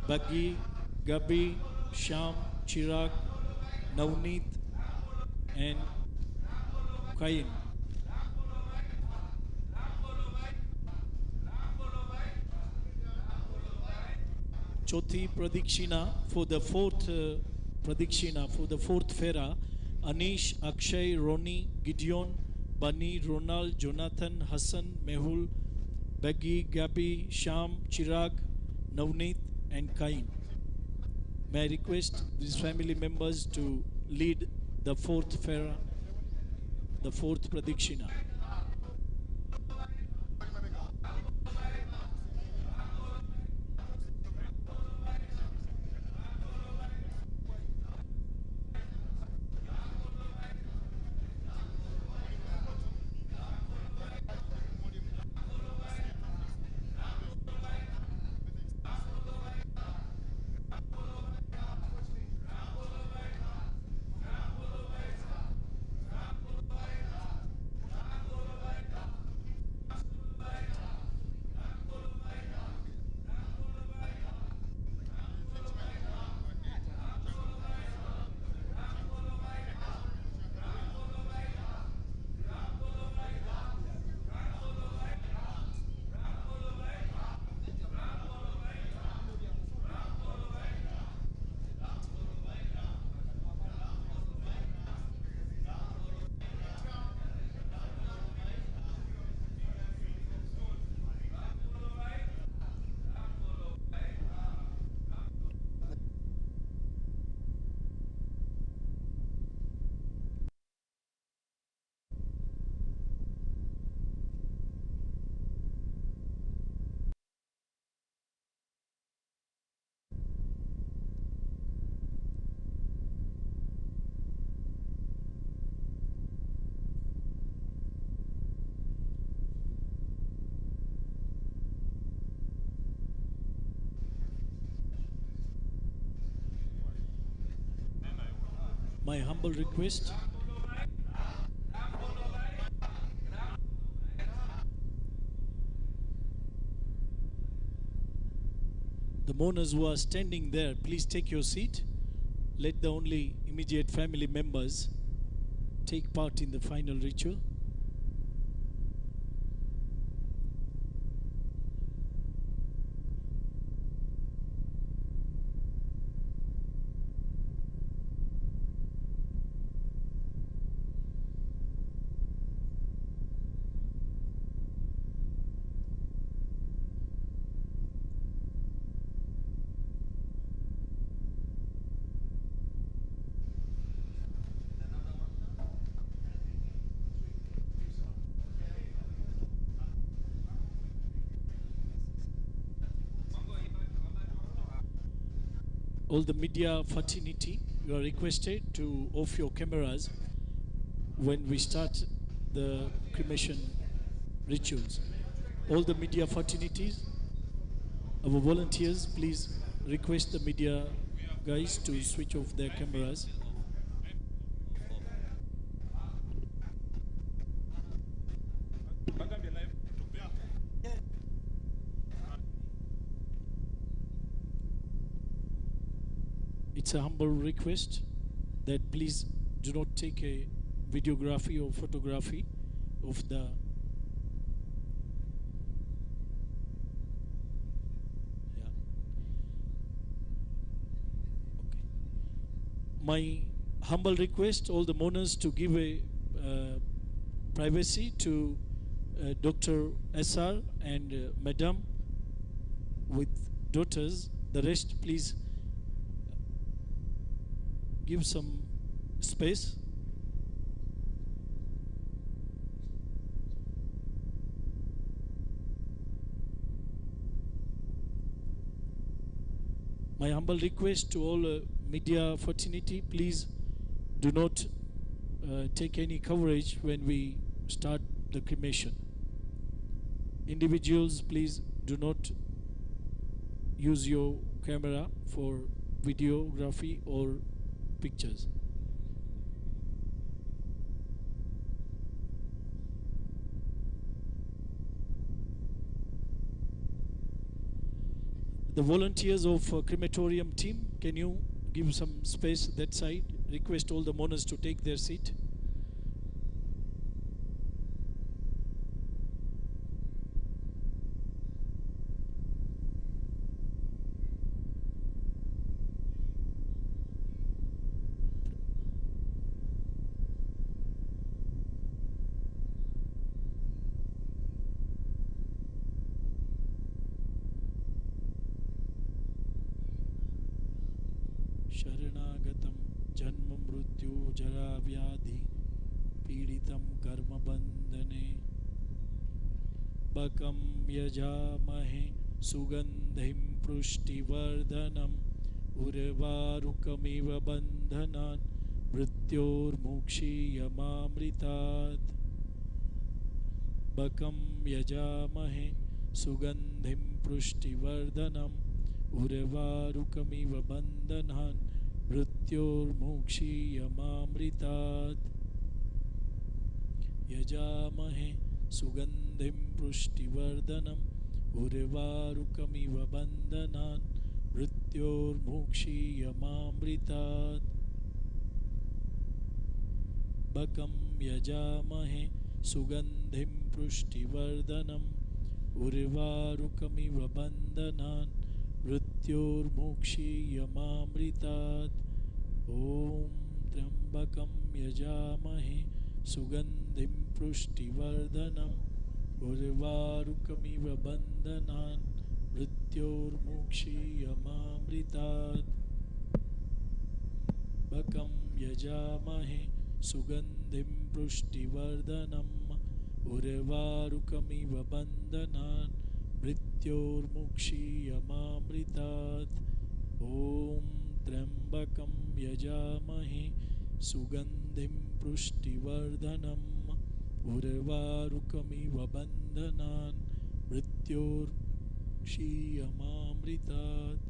Bagi, Gabi, Sham, Chirag, Navneet and Kain. Chothi Pradikshina for the fourth Pradikshina for the fourth Fera, Anish, Akshay, Roni, Gideon, Bunny, Ronald, Jonathan, Hassan, Mehul, Baggy, Gabi, Sham, Chirag, Navneet and Kain. May I request these family members to lead the fourth Fera, the fourth Pradikshina. My humble request, the mourners who are standing there, please take your seat let the only immediate family members take part in the final ritual. All the media fraternity, you are requested to off your cameras when we start the cremation rituals. All the media fraternities, our volunteers, please request the media guys to switch off their cameras. It's a humble request that please do not take a videography or photography of the my humble request all the mourners to give a privacy to Dr. SR and Madam with daughters. The rest please give some space. My humble request to all media fraternity, please do not take any coverage when we start the cremation. Individuals, please do not use your camera for videography or pictures. The volunteers of crematorium team, can you give some space that side? Request all the mourners to take their seat. शरणागतं जन्म मृत्यु जरा व्याधि पीडितं कर्म बंधने बकं यजामहे सुगंधिं पुष्टिवर्धनम् उर्वारुकमिव बन्धनान् मृत्योर्मुक्षीयमामृतात् बकं यजामहे सुगंधिं पुष्टिवर्धनम् उर्वारुकमिव बन्धनान् मृत्योर्मुक्षीयमामृतात् यजामहे सुगंधिं पुष्टिवर्धनम् उर्वारुकमिव बन्धनान् मृत्योर्मुक्षीयमामृतात् बकं यजामहे सुगंधिं पुष्टिवर्धनम् उर्वारुकमिव बन्धनान् मृत्योर्मुक्षीयमामृतात् ॐ त्र्यम्बकं यजामहे सुगंधिं पुष्टिवर्धनम् उर्वारुकमिव बन्धनान् मृत्योर्मुक्षीयमामृतात् बकं यजामहे सुगंधिं पुष्टिवर्धनम् उर्वारुकमिव बन्धनान् मृत्योर्मुक्षीयमामृतात् ॐ त्र्यम्बकं यजामहे सुगंधिं पुष्टिवर्धनम् उर्वारुकमिव बन्धनान् मृत्योर्मुक्षीयमामृतात्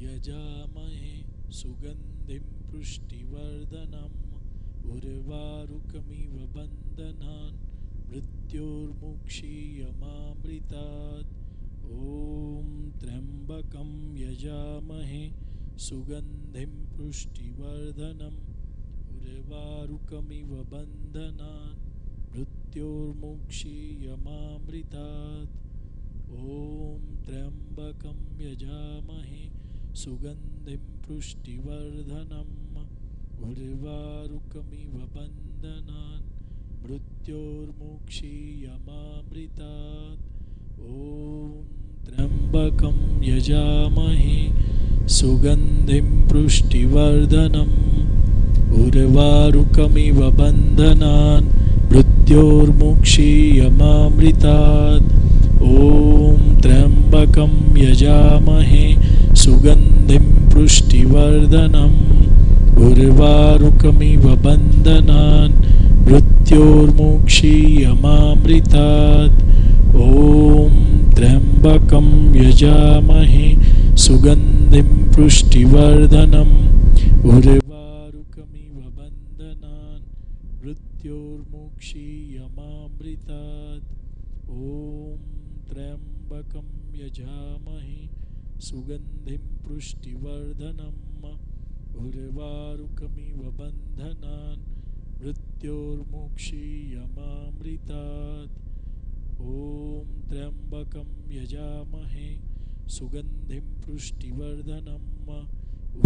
यजामहे सुगंधिं पुष्टिवर्धनम् उर्वारुकमिव बन्धनान् मृत्योर्मुक्षीयमामृतात् ॐ त्र्यम्बकं त्र्यम्बकं यजामहे सुगन्धिं पुष्टिवर्धनम् उर्वारुकमिव बन्धनान् मृत्योर्मुक्षीयमामृतात् ॐ त्र्यम्बकं यजामहे सुगन्धिं पुष्टिवर्धनम् उर्वारुकमिव बन्धनान् मृत्योर्मुक्षीयमामृतात् ॐ त्र्यम्बकं यजामहे सुगन्धिं पुष्टिवर्धनम् उर्वारुकमिव बन्धनान् मृत्योर्मुक्षीयमामृतात् ॐ त्र्यम्बकं यजामहे सुगन्धिं पुष्टिवर्धनम् उर्वारुकमिव बन्धनान् मृत्योर्मुक्षीयमामृतात् ॐ त्र्यम्बकं यजामहे सुगन्धिं पुष्टिवर्धनम् उर्वारुकमिव बन्धनान् मृत्योर्मुक्षीयमामृतात् ॐ त्र्यम्बकं यजामहे सुगन्धिं पुष्टिवर्धनम् उर्वारुकमिव बन्धनान् मृत्योर्मुक्षीयमामृतात् ॐ त्र्यम्बकं यजामहे सुगन्धिं पुष्टिवर्धनम्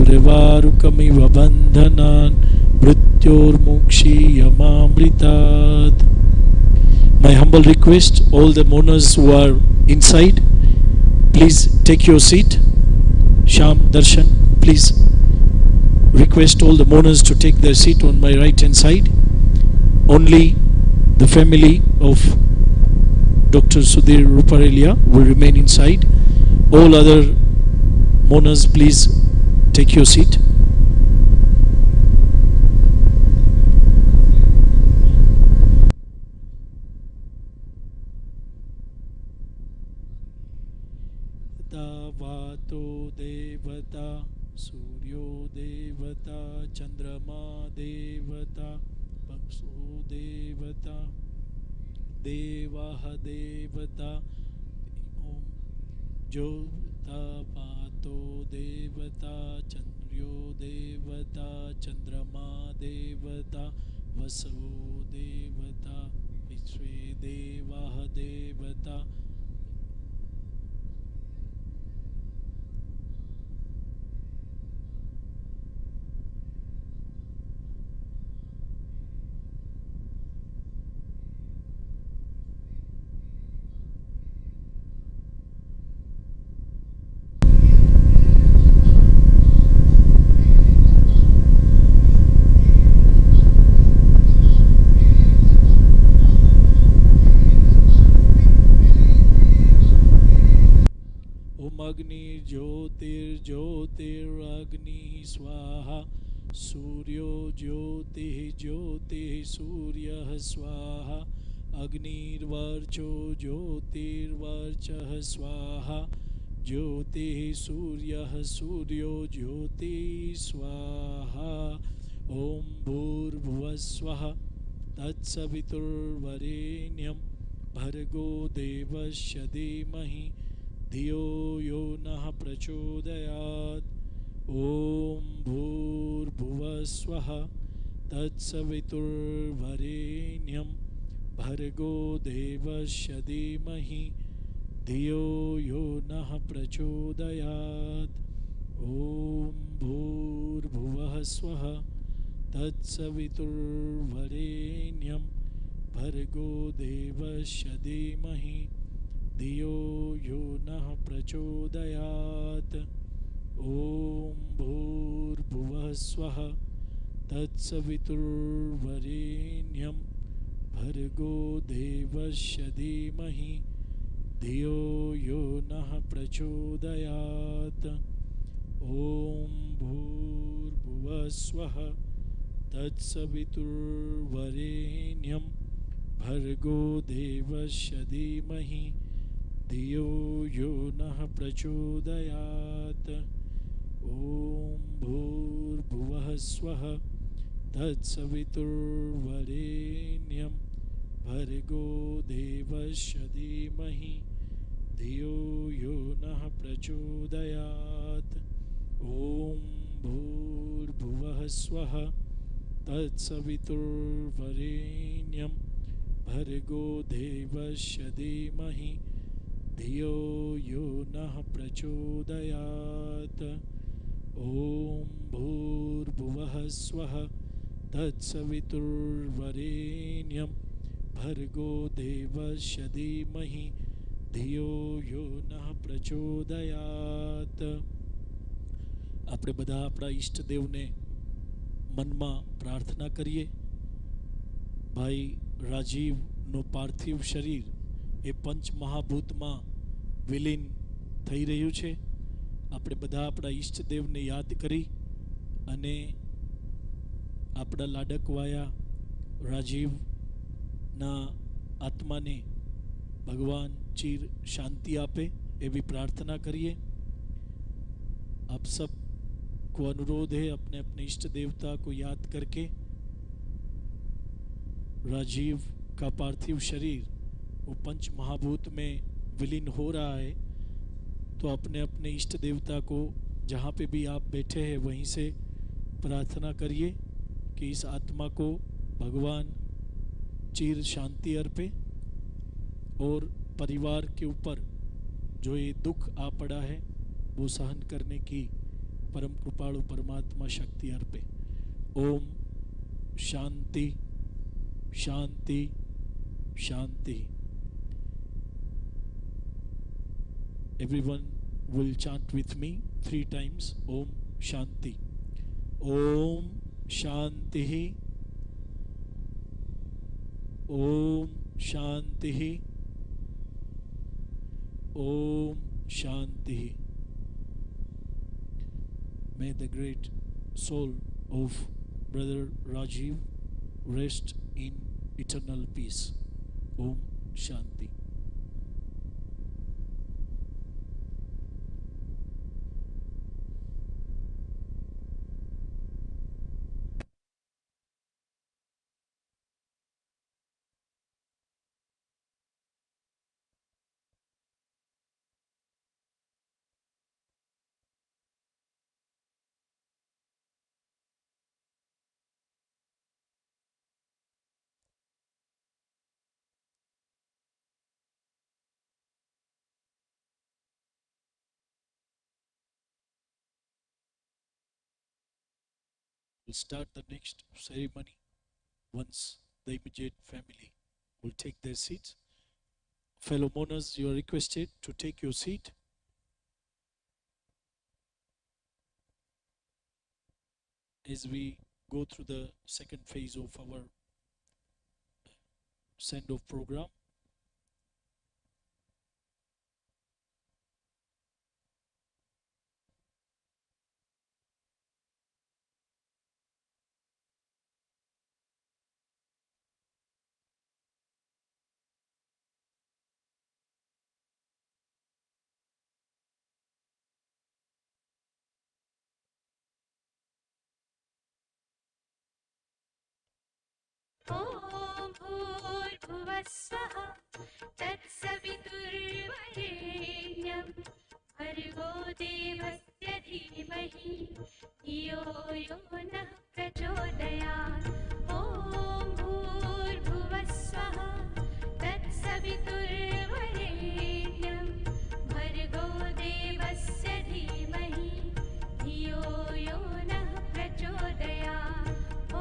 उर्वारुकमिव बन्धनान् मृत्योर्मुक्षीयमामृतात्. My humble request, all the mourners who are inside, please take your seat. Sham, Darshan, please request all the mourners to take their seat on my right hand side. Only the family of Dr. Rajiv Ruparelia will remain inside. All other mourners, please take your seat. Vato Devata, Suryo Devata, Chandrama Devata, Pakso Devata, Devaha Devata, Om Jota Vato Devata, Chandryo Devata, Chandrama Devata, Vaso Devata, Vishwe Devaha Devata, Agni Jyotir Jyotir Agni Swaha Suryo Jyoti Jyoti Surya Swaha Agnir Varcho Jyotir Varchah Swaha Jyoti Surya Suryo Jyoti Swaha Om Bhurvaswaha Tatsavitur Varenyam Bhargo Devasya Dhimahi Dhiyo yo nah prachodayat Om Bhurvaswaha Tatsavitur Varenyam Bhargo Devasya Dhimahi Dhiyo yo nah prachodayat Om Bhurvaswaha Tatsavitur Varenyam Bhargo Devasya Dhimahi Dhiyo yo nah prachodayat Om Bhurvaswaha Tatsavitur Varenyam Bhargo Devasya Dhimahi Dhiyo yo nah prachodayat Om Bhurvaswaha Tatsavitur Varenyam Bhargo Devasya Dhimahi Dhiyo yo nah prachodayat Om Bhurvaswaha Tatsavitur Varenyam Bhargo Devasya Dhimahi धियो यो नः प्रचोदयात् ॐ भूर्भुवः स्वः तत्सवितुर्वरेण्यं भर्गो देवस्य धीमहि धियो यो नः प्रचोदयात् ॐ भूर्भुवः स्वः तत्सवितुर्वरेण्यं भर्गो देवस्य धीमहि धियो यो नः प्रचोदयात्। આપણે બધા આપણા ઈષ્ટદેવને મનમાં પ્રાર્થના કરીએ. ભાઈ રાજીવનું પાર્થિવ શરીર એ પંચ મહાભૂતમાં વિલીન થઈ રહ્યું છે. આપણે બધા આપણા ઈષ્ટદેવને યાદ કરી અને આપણા લાડકવાયા રાજીવના આત્માને भगवान चीर शांति आपे ये भी प्रार्थना करिए. आप सब को अनुरोध है अपने अपने इष्ट देवता को याद करके राजीव का पार्थिव शरीर वो पंच महाभूत में विलीन हो रहा है, तो अपने अपने इष्ट देवता को जहाँ पे भी आप बैठे हैं वहीं से प्रार्थना करिए कि इस आत्मा को भगवान चीर शांति अर्पे और परिवार के ऊपर जो ये दुख आ पड़ा है वो सहन करने की परम कृपालु परमात्मा शक्ति अर्पे. ओम शांति शांति शांति. Everyone will chant with me 3 times. Om Shanti. Om Shanti. Om Shanti. Om Shanti. May the great soul of Brother Rajiv rest in eternal peace. Om Shanti. We'll start the next ceremony once the immediate family will take their seats. Fellow mourners, you are requested to take your seat. As we go through the second phase of our send-off program, ॐ भूर्भुवः स्वः तत्सवितुर्वरेण्यं भर्गो देवस्य धीमहि धियो यो नः प्रचोदयात्. ॐ भूर्भुवः स्वः तत्सवितुर्वरेण्यं भर्गो देवस्य धीमहि धियो यो नः प्रचोदयात्. ॐ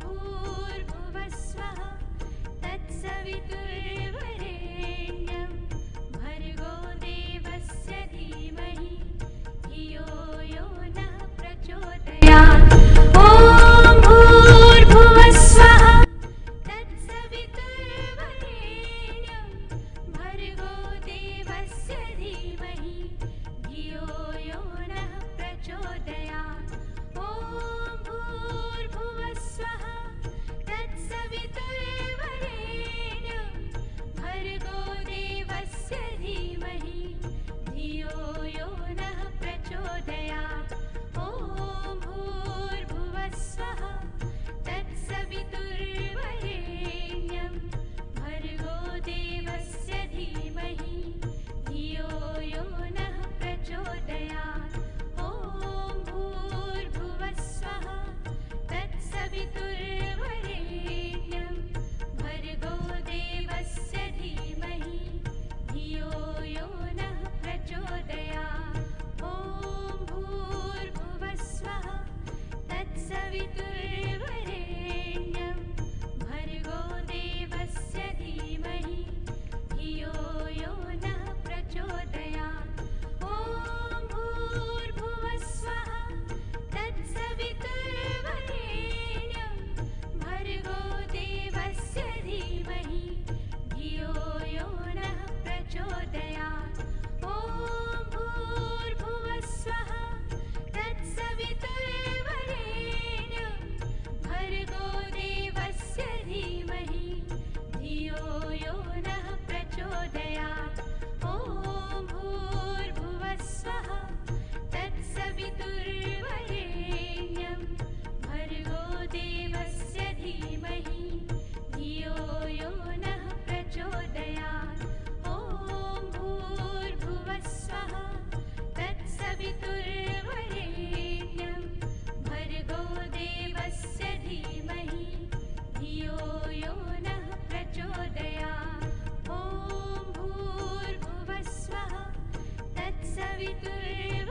भूर्भुवः स्वः तत्सवितुर्वरेण्यं भर्गो देवस्य धीमहि धियो यो नः प्रचोदयात्.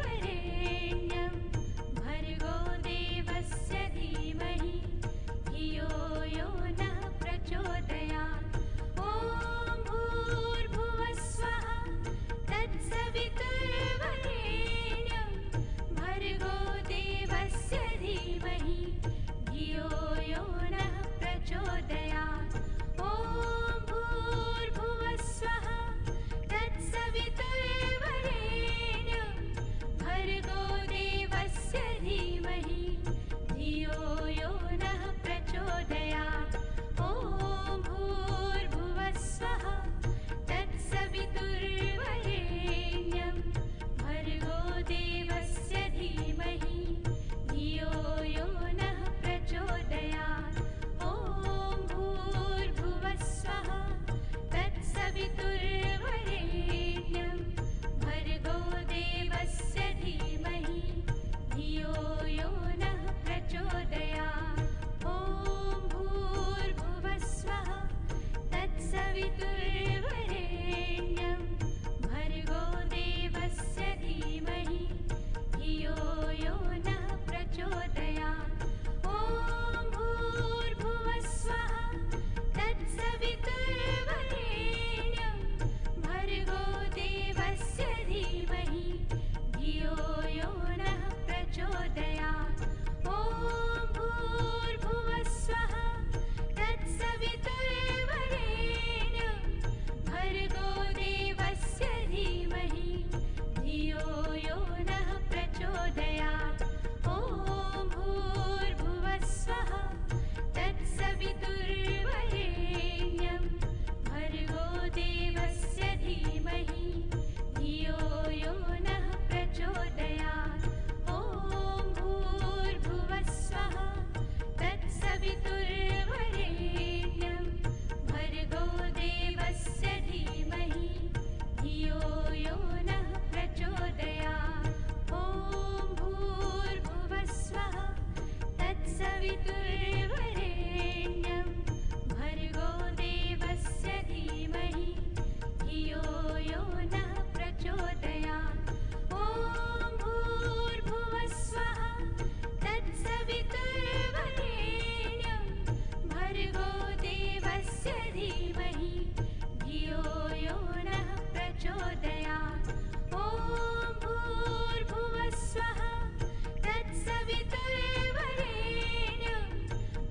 तत्सवितुर्वरेण्यं भर्गो देवस्य धीमहि धियो यो नः प्रचोदयात् ॐ भूर्भुवः स्वः तत्सवितुर्वरेण्यं भर्गो देवस्य धीमहि धियो यो नः प्रचोदयात् ॐ भूर्भुवः स्वः तत्सवितुर्वरेण्यं भर्गो देवस्य धीमहि धियो यो नः प्रचोदयात् ॐ भूर्भुवः स्वः तत्सवितुर्वरेण्यं भर्गो देवस्य धीमहि धियो यो नः प्रचोदयात् ॐ भूर्भुवः स्वः तत्सवितुर्वरेण्यं भर्गो देवस्य धीमहि धियो यो नः प्रचोदयात् ॐ भूर्भुवः स्वः तत्सवितुर्वरेण्यं भर्गो देवस्य धीमहि धियो यो नः प्रचोदयात् ॐ भूर्भुवः स्वः तत्सवितुर्वरेण्यं भर्गो देवस्य धीमहि धियो यो नः प्रचोदयात् ॐ भूर्भुवः स्वः तत्सवितुर्वरेण्यं भर्गो देवस्य धीमहि धियो यो नः प्रचोदयात् ॐ भूर्भुवः स्वः तत्सवितुर्वरेण्यं भर्गो देवस्य धीमहि धियो यो नः प्रचोदयात् ॐ भूर्भुवः स्वः तत्सवितुर्वरेण्यं भर्गो देवस्य धीमहि धियो यो नः प्रचोदयात् ॐ भूर्भुवः स्वः तत्सवितुर्वरेण्यं भर्गो देवस्य धीमहि धियो यो नः प्रचोदयात् ॐ भूर्भुवः स्वः तत्सवितुर्वरेण्यं भर्गो देवस्य धीमहि धियो यो नः प्रचोदयात् ॐ भूर्भुवः स्वः तत्सवितुर्वरेण्यं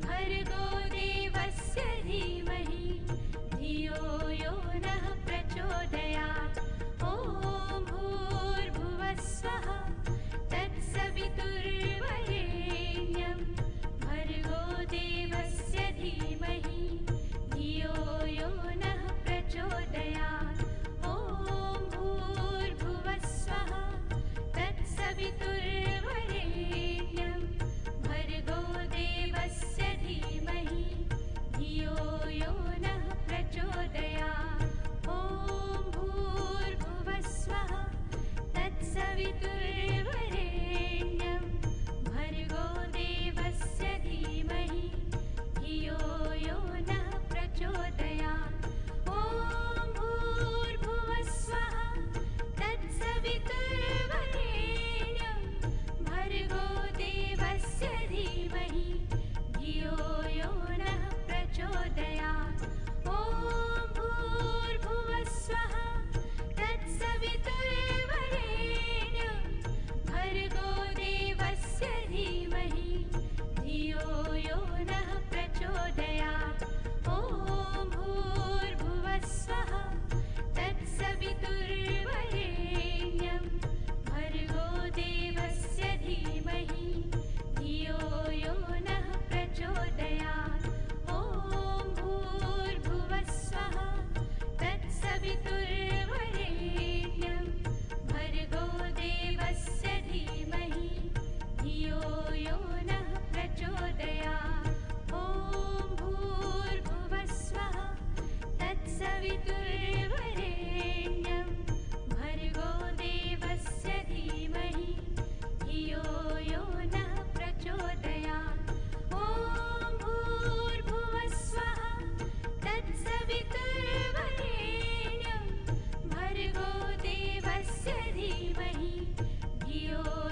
भर्गो देवस्य धीमहि धियो यो नः प्रचोदयात् ॐ भूर्भुवः स्वः तत्सवितुर्वरेण्यं भर्गो देवस्य धीमहि धियो यो नः प्रचोदयात् ॐ भूर्भुवः स्वः तत्सवितुर्वरेण्यं भर्गो देवस्य धीमहि धियो यो नः प्रचोदयात् ॐ भूर्भुवः स्वः तत्सवितुर्वरेण्यं भर्गो देवस्य धीमहि धियो यो नः प्रचोदयात् ॐ भूर्भुवः स्वः तत्सवितुर्वरेण्यं भर्गो देवस्य धीमहि धियो यो नः प्रचोदयात् ॐ भूर्भुवः स्वः तत्सवितुर्वरेण्यं भर्गो देवस्य धीमहि धियो यो नः प्रचोदयात् ॐ भूर्भुवः स्वः तत्सवितुर्वरेण्यं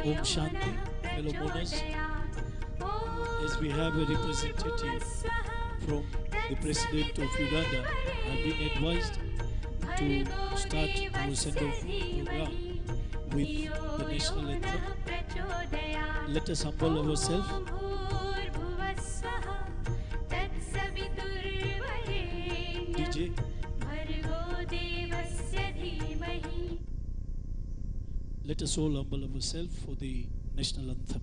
Om Shanti, fellow mourners, as we have a representative from the President of Uganda, I've been advised to start our send-off program with the national anthem. Let us humble ourselves. DJ. Let us all humble ourselves for the national anthem.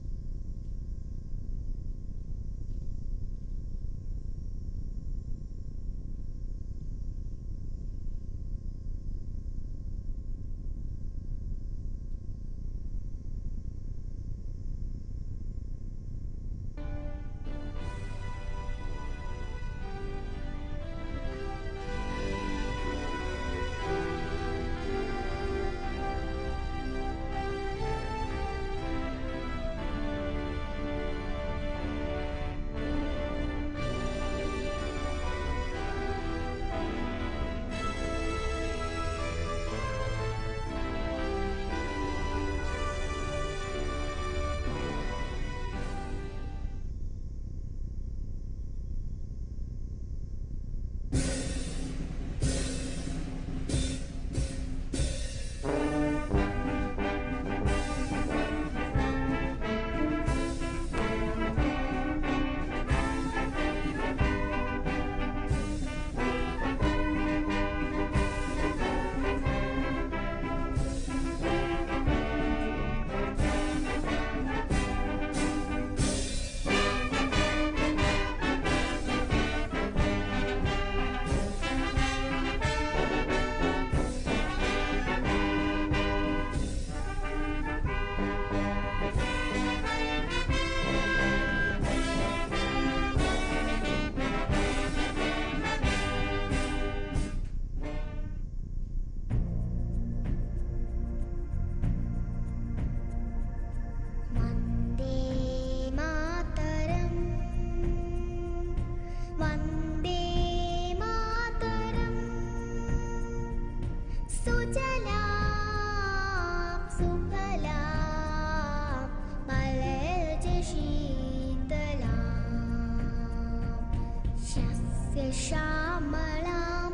श्यामलां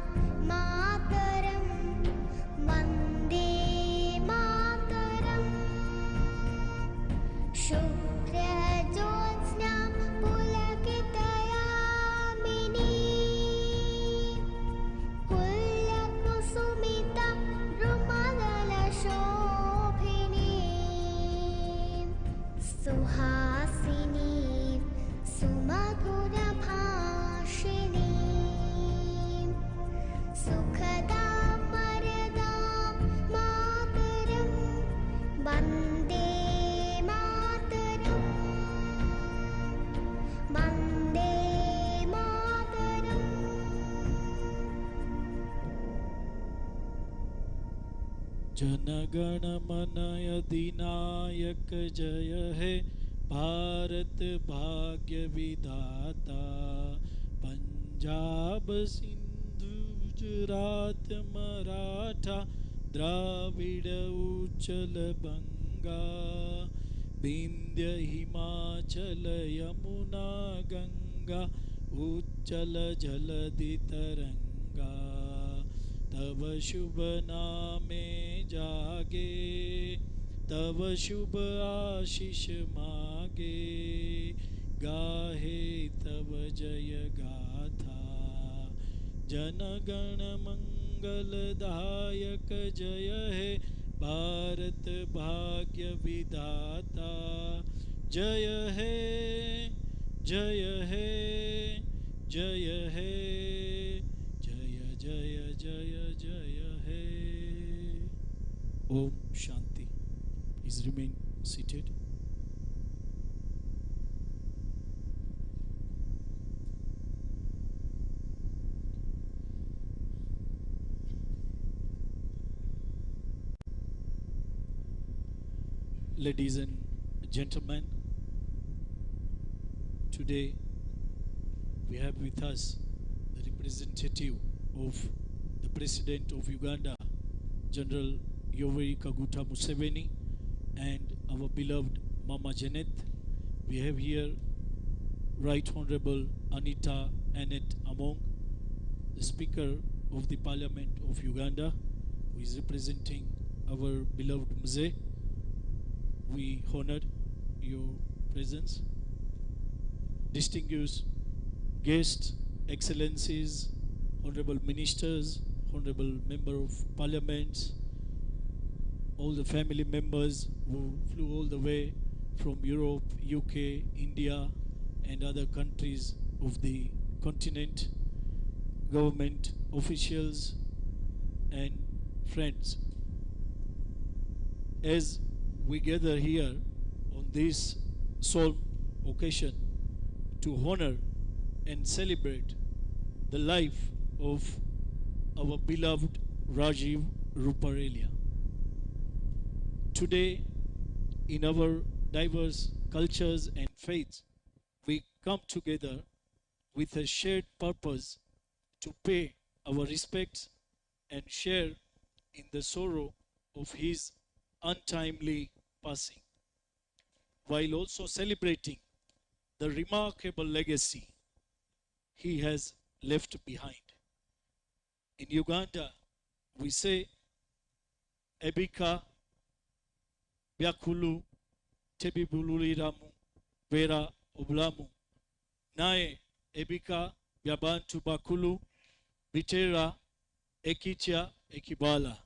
मातरं वन्दे मातरम् शुभ्रज्योत्स्नां पुलकितयामिनीं पुल्लकुसुमितं रुमलशोभिनीं सुहासिनीं सुमधुरभाषिणीं सुखदां वरदां मातरं वन्दे मातरम् वन्दे मातरम् जनगण मन अधिनायक जय हे भारत भाग्य विधाता पंजाब सिंधु गुजरात मराठा द्राविड़ उच्चल बंगा विंध्य हिमाचल यमुना गंगा उच्चल जलधि तरंगा तव शुभ नामे जागे तव शुभ आशीष मागे गाहे तव जय गाथा जनगण मंगलदायक जय हे भारत भाग्य विधाता जय हे जय हे जय हे जय जय जय जय हे Om Shanti. Please remain seated. Ladies and gentlemen, today we have with us the representative of the President of Uganda, General Yoweri Kaguta Museveni, and our beloved Mama Janet. We have here Right Honorable Anita Annette Among, the Speaker of the Parliament of Uganda, who is representing our beloved Mzee. We honored your presence. Distinguished guests, excellencies, honorable ministers, honorable member of parliament, all the family members who flew all the way from Europe, UK, India, and other countries of the continent, government officials, and friends. As we gather here on this solemn occasion to honor and celebrate the life of our beloved Rajiv Ruparelia. Today, in our diverse cultures and faiths, we come together with a shared purpose to pay our respects and share in the sorrow of his untimely passing, while also celebrating the remarkable legacy he has left behind. In Uganda, we say, Ebika byakulu tebibululiramu vera obulamu, naye ebika byabantu bakulu bitera ekitya ekibala.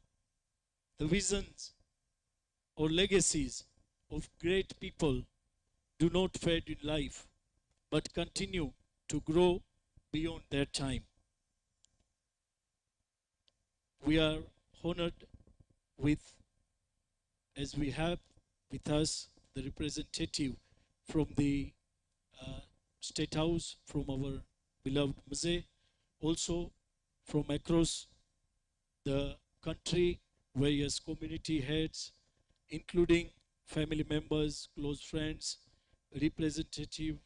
The visions or legacies of great people do not fade in life, but continue to grow beyond their time. We are honored with, as we have with us, the representative from the State House, from our beloved Mzee, also from across the country, various community heads, including family members, close friends, representatives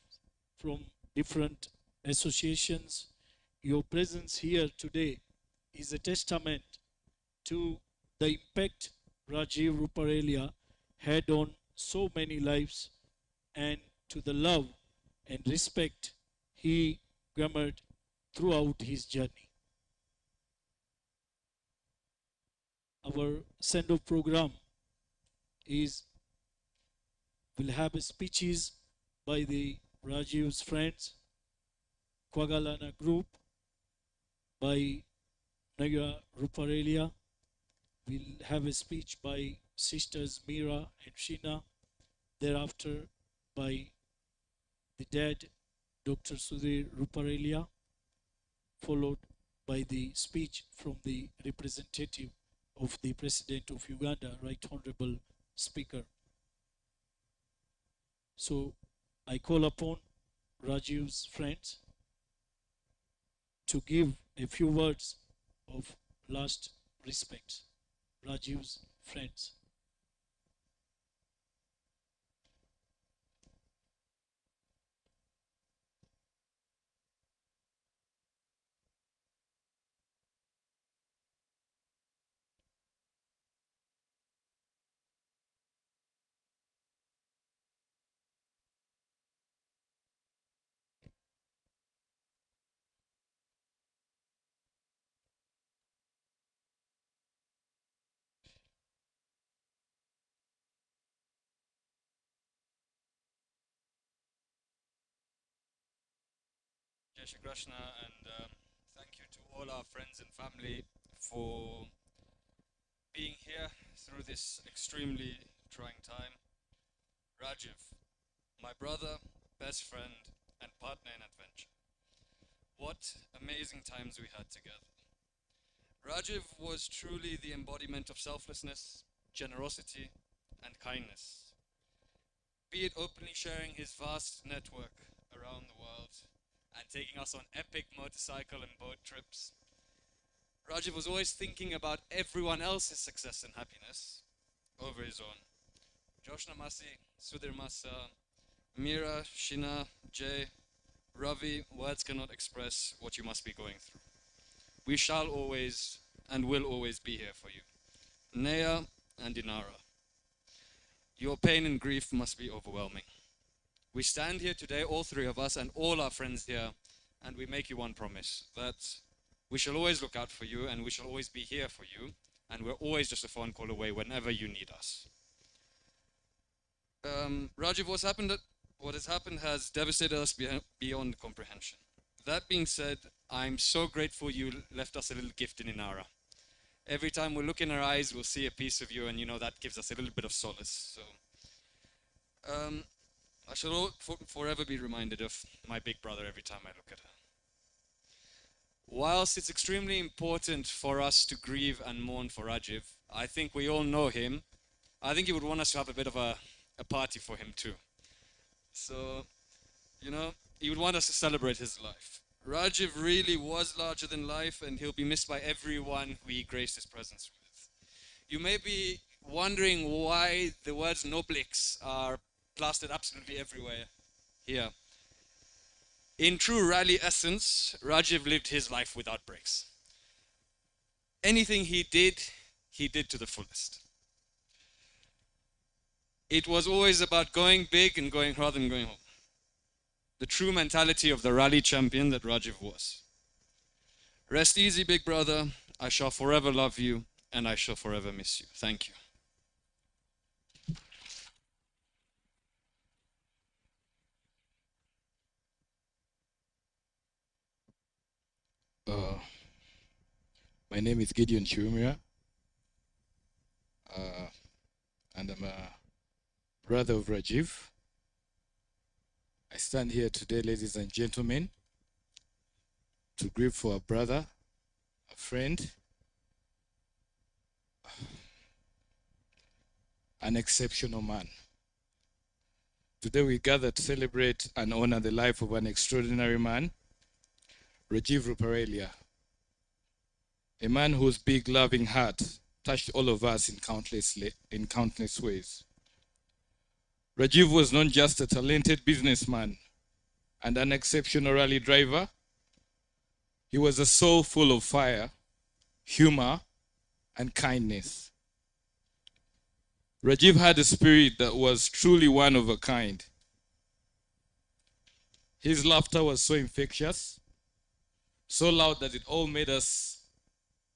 from different associations. Your presence here today is a testament to the impact Rajiv Ruparelia had on so many lives and to the love and respect he garnered throughout his journey. Our send-off program will have speeches by the Rajiv's friends, Kwagalana group, by Naga Ruparelia. We'll have a speech by sisters Mira and Sheena, thereafter by the dead Dr. Sudhir Ruparelia, followed by the speech from the representative of the President of Uganda, Right Honorable Speaker. So I call upon Rajiv's friends to give a few words of last respect. Rajiv's friends. Jai Shri Krishna, and thank you to all our friends and family for being here through this extremely trying time. Rajiv, my brother, best friend, and partner in adventure. What amazing times we had together. Rajiv was truly the embodiment of selflessness, generosity, and kindness. Be it openly sharing his vast network around the world and taking us on epic motorcycle and boat trips. Rajiv was always thinking about everyone else's success and happiness over his own. Joshna Masi, Sudhir Masa, Mira, Shina, Jay, Ravi, words cannot express what you must be going through. We shall always and will always be here for you. Naya and Dinara. Your pain and grief must be overwhelming. We stand here today, all three of us and all our friends here, and we make you one promise, that we shall always look out for you and we shall always be here for you, and we're always just a phone call away whenever you need us. Rajiv, what has happened has devastated us beyond comprehension. That being said, I'm so grateful you left us a little gift in Inara. Every time we look in our eyes, we'll see a piece of you, and you know that gives us a little bit of solace. So, I shall forever be reminded of my big brother every time I look at her. Whilst it's extremely important for us to grieve and mourn for Rajiv, I think we all know him. I think he would want us to have a bit of a party for him too. So, you know, he would want us to celebrate his life. Rajiv really was larger than life, and he'll be missed by everyone who he graced his presence with. You may be wondering why the words Noblix are plastered absolutely everywhere here. In true rally essence, Rajiv lived his life without breaks. Anything he did to the fullest. It was always about going big and going rather than going home. The true mentality of the rally champion that Rajiv was. Rest easy, big brother. I shall forever love you, and I shall forever miss you. Thank you. My name is Gideon Chiumia, and I'm a brother of Rajiv. I stand here today, ladies and gentlemen, to grieve for a brother, a friend, an exceptional man. Today we gather to celebrate and honor the life of an extraordinary man, Rajiv Ruparelia, a man whose big, loving heart touched all of us in countless ways. Rajiv was not just a talented businessman and an exceptional rally driver. He was a soul full of fire, humor, and kindness. Rajiv had a spirit that was truly one of a kind. His laughter was so infectious, so loud that it all made us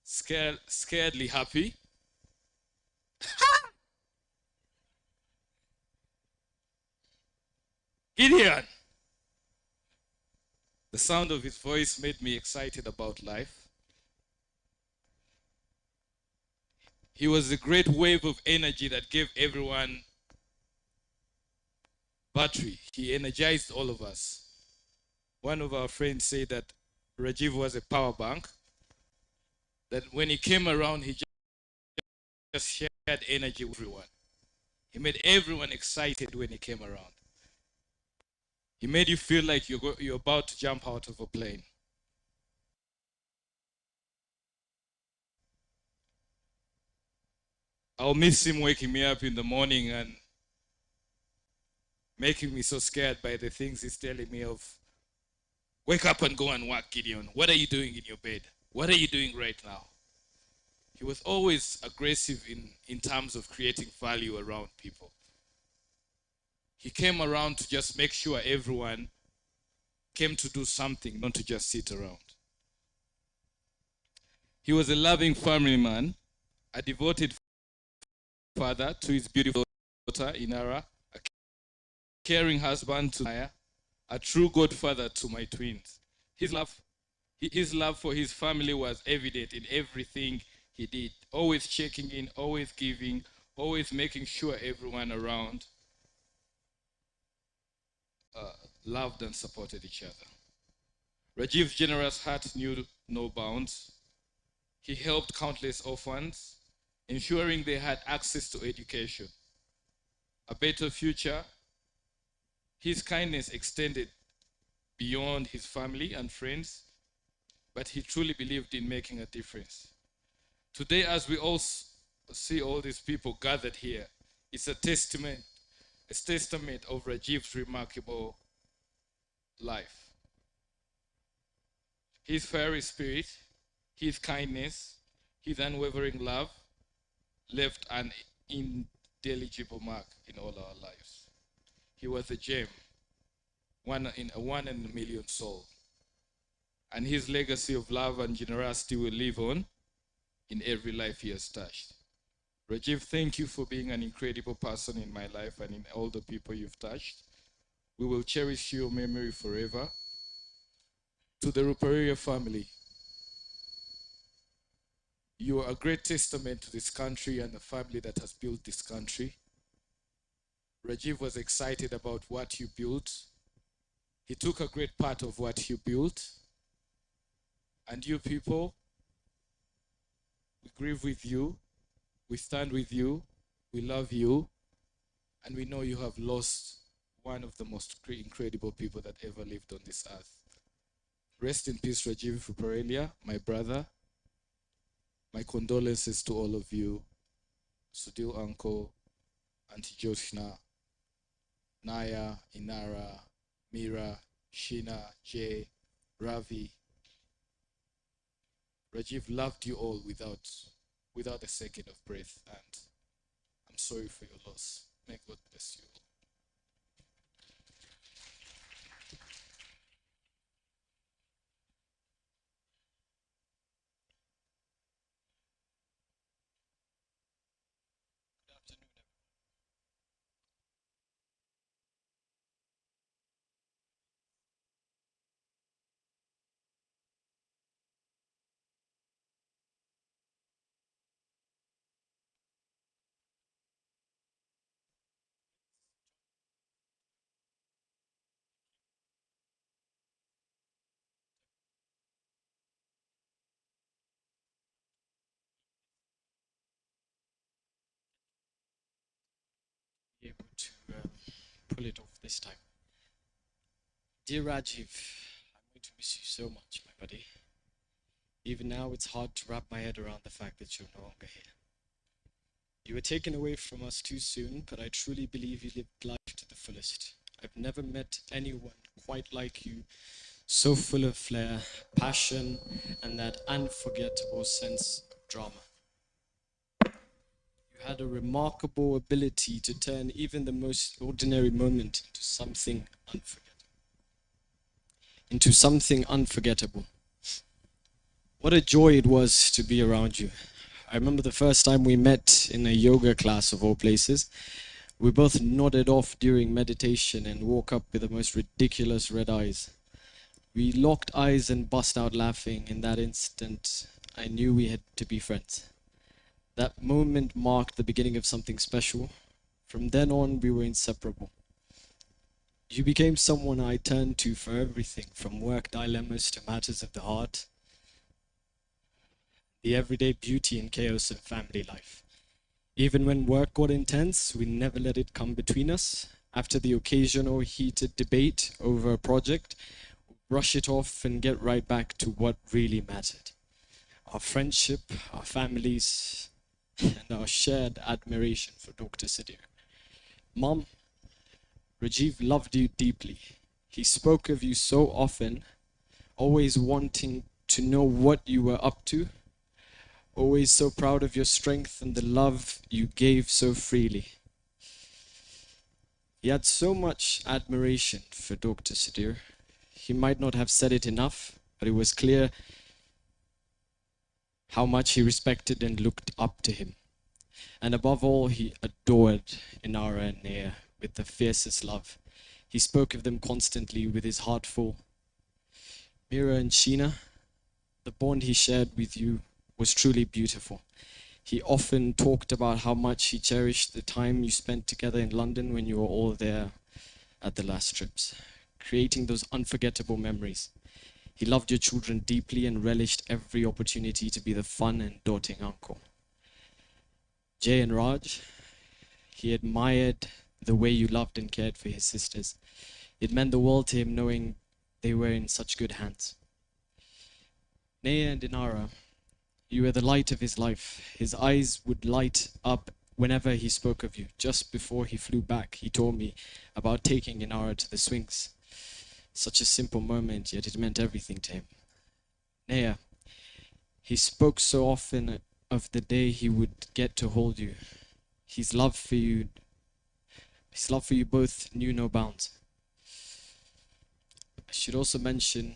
scaredly happy. Gideon! The sound of his voice made me excited about life. He was a great wave of energy that gave everyone battery. He energized all of us. One of our friends said that Rajiv was a power bank, that when he came around, he just shared energy with everyone. He made everyone excited when he came around. He made you feel like you're about to jump out of a plane. I'll miss him waking me up in the morning and making me so scared by the things he's telling me of. Wake up and go and work, Gideon. What are you doing in your bed? What are you doing right now? He was always aggressive in terms of creating value around people. He came around to just make sure everyone came to do something, not to just sit around. He was a loving family man, a devoted father to his beautiful daughter, Inara, a caring husband to Naya, a true godfather to my twins. His love for his family was evident in everything he did, always checking in, always giving, always making sure everyone around loved and supported each other. Rajiv's generous heart knew no bounds. He helped countless orphans, ensuring they had access to education, a better future. His kindness extended beyond his family and friends, but he truly believed in making a difference. Today, as we all see all these people gathered here, it's a testament of Rajiv's remarkable life. His fiery spirit, his kindness, his unwavering love left an indelible mark in all our lives. He was a gem, one in a million soul. And his legacy of love and generosity will live on in every life he has touched. Rajiv, thank you for being an incredible person in my life and in all the people you've touched. We will cherish your memory forever. To the Ruparelia family, you are a great testament to this country and the family that has built this country. Rajiv was excited about what you built. He took a great part of what you built. And you people, we grieve with you, we stand with you, we love you, and we know you have lost one of the most incredible people that ever lived on this earth. Rest in peace, Rajiv Ruparelia, my brother. My condolences to all of you, Sudil uncle, Auntie Joshna, Naya, Inara, Mira, Sheena, Jay, Ravi. Rajiv loved you all without a second of breath, and I'm sorry for your loss. May God bless you all. Be able to pull it off this time. Dear Rajiv, I'm going to miss you so much, my buddy. Even now, it's hard to wrap my head around the fact that you're no longer here. You were taken away from us too soon, but I truly believe you lived life to the fullest. I've never met anyone quite like you, so full of flair, passion, and that unforgettable sense of drama. You had a remarkable ability to turn even the most ordinary moment into something unforgettable. What a joy it was to be around you. I remember the first time we met in a yoga class of all places. We both nodded off during meditation and woke up with the most ridiculous red eyes. We locked eyes and burst out laughing. In that instant, I knew we had to be friends. That moment marked the beginning of something special. From then on, we were inseparable. You became someone I turned to for everything, from work dilemmas to matters of the heart, the everyday beauty and chaos of family life. Even when work got intense, we never let it come between us. After the occasional heated debate over a project, we'd brush it off and get right back to what really mattered. Our friendship, our families, and our shared admiration for Dr. Sadir. Mom, Rajiv loved you deeply. He spoke of you so often, always wanting to know what you were up to, always so proud of your strength and the love you gave so freely. He had so much admiration for Dr. Sadir. He might not have said it enough, but it was clear how much he respected and looked up to him. And above all, he adored Inara and Nea with the fiercest love. He spoke of them constantly with his heart full. Mira and Sheena, the bond he shared with you was truly beautiful. He often talked about how much he cherished the time you spent together in London when you were all there at the last trips, creating those unforgettable memories. He loved your children deeply and relished every opportunity to be the fun and doting uncle. Jay and Raj, he admired the way you loved and cared for his sisters. It meant the world to him knowing they were in such good hands. Naya and Inara, you were the light of his life. His eyes would light up whenever he spoke of you. Just before he flew back, he told me about taking Inara to the swings. Such a simple moment, yet it meant everything to him. Naya, he spoke so often of the day he would get to hold you. His love for you both knew no bounds. I should also mention,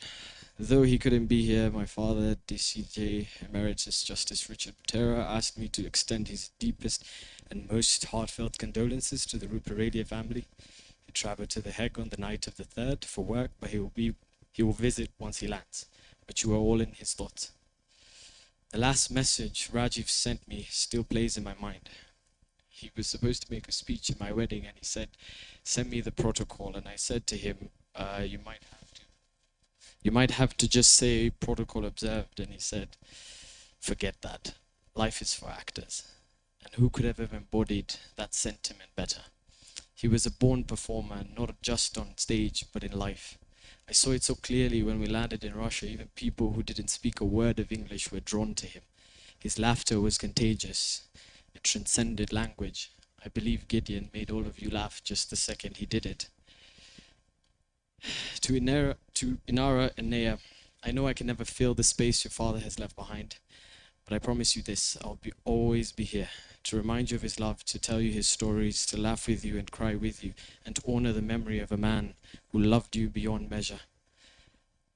though he couldn't be here, my father, DCJ Emeritus Justice Richard Butera, asked me to extend his deepest and most heartfelt condolences to the Ruparelia family. He traveled to The Hague on the night of the 3rd for work, but he will visit once he lands. But you are all in his thoughts. The last message Rajiv sent me still plays in my mind. He was supposed to make a speech at my wedding, and he said, "Send me the protocol." And I said to him, you might have to just say protocol observed. And he said, "Forget that. Life is for actors." And who could have embodied that sentiment better? He was a born performer, not just on stage, but in life. I saw it so clearly when we landed in Russia. Even people who didn't speak a word of English were drawn to him. His laughter was contagious. It transcended language. I believe Gideon made all of you laugh just the second he did it. To Inara and Nea, I know I can never fill the space your father has left behind, but I promise you this: I'll always be here to remind you of his love, to tell you his stories, to laugh with you and cry with you, and to honor the memory of a man who loved you beyond measure.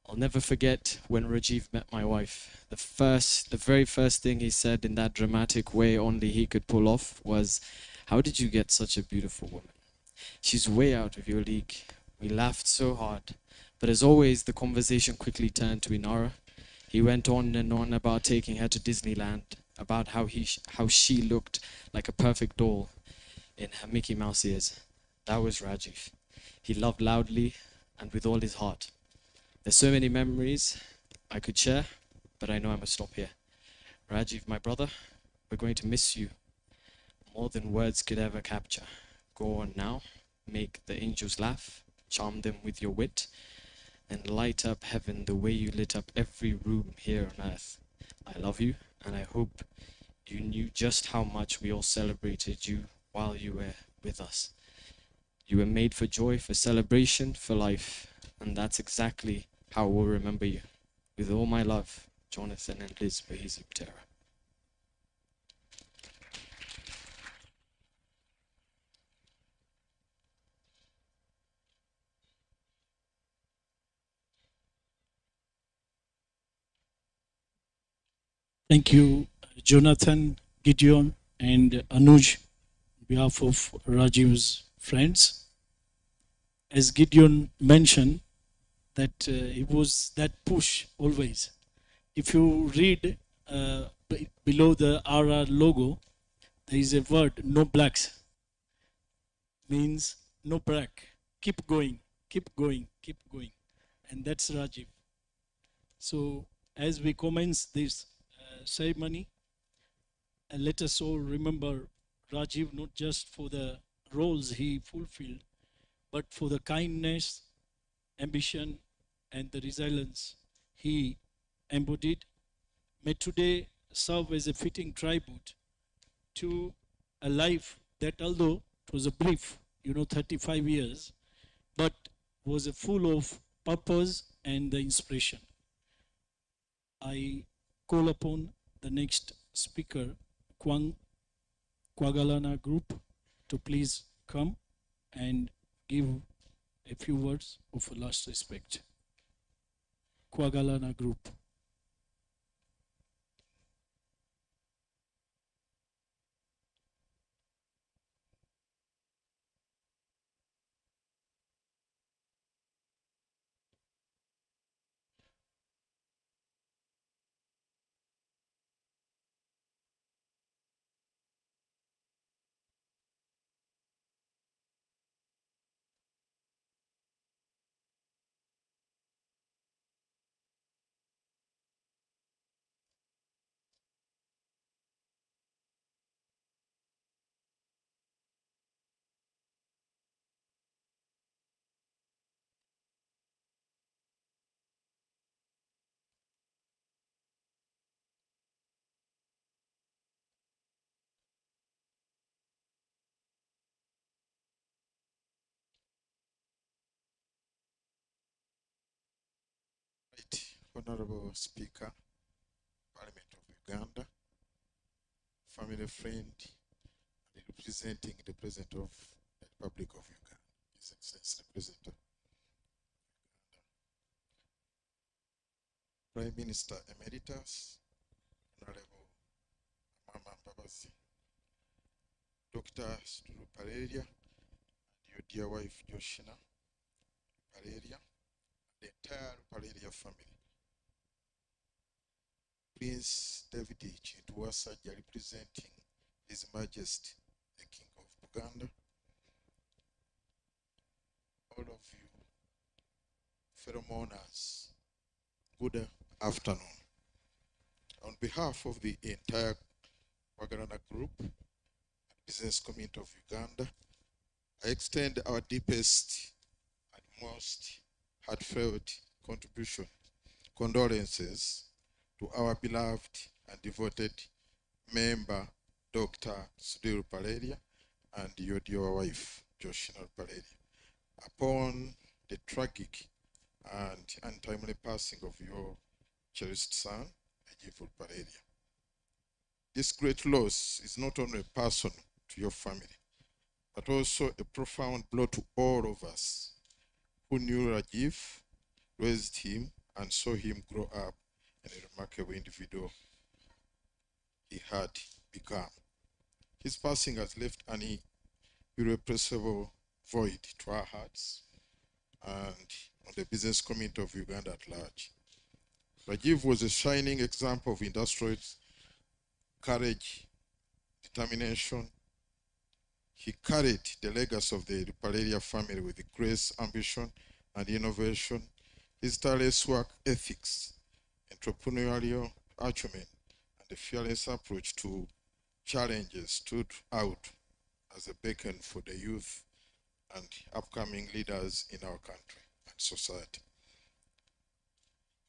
I'll never forget when Rajiv met my wife. The very first thing he said in that dramatic way only he could pull off was, "How did you get such a beautiful woman? She's way out of your league." We laughed so hard, but as always, the conversation quickly turned to Inara. He went on and on about taking her to Disneyland, about how she looked like a perfect doll in her Mickey Mouse ears. That was Rajiv. He loved loudly and with all his heart. There's so many memories I could share, but I know I must stop here. Rajiv, my brother, we're going to miss you more than words could ever capture. Go on now, make the angels laugh, charm them with your wit, and light up heaven the way you lit up every room here on earth. I love you, and I hope you knew just how much we all celebrated you while you were with us. You were made for joy, for celebration, for life, and that's exactly how we'll remember you. With all my love, Jonathan and Liz Bahiziptera. Thank you, Jonathan, Gideon, and Anuj, on behalf of Rajiv's friends. As Gideon mentioned, that it was that push always. If you read below the RR logo, there is a word, no blacks. Means no black. Keep going, keep going, keep going. And that's Rajiv. So as we commence this ceremony, let us all remember Rajiv not just for the roles he fulfilled, but for the kindness, ambition, and the resilience he embodied. May today serve as a fitting tribute to a life that, although it was a brief, 35 years, but was full of purpose and the inspiration. I call upon the next speaker, Kwagalana Group, to please come and give a few words of last respect. Kwagalana Group. Honorable Speaker, Parliament of Uganda, family friend, the representing the President of the Republic of Uganda, His Excellency the President of Prime Minister Emeritus, Honorable Mama Mbabazi, Dr. Ruparelia, and your dear wife Joshina Ruparelia, and the entire Ruparelia family. Prince David Chintuwasaja representing His Majesty the King of Buganda, all of you fellow mourners, good afternoon. On behalf of the entire Wagarana Group and Business Community of Uganda, I extend our deepest and most heartfelt condolences to our beloved and devoted member, Dr. Sudhir Ruparelia, and your dear wife, Joshina Ruparelia, upon the tragic and untimely passing of your cherished son, Rajiv Ruparelia. This great loss is not only personal to your family, but also a profound blow to all of us who knew Rajiv, raised him, and saw him grow up in a remarkable individual he had become. His passing has left an irrepressible void to our hearts and on the business community of Uganda at large. Rajiv was a shining example of industrial courage, determination. He carried the legacy of the Ruparelia family with grace, ambition, and innovation. His tireless work ethics, entrepreneurial acumen, and the fearless approach to challenges stood out as a beacon for the youth and upcoming leaders in our country and society.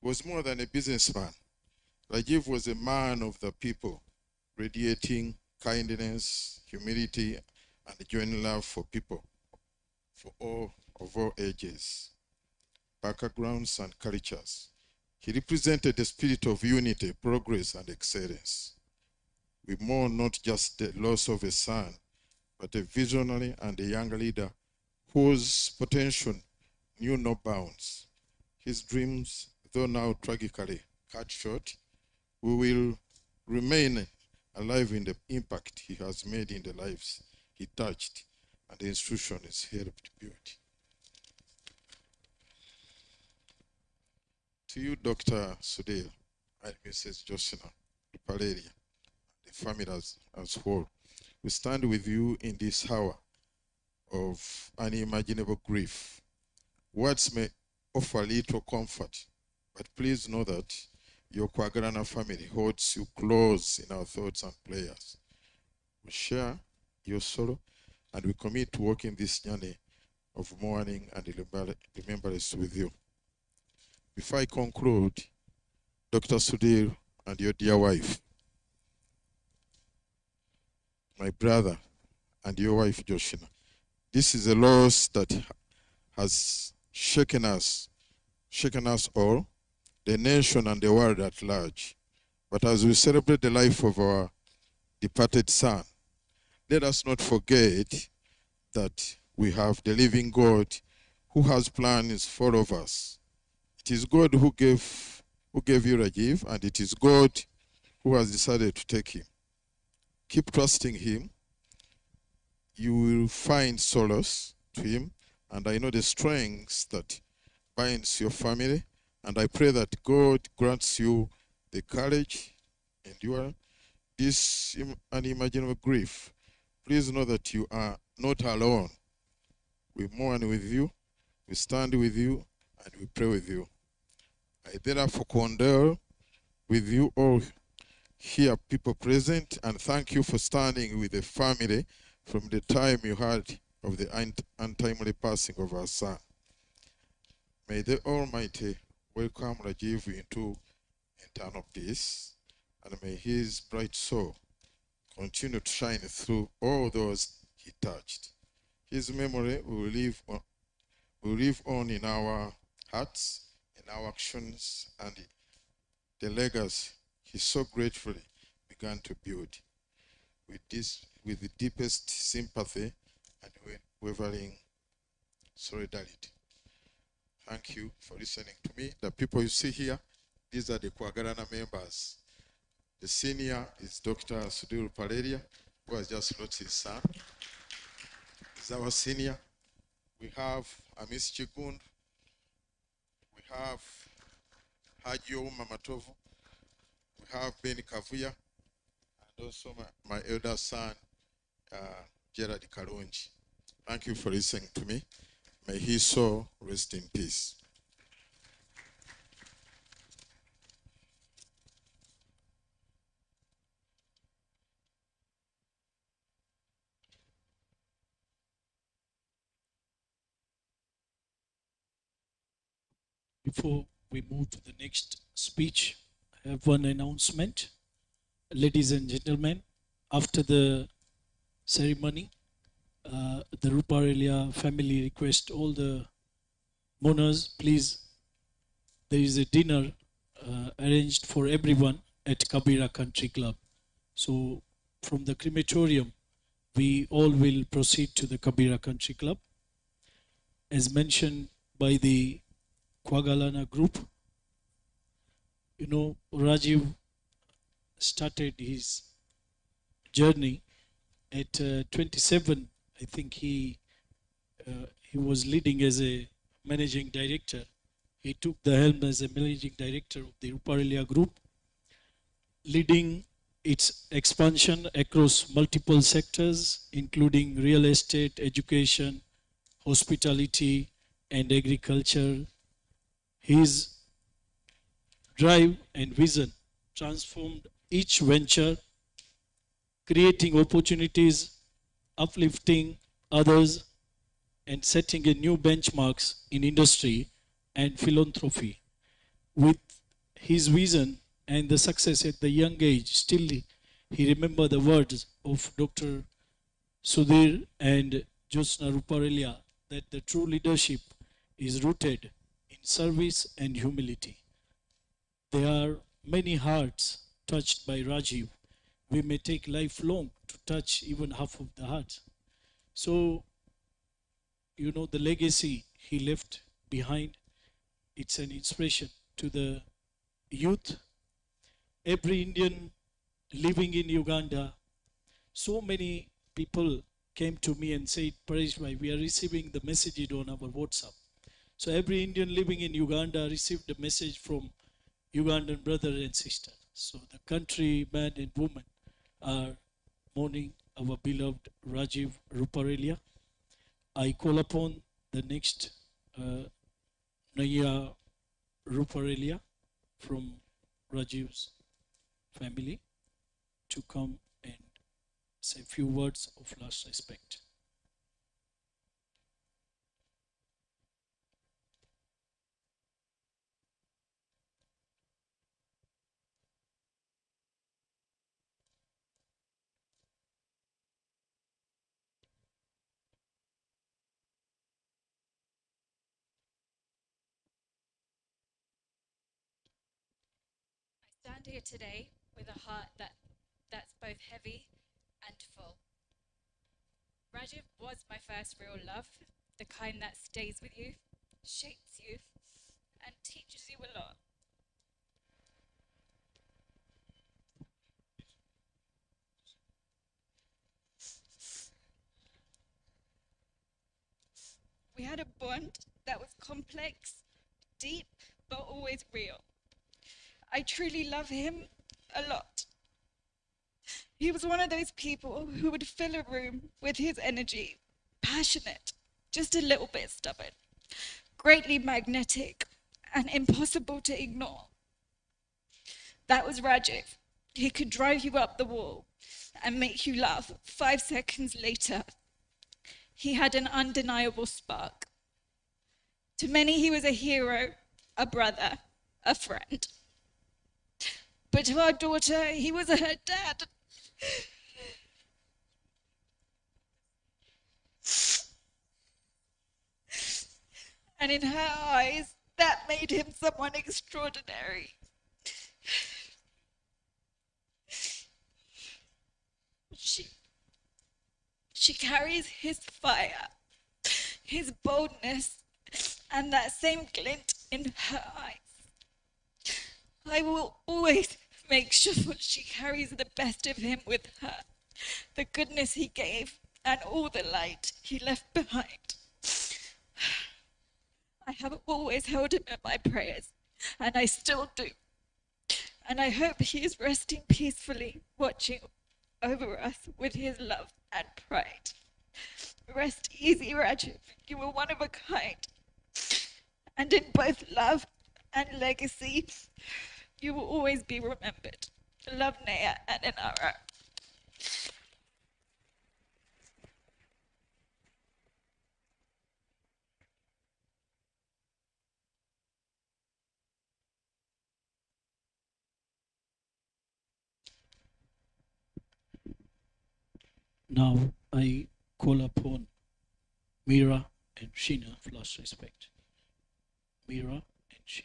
He was more than a businessman. Rajiv was a man of the people, radiating kindness, humility, and genuine love for people, for all of all ages, backgrounds, and cultures. He represented the spirit of unity, progress, and excellence. We mourn not just the loss of a son, but a visionary and a young leader whose potential knew no bounds. His dreams, though now tragically cut short, will remain alive in the impact he has made in the lives he touched and the institution is helped build. To you, Dr. Sudhir and Mrs. Joshina Ruparelia, the family as whole, we stand with you in this hour of unimaginable grief. Words may offer little comfort, but please know that your Kwagarana family holds you close in our thoughts and prayers. We share your sorrow and we commit to walking this journey of mourning and remembrance with you. Before I conclude, Dr. Sudhir and your dear wife, my brother and your wife Joshina, this is a loss that has shaken us all, the nation and the world at large. But as we celebrate the life of our departed son, let us not forget that we have the living God who has plans for all of us. It is God who gave you Rajiv, and it is God who has decided to take him. Keep trusting him. You will find solace to him, and I know the strength that binds your family, and I pray that God grants you the courage, endure this unimaginable grief. Please know that you are not alone. We mourn with you, we stand with you, and we pray with you. I therefore condole with you all here, people present, and thank you for standing with the family from the time you heard of the untimely passing of our son. May the Almighty welcome Rajiv into eternal peace, and may his bright soul continue to shine through all those he touched. His memory will live on in our hearts, in our actions, and the legacy he so gratefully began to build. with the deepest sympathy and wavering solidarity. Thank you for listening to me. The people you see here, these are the Kwagalana members. The senior is Dr. Sudhir Ruparelia, who has just lost his son. He's our senior. We have Amis Chikund. We have Hajo Mamatovu. We have Ben Kavuya. And also my elder son, Gerard Kalonji. Thank you for listening to me. May his soul rest in peace. Before we move to the next speech, I have one announcement. Ladies and gentlemen, after the ceremony, the Ruparelia family request all the mourners, please, there is a dinner arranged for everyone at Kabira Country Club. So from the crematorium, we all will proceed to the Kabira Country Club. As mentioned by the Kwagalana group, you know, Rajiv started his journey at 27. I think he was leading as a managing director. He took the helm as a managing director of the Ruparelia group, leading its expansion across multiple sectors, including real estate, education, hospitality, and agriculture. His drive and vision transformed each venture, creating opportunities, uplifting others, and setting a new benchmarks in industry and philanthropy. With his vision and the success at the young age, still he remembered the words of Dr. Sudhir and Jyotsna Ruparelia that the true leadership is rooted in service and humility. There are many hearts touched by Rajiv. We may take lifelong to touch even half of the heart. So, you know, the legacy he left behind, it's an inspiration to the youth. Every Indian living in Uganda, so many people came to me and said, Paresh bhai, we are receiving the message on our WhatsApp. So every Indian living in Uganda received a message from Ugandan brother and sister. So the country, man and woman are mourning our beloved Rajiv Ruparelia. I call upon the next Naya Ruparelia from Rajiv's family to come and say a few words of last respect. I stand here today with a heart that's both heavy and full. Rajiv was my first real love, the kind that stays with you, shapes you, and teaches you a lot. We had a bond that was complex, deep, but always real. I truly love him a lot. He was one of those people who would fill a room with his energy, passionate, just a little bit stubborn, greatly magnetic, and impossible to ignore. That was Rajiv. He could drive you up the wall and make you laugh 5 seconds later. He had an undeniable spark. To many, he was a hero, a brother, a friend. But to our daughter, he was her dad. And in her eyes, that made him someone extraordinary. She She carries his fire, his boldness, and that same glint in her eyes. I will always make sure she carries the best of him with her, the goodness he gave and all the light he left behind. I have always held him in my prayers, and I still do. And I hope he is resting peacefully, watching over us with his love and pride. Rest easy, Rajiv. You were one of a kind. And in both love and legacy, you will always be remembered. Love, Naya and Inara. Now I call upon Mira and Sheena for last respect. Mira and Sheena.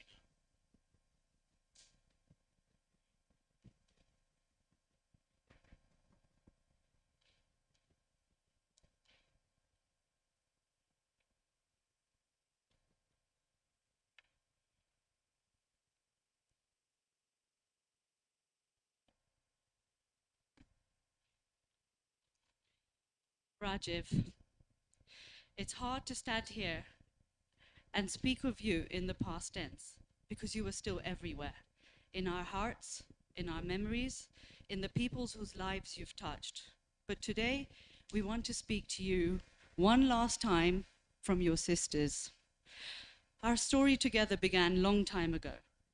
Rajiv, it's hard to stand here and speak of you in the past tense because you are still everywhere, in our hearts, in our memories, in the peoples whose lives you've touched. But today, we want to speak to you one last time from your sisters. Our story together began long time ago,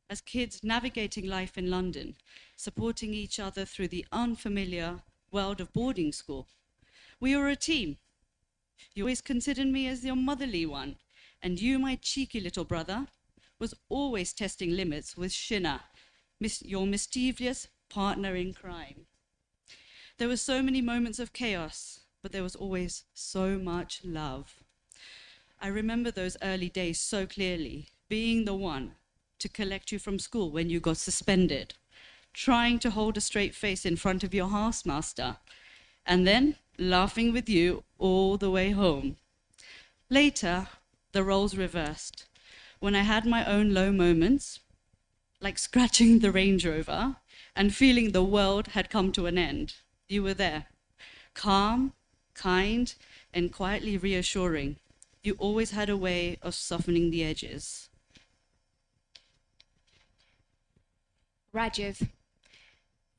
as kids navigating life in London, supporting each other through the unfamiliar world of boarding school. We were a team. You always considered me as your motherly one, and you, my cheeky little brother, was always testing limits with Shinna, your mischievous partner in crime. There were so many moments of chaos, but there was always so much love. I remember those early days so clearly, being the one to collect you from school when you got suspended, trying to hold a straight face in front of your housemaster, and then laughing with you all the way home. Later, the roles reversed. When I had my own low moments, like scratching the Range Rover and feeling the world had come to an end, you were there, calm, kind, and quietly reassuring. You always had a way of softening the edges. Rajiv,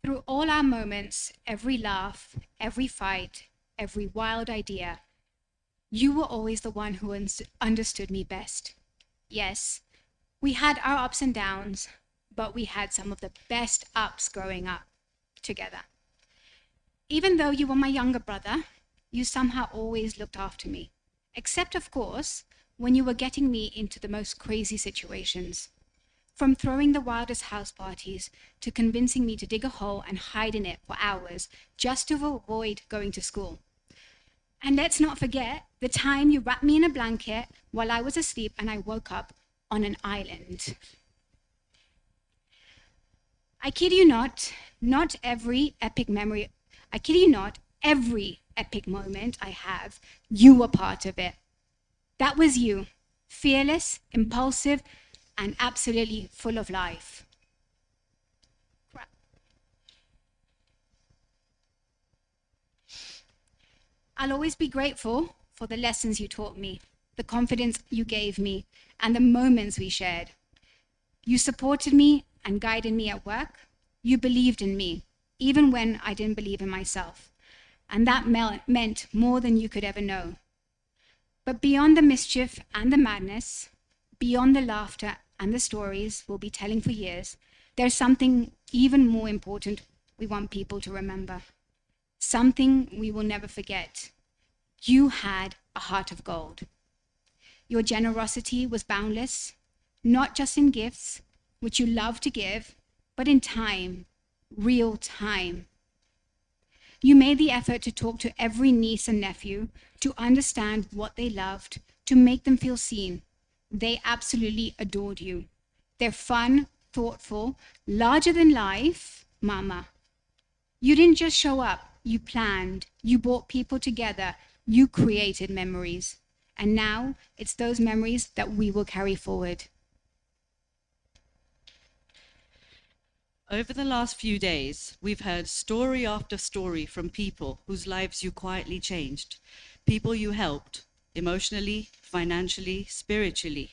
through all our moments, every laugh, every fight, every wild idea, you were always the one who understood me best. Yes, we had our ups and downs, but we had some of the best ups growing up together. Even though you were my younger brother, you somehow always looked after me. Except, of course, when you were getting me into the most crazy situations. From throwing the wildest house parties to convincing me to dig a hole and hide in it for hours just to avoid going to school. And let's not forget the time you wrapped me in a blanket while I was asleep and I woke up on an island. I kid you not every epic memory, I kid you not, every epic moment I have, you were part of it. That was you, fearless, impulsive, and absolutely full of life. I'll always be grateful for the lessons you taught me, the confidence you gave me, and the moments we shared. You supported me and guided me at work. You believed in me, even when I didn't believe in myself. And that meant more than you could ever know. But beyond the mischief and the madness, beyond the laughter and the stories we'll be telling for years, there's something even more important we want people to remember. Something we will never forget. You had a heart of gold. Your generosity was boundless, not just in gifts, which you love to give, but in time, real time. You made the effort to talk to every niece and nephew, to understand what they loved, to make them feel seen. They absolutely adored you. They're fun, thoughtful, larger than life, mama. You didn't just show up, you planned, you brought people together, you created memories. And now it's those memories that we will carry forward. Over the last few days, we've heard story after story from people whose lives you quietly changed, people you helped, emotionally, financially, spiritually,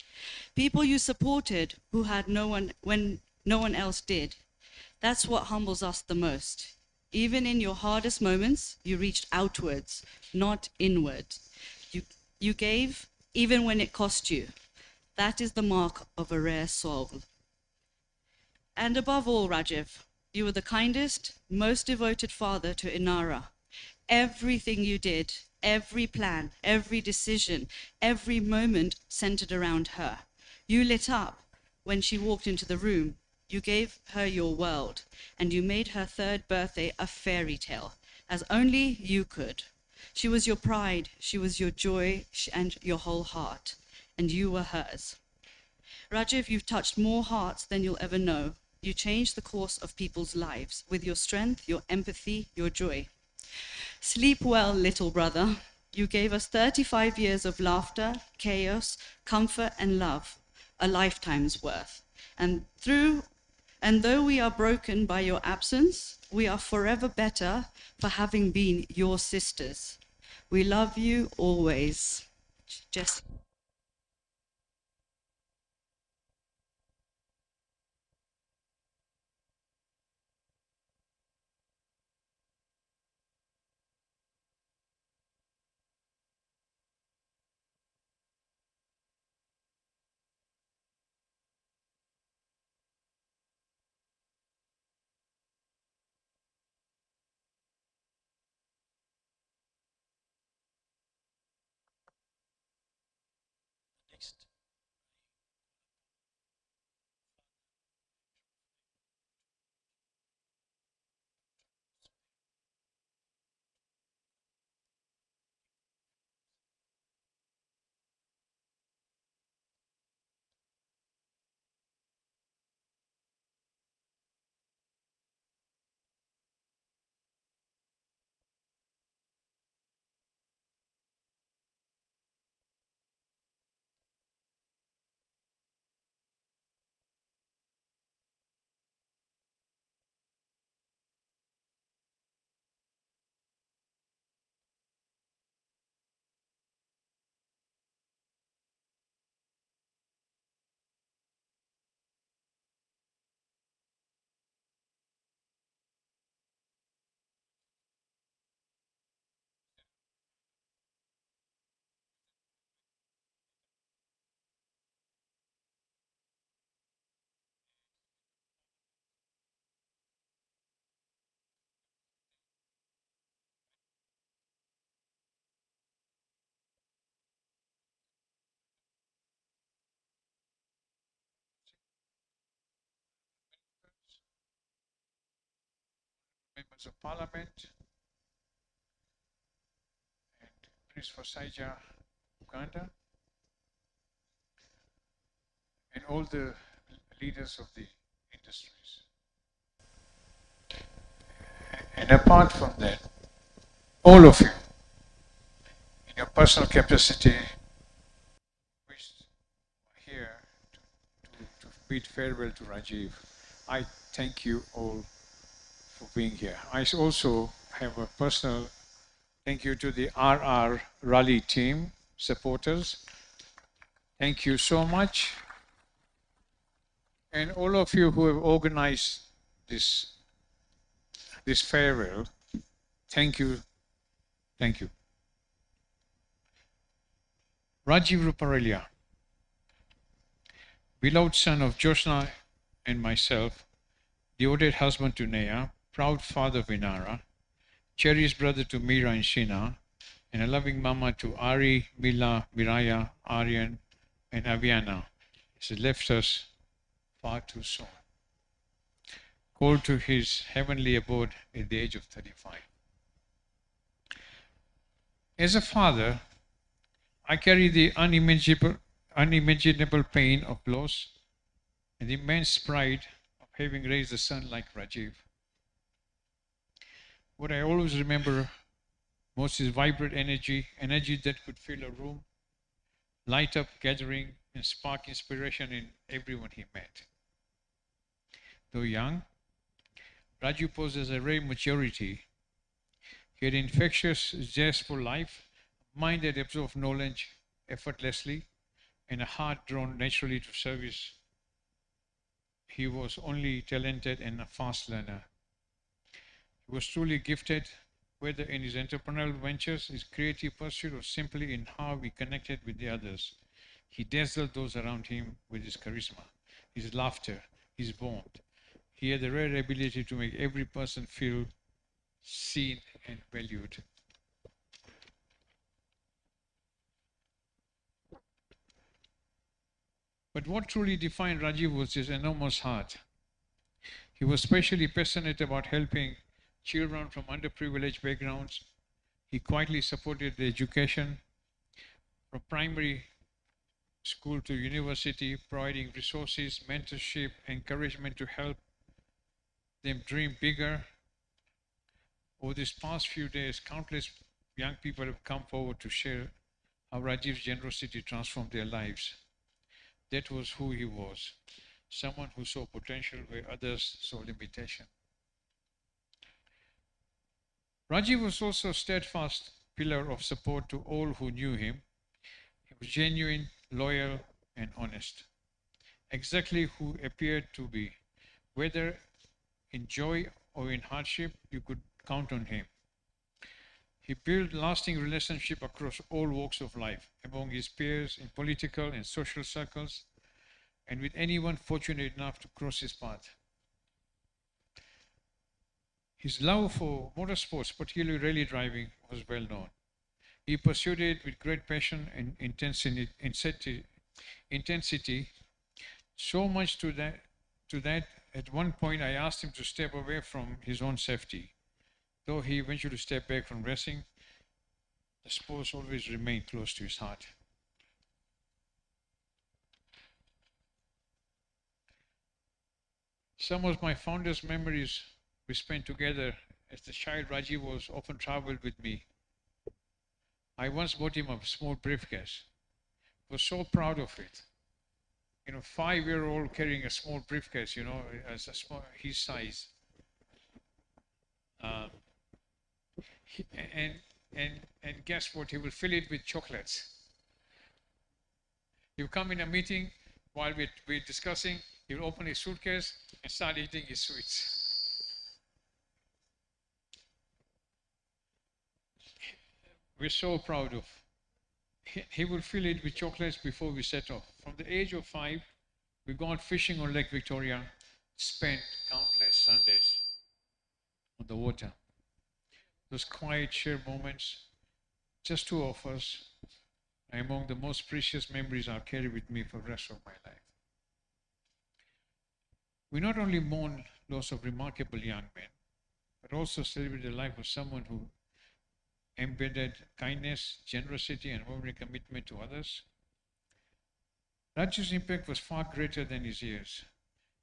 people you supported who had no one when no one else did. That's what humbles us the most. Even in your hardest moments, you reached outwards, not inward. You gave even when it cost you. That is the mark of a rare soul. And above all, Rajiv, you were the kindest, most devoted father to Inara. Everything you did, every plan, every decision, every moment centered around her. You lit up when she walked into the room. You gave her your world, and you made her third birthday a fairy tale, as only you could. She was your pride, she was your joy, and your whole heart, and you were hers. Rajiv, you've touched more hearts than you'll ever know. You changed the course of people's lives with your strength, your empathy, your joy. Sleep well, little brother. You gave us 35 years of laughter, chaos, comfort, and love, a lifetime's worth. And though we are broken by your absence, we are forever better for having been your sisters. We love you always. Jess. Next. Members of Parliament, and Prince Fosaija, Uganda, and all the leaders of the industries. And apart from that, all of you, in your personal capacity, wish here to bid farewell to Rajiv. I thank you all for being here. I also have a personal thank you to the RR Rally team supporters. Thank you so much. And all of you who have organized this farewell, thank you. Thank you. Rajiv Ruparelia, beloved son of Joshna and myself, devoted husband to Nea, proud father of Inara, cherished brother to Mira and Shina, and a loving mama to Ari, Mila, Miraya, Aryan, and Aviana, has left us far too soon. Called to his heavenly abode at the age of 35. As a father, I carry the unimaginable pain of loss and the immense pride of having raised a son like Rajiv. what I always remember most is vibrant energy, energy that could fill a room, light up gathering, and spark inspiration in everyone he met. Though young, Raju possessed a rare maturity. He had infectious zest for life, a mind that absorbed knowledge effortlessly, and a heart drawn naturally to service. He was only talented and a fast learner. He was truly gifted, whether in his entrepreneurial ventures, his creative pursuit, or simply in how he connected with the others. He dazzled those around him with his charisma, his laughter, his warmth. He had the rare ability to make every person feel seen and valued. But what truly defined Rajiv was his enormous heart. He was especially passionate about helping children from underprivileged backgrounds. He quietly supported their education from primary school to university, providing resources, mentorship, encouragement to help them dream bigger. Over these past few days, countless young people have come forward to share how Rajiv's generosity transformed their lives. That was who he was, someone who saw potential where others saw limitation. Rajiv was also a steadfast pillar of support to all who knew him. He was genuine, loyal, and honest. Exactly who appeared to be. Whether in joy or in hardship, you could count on him. He built lasting relationships across all walks of life, among his peers in political and social circles, and with anyone fortunate enough to cross his path. His love for motorsports, particularly rally driving, was well known. He pursued it with great passion and intensity, so much to that at one point I asked him to step away from his own safety. Though he eventually stepped back from racing, the sports always remained close to his heart. Some of my fondest memories we spent together as the child. Rajiv was often traveled with me. I once bought him a small briefcase. Was so proud of it. 5-year-old carrying a small briefcase, as a small, his size. And guess what? He will fill it with chocolates. He'll come in a meeting while we're discussing. He'll open his suitcase and start eating his sweets. We're so proud of. He will fill it with chocolates before we set off. From the age of 5, we go out fishing on Lake Victoria, spent countless Sundays on the water. Those quiet, shared moments, just two of us, are among the most precious memories I'll carry with me for the rest of my life. We not only mourn loss of remarkable young men, but also celebrate the life of someone who embedded kindness, generosity, and unwavering commitment to others. Raju's impact was far greater than his years.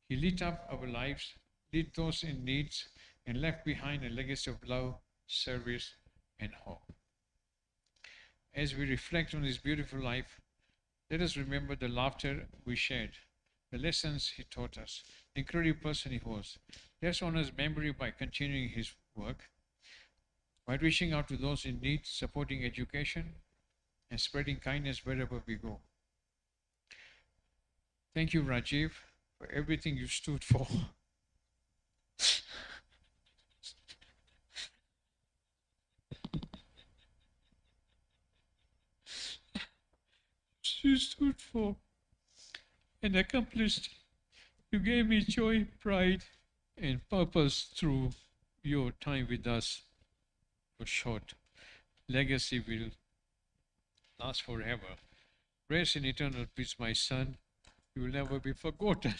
He lit up our lives, lit those in needs, and left behind a legacy of love, service, and hope. As we reflect on his beautiful life, let us remember the laughter we shared, the lessons he taught us, the incredible person he was. Let's honor his memory by continuing his work, by reaching out to those in need, supporting education, and spreading kindness wherever we go. Thank you, Rajiv, for everything you stood for. You stood for and accomplished. You gave me joy, pride, and purpose through your time with us. For short, legacy will last forever. Rest in eternal peace, my son. You will never be forgotten.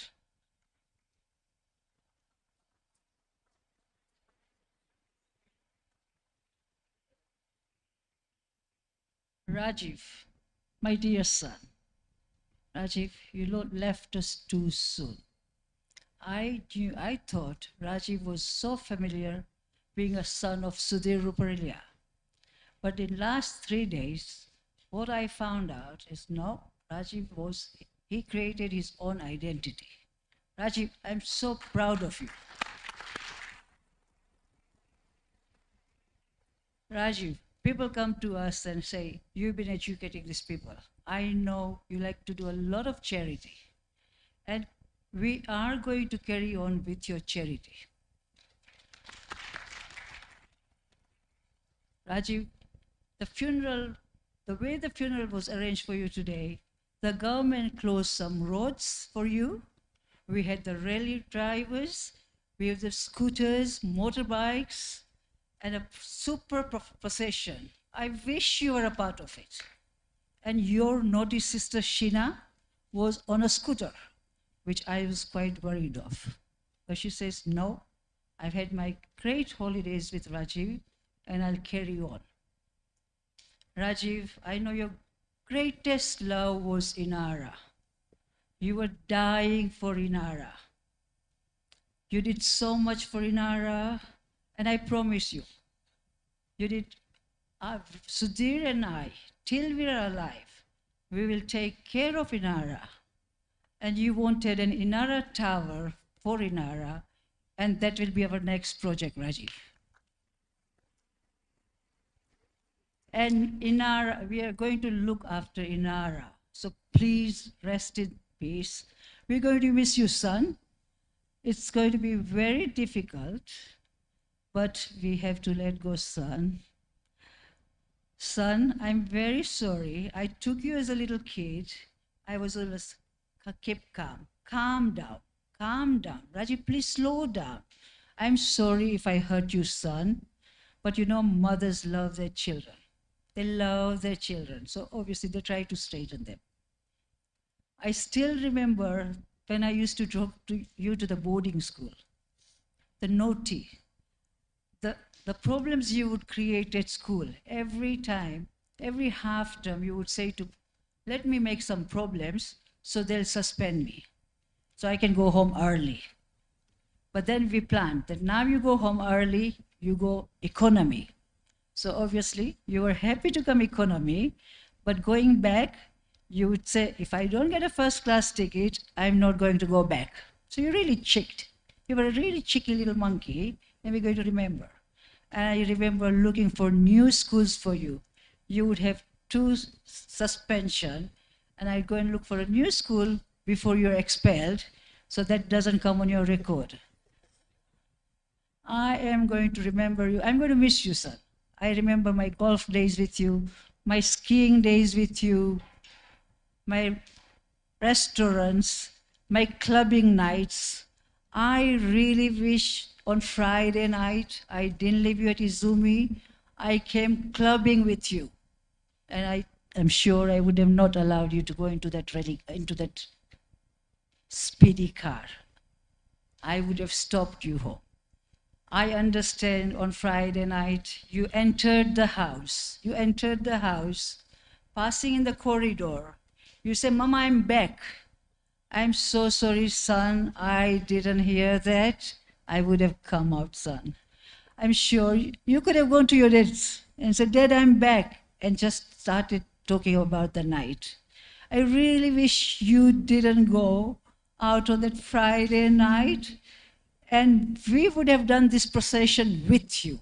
Rajiv, my dear son, Rajiv, you left us too soon. I thought Rajiv was so familiar being a son of Sudhir Ruparelia. But in last 3 days, what I found out is no, he created his own identity. Rajiv, I'm so proud of you. Rajiv, people come to us and say, you've been educating these people. I know you like to do a lot of charity. And we are going to carry on with your charity. Rajiv, the way the funeral was arranged for you today, the government closed some roads for you. We had the rally drivers, we have the scooters, motorbikes, and a super procession. I wish you were a part of it. And your naughty sister Sheena was on a scooter, which I was quite worried of. But she says, no, I've had my great holidays with Rajiv, and I'll carry on. Rajiv, I know your greatest love was Inara. You were dying for Inara. You did so much for Inara, and I promise you, you did. Sudhir and I, till we are alive, we will take care of Inara. And you wanted an Inara tower for Inara, and that will be our next project, Rajiv. And Inara, we are going to look after Inara. So please rest in peace. We're going to miss you, son. It's going to be very difficult, but we have to let go, son. Son, I'm very sorry. I took you as a little kid. I was always keep calm. Calm down. Calm down. Rajiv, please slow down. I'm sorry if I hurt you, son. But you know, mothers love their children. They love their children. So obviously they try to straighten them. I still remember when I used to drop you to the boarding school. The naughty. The problems you would create at school. Every time, every half term, you would say to, let me make some problems so they'll suspend me. So I can go home early. But then we planned that now you go home early, you go economy. So obviously, you were happy to come economy, but going back, you would say, if I don't get a first class ticket, I'm not going to go back. So you really chicked. You were a really cheeky little monkey, and we're going to remember. And I remember looking for new schools for you. You would have 2 suspension, and I'd go and look for a new school before you're expelled, so that doesn't come on your record. I am going to remember you. I'm going to miss you, son. I remember my golf days with you, my skiing days with you, my restaurants, my clubbing nights. I really wish on Friday night I didn't leave you at Izumi. I came clubbing with you. And I am sure I would have not allowed you to go into that speedy car. I would have stopped you home. I understand on Friday night, you entered the house. You entered the house, passing in the corridor. You say, Mama, I'm back. I'm so sorry, son. I didn't hear that. I would have come out, son. I'm sure you could have gone to your dad and said, Dad, I'm back, and just started talking about the night. I really wish you didn't go out on that Friday night, and we would have done this procession with you.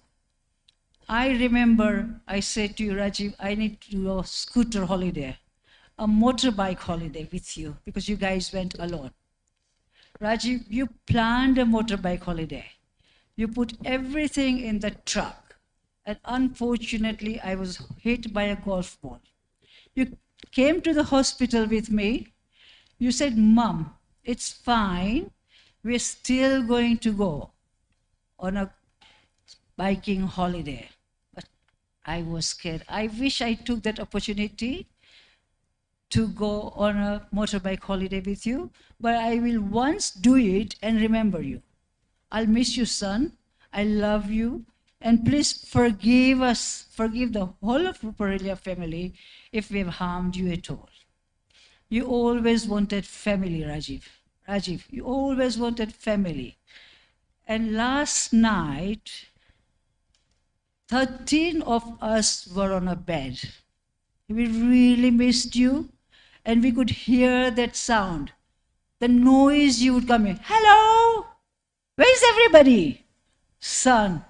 I remember I said to you, Rajiv, I need to do a scooter holiday, a motorbike holiday with you, because you guys went alone. Rajiv, you planned a motorbike holiday. You put everything in the truck. And unfortunately, I was hit by a golf ball. You came to the hospital with me. You said, Mom, it's fine. We're still going to go on a biking holiday. But I was scared. I wish I took that opportunity to go on a motorbike holiday with you, but I will once do it and remember you. I'll miss you, son. I love you. And please forgive us, forgive the whole of Ruparelia family if we have harmed you at all. You always wanted family, Rajiv. Rajiv, you always wanted family. And last night, 13 of us were on a bed. We really missed you, and we could hear that sound. The noise you would come in. Hello? Where's everybody? Son,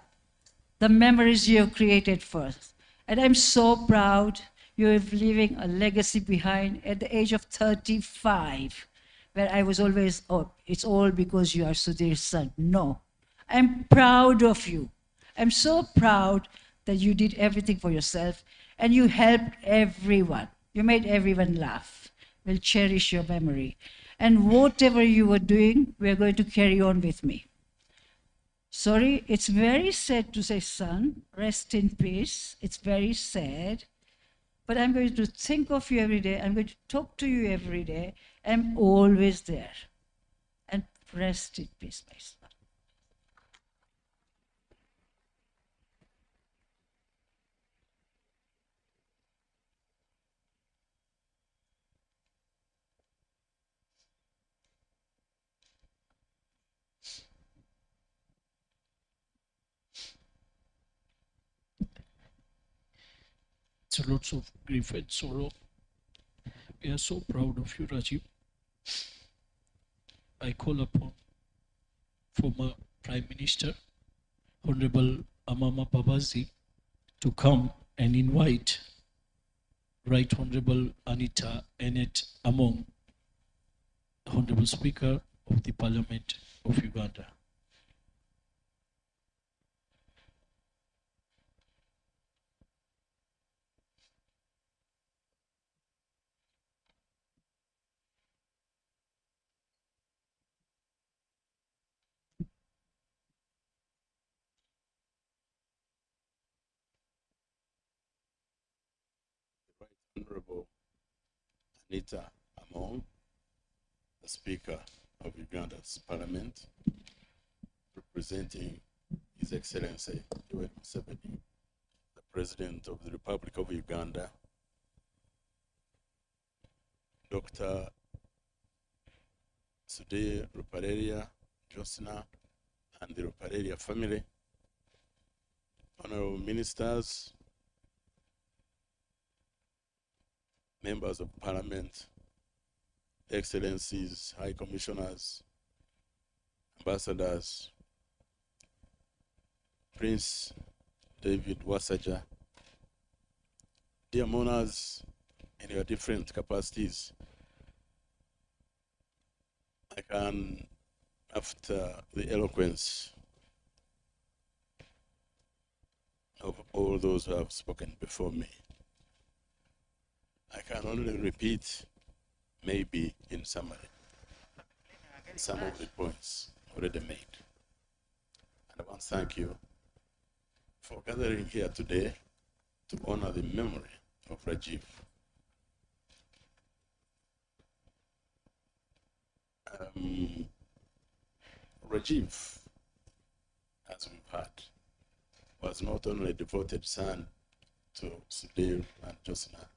the memories you have created for us. And I'm so proud you are leaving a legacy behind at the age of 35, where I was always, oh, it's all because you are Sudhir's son. No, I'm proud of you. I'm so proud that you did everything for yourself and you helped everyone. You made everyone laugh. We'll cherish your memory. And whatever you were doing, we're going to carry on with me. Sorry, it's very sad to say, son, rest in peace. It's very sad. But I'm going to think of you every day. I'm going to talk to you every day. I'm always there. And rest in peace, my son. It's lots of grief and sorrow. We are so proud of you, Rajiv. I call upon former Prime Minister, Honorable Amama Babazi, to come and invite Right Honorable Anita Enet Among, Honorable Speaker of the Parliament of Uganda. Honorable Anita Among, the Speaker of Uganda's Parliament, representing His Excellency Yoweri Museveni, the President of the Republic of Uganda, Dr. Rajiv Ruparelia, Josina, and the Ruparelia family, Honorable Ministers, Members of Parliament, Excellencies, High Commissioners, Ambassadors, Prince David Wasaja, dear mourners in your different capacities, I can, after the eloquence of all those who have spoken before me, I can only repeat, maybe in summary, some of the points already made. And I want to thank you for gathering here today to honor the memory of Rajiv. Rajiv, as we've heard, was not only a devoted son to Sudhir and Josina,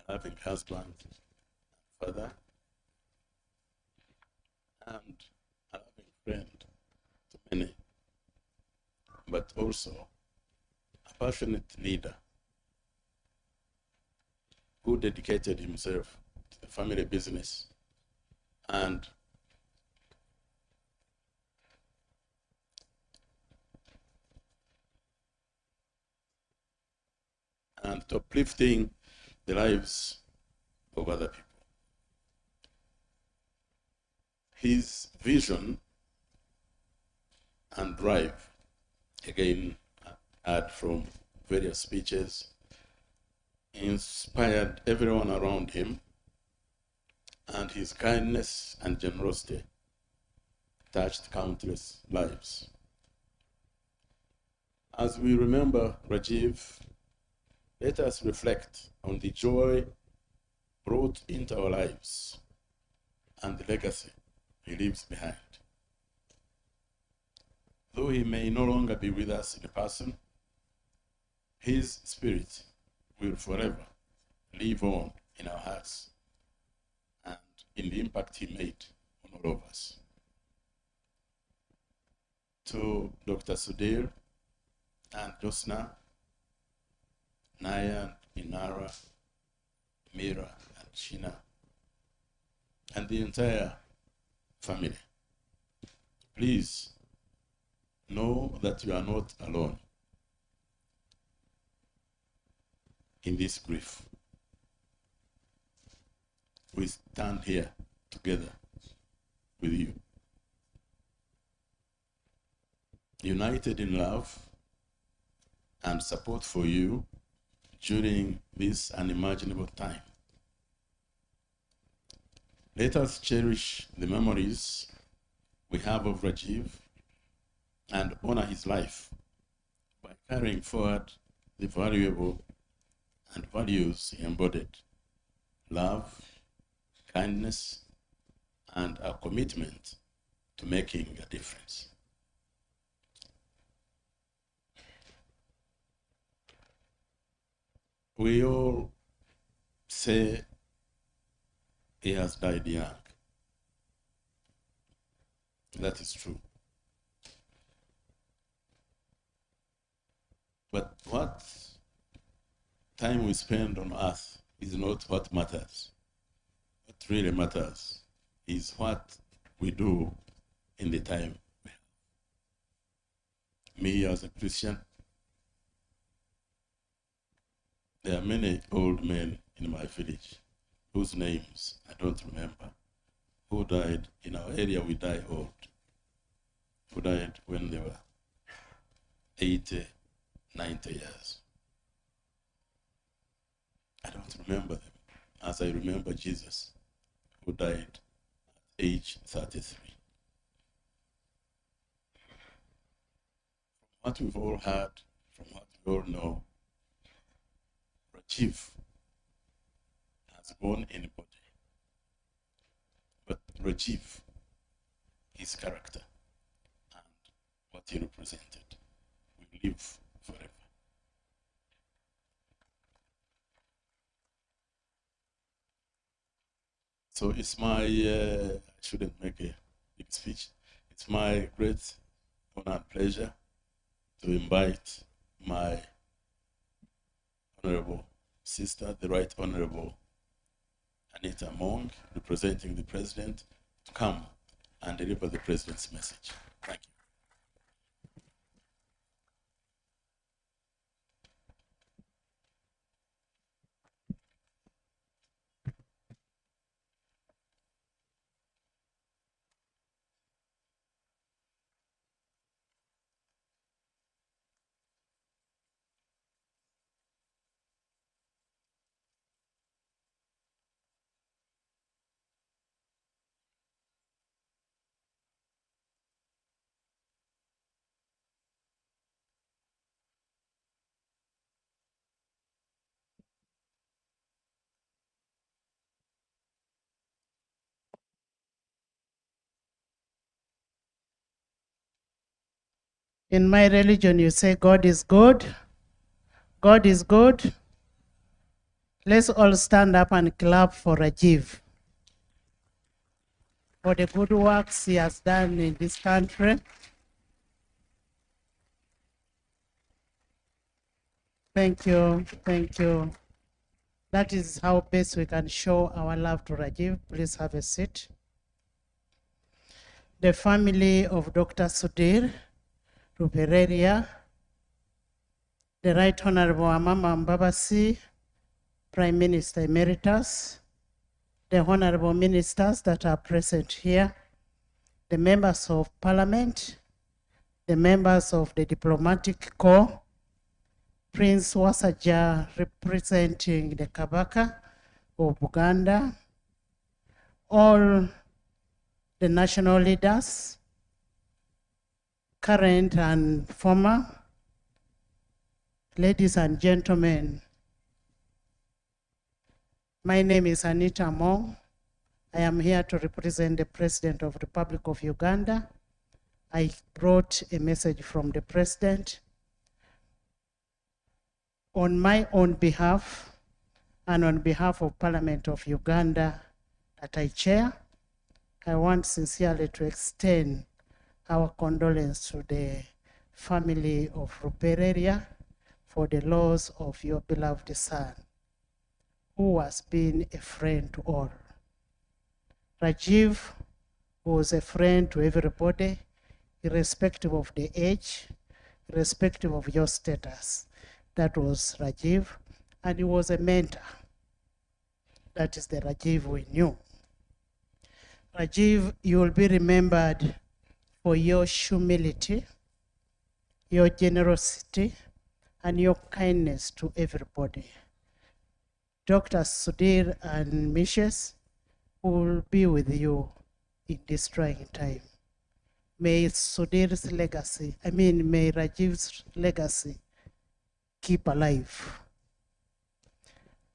a loving husband, father, and a loving friend to many, but also a passionate leader who dedicated himself to the family business and to uplifting the lives of other people. His vision and drive, again, heard from various speeches, inspired everyone around him, and his kindness and generosity touched countless lives. As we remember Rajiv, let us reflect on the joy brought into our lives and the legacy he leaves behind. Though he may no longer be with us in person, his spirit will forever live on in our hearts and in the impact he made on all of us. To Dr. Sudhir and Josna, Naya, Inara, Mira, and Shina, and the entire family. Please know that you are not alone in this grief. We stand here together with you, united in love and support for you during this unimaginable time. Let us cherish the memories we have of Rajiv and honor his life by carrying forward the valuable and values he embodied: love, kindness, and a commitment to making a difference. We all say he has died young. That is true. But what time we spend on earth is not what matters. What really matters is what we do in the time we have. Me as a Christian, there are many old men in my village whose names I don't remember, who died in our area. We die old, who died when they were 80, 90 years. I don't remember them as I remember Jesus, who died at age 33. From what we've all heard, from what we all know, Rajiv has gone in body, but Rajiv, his character and what he represented, will live forever. So it's my, I shouldn't make a big speech. It's my great honor and pleasure to invite my honorable sister, the Right Honorable Anita Mong, representing the President, to come and deliver the President's message. Thank you. In my religion, you say God is good. God is good. Let's all stand up and clap for Rajiv for the good works he has done in this country. Thank you. Thank you. That is how best we can show our love to Rajiv. Please have a seat. The family of Dr. Sudhir Ruparelia, the Right Honorable Amama Mbabasi, Prime Minister Emeritus, the honorable ministers that are present here, the members of Parliament, the members of the Diplomatic Corps, Prince Wasaja representing the Kabaka of Buganda, all the national leaders, current and former, ladies and gentlemen. My name is Anita Mong. I am here to represent the President of the Republic of Uganda. I brought a message from the President. On my own behalf and on behalf of Parliament of Uganda that I chair, I want sincerely to extend our condolence to the family of Ruparelia, for the loss of your beloved son, who has been a friend to all. Rajiv was a friend to everybody, irrespective of the age, irrespective of your status. That was Rajiv, and he was a mentor. That is the Rajiv we knew. Rajiv, you will be remembered for your humility, your generosity, and your kindness to everybody. Dr. Sudhir and Mrs. will be with you in this trying time. May Sudhir's legacy, may Rajiv's legacy keep alive.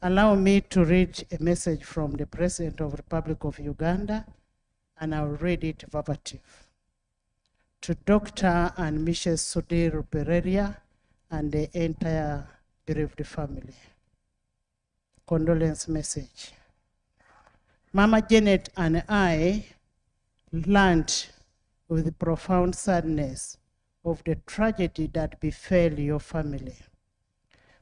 Allow me to read a message from the President of the Republic of Uganda, and I'll read it verbatim. To Dr. and Mrs. Sudhir Ruparelia and the entire bereaved family. Condolence message. Mama Janet and I learned with profound sadness of the tragedy that befell your family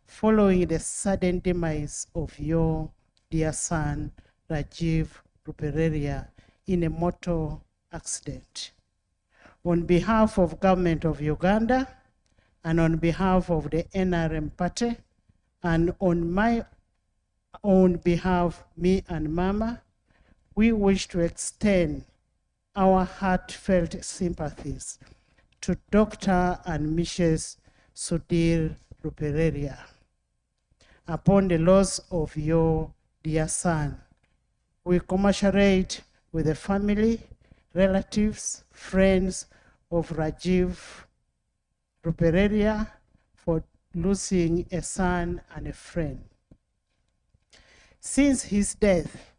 following the sudden demise of your dear son, Rajiv Ruparelia, in a motor accident. On behalf of Government of Uganda and on behalf of the NRM party and on my own behalf, me and Mama, we wish to extend our heartfelt sympathies to Dr. and Mrs. Sudhir Ruparelia upon the loss of your dear son. We commiserate with the family, relatives, friends of Rajiv Ruparelia for losing a son and a friend. Since his death,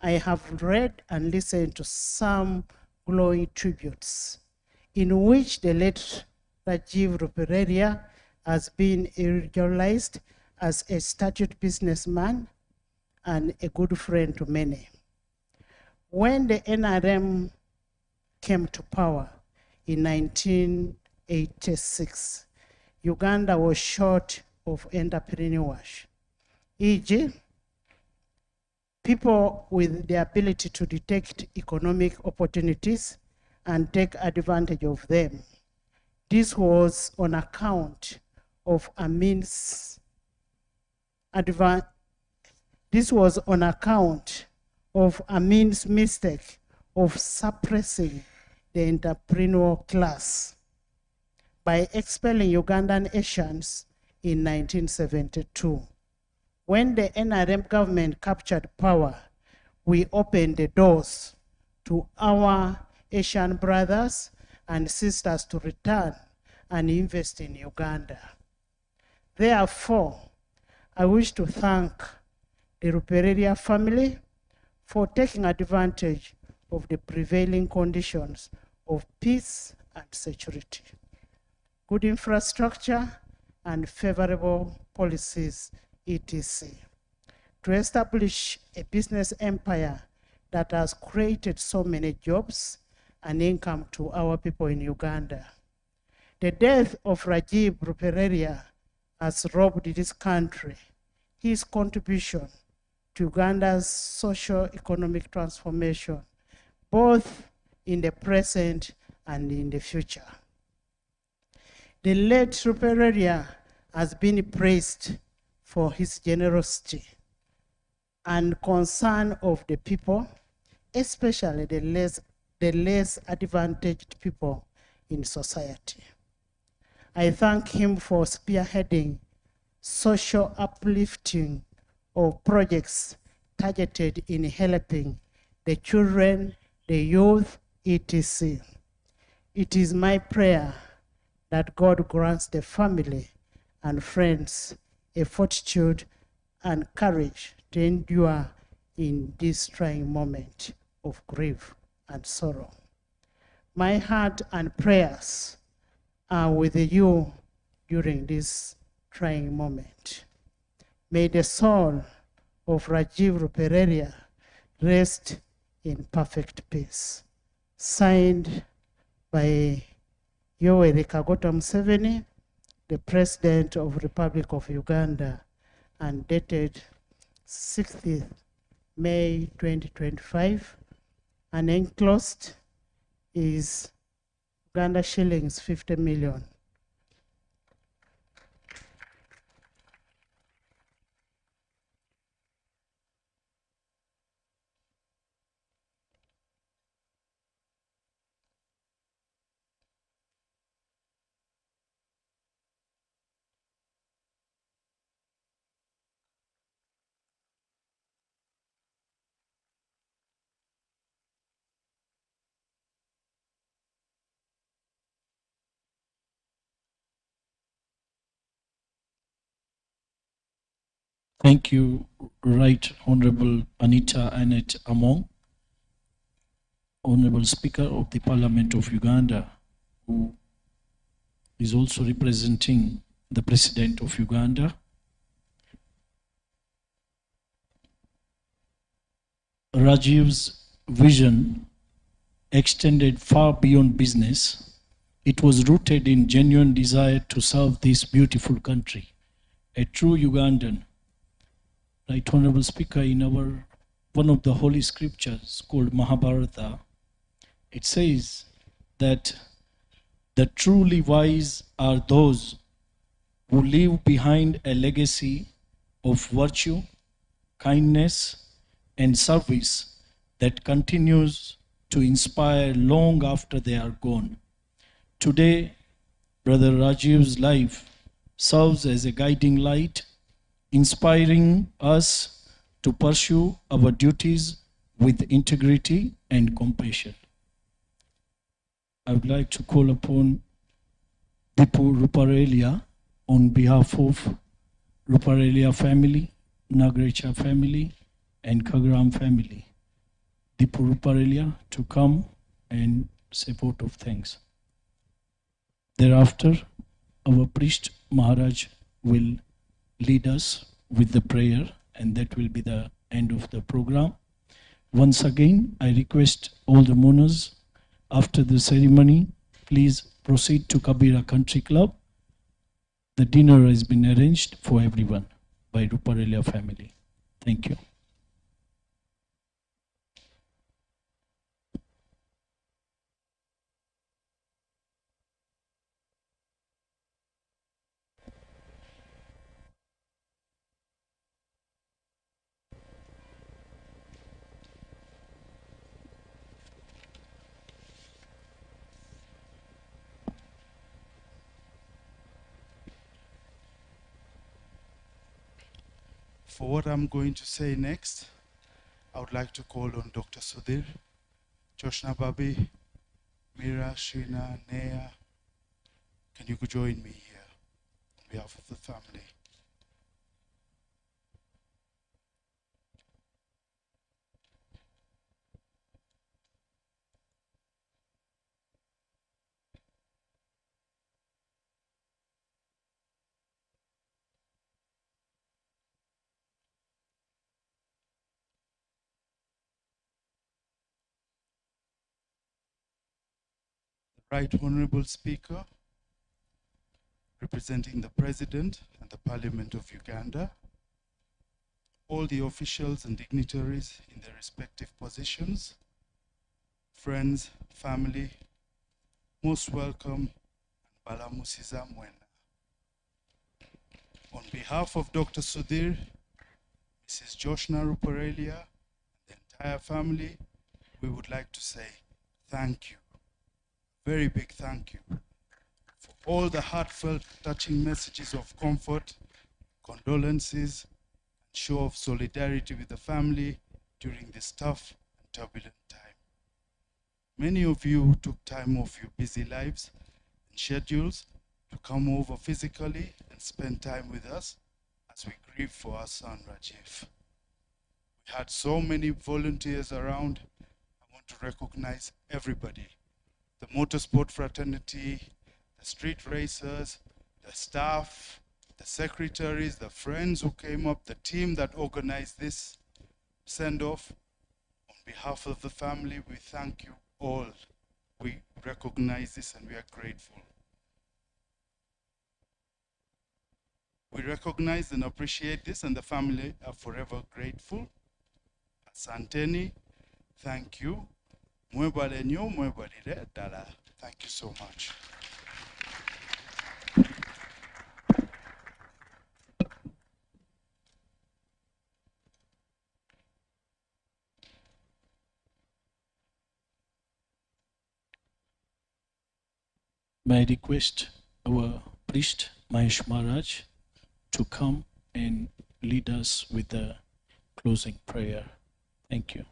I have read and listened to some glowing tributes in which the late Rajiv Ruparelia has been immortalized as a statute businessman and a good friend to many. When the NRM came to power in 1986, Uganda was short of entrepreneurs, e.g., people with the ability to detect economic opportunities and take advantage of them. This was on account of Amin's mistake of suppressing the entrepreneurial class by expelling Ugandan Asians in 1972. When the NRM government captured power, we opened the doors to our Asian brothers and sisters to return and invest in Uganda. Therefore, I wish to thank the Ruparelia family for taking advantage of the prevailing conditions of peace and security, good infrastructure, and favorable policies, etc., to establish a business empire that has created so many jobs and income to our people in Uganda. The death of Rajiv Ruparelia has robbed this country his contribution to Uganda's socio-economic transformation, both in the present and in the future. The late Ruparelia has been praised for his generosity and concern of the people, especially the less advantaged people in society. I thank him for spearheading social uplifting of projects targeted in helping the children, the youth, etc. It is my prayer that God grants the family and friends a fortitude and courage to endure in this trying moment of grief and sorrow. My heart and prayers are with you during this trying moment. May the soul of Rajiv Ruparelia rest in perfect peace. Signed by Yoweri Kaguta Museveni, the President of Republic of Uganda, and dated 6th May 2025, and enclosed is Uganda shillings 50 million. Thank you, Right Honorable Anita Annette Among, Honorable Speaker of the Parliament of Uganda, who is also representing the President of Uganda. Rajiv's vision extended far beyond business. It was rooted in genuine desire to serve this beautiful country. A true Ugandan. Right Honorable Speaker, in one of the holy scriptures called Mahabharata, it says that the truly wise are those who leave behind a legacy of virtue, kindness, and service that continues to inspire long after they are gone. Today, Brother Rajiv's life serves as a guiding light, inspiring us to pursue our duties with integrity and compassion. I would like to call upon Rajiv Ruparelia on behalf of Ruparelia family, Nagrecha family, and Kagram family. Rajiv Ruparelia to come and say vote of thanks. Thereafter, our priest Maharaj will lead us with the prayer, and that will be the end of the program. Once again, I request all the mourners, after the ceremony, please proceed to Kabira Country Club. The dinner has been arranged for everyone by Ruparelia family. Thank you. For what I'm going to say next, I would like to call on Dr. Sudhir, Joshna Babi, Mira, Sheena, Nea. Can you join me here on behalf of the family? Right Honorable Speaker, representing the President and the Parliament of Uganda, all the officials and dignitaries in their respective positions, friends, family, most welcome, and Balamusiza Mwena. On behalf of Dr. Sudhir, Mrs. Joshna Ruparelia, and the entire family, we would like to say thank you. Very big thank you for all the heartfelt, touching messages of comfort, condolences, and show of solidarity with the family during this tough and turbulent time. Many of you took time off your busy lives and schedules to come over physically and spend time with us as we grieve for our son Rajiv. We had so many volunteers around. I want to recognize everybody. The motorsport fraternity, the street racers, the staff, the secretaries, the friends who came up, the team that organized this send-off. On behalf of the family, we thank you all. We recognize this and we are grateful. We recognize and appreciate this, and the family are forever grateful. Asanteni, thank you. Mwebale nnyo, mwebalire ddala. Thank you so much. May I request our priest, Mahesh Maharaj, to come and lead us with the closing prayer. Thank you.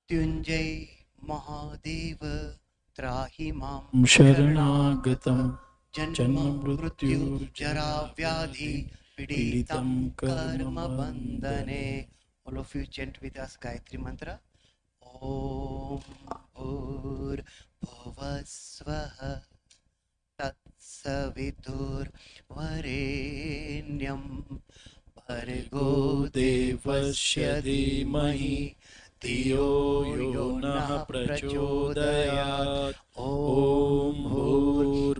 Mrityunjay Mahadeva Trahi Mam Sharanagatam Janma Mrityu Jara Vyadhi Piditam Karma Bandhane. All of you chant with us Gayatri Mantra. Om Bhur Bhuvasvaha Tatsavitur Varenyam Bhargo Devasya Dhimahi Dhiyo yo nah prachodayat. Om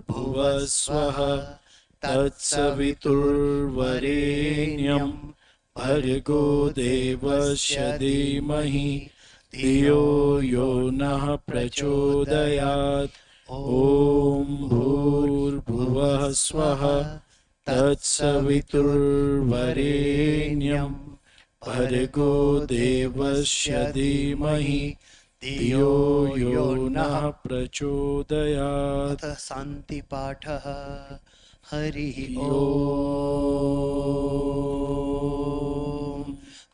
Bhurбhuvasvaha Tatsavitur Varenyam Bhargo Devasya Dhimahi Dhiyo yo nah prachodayat. Om Bhurбhuvasvaha Tatsavitur Varenyam Bhargo Devasya Dhimahi Dhiyo yo nah prachodayat. Santi Patha Hari Om.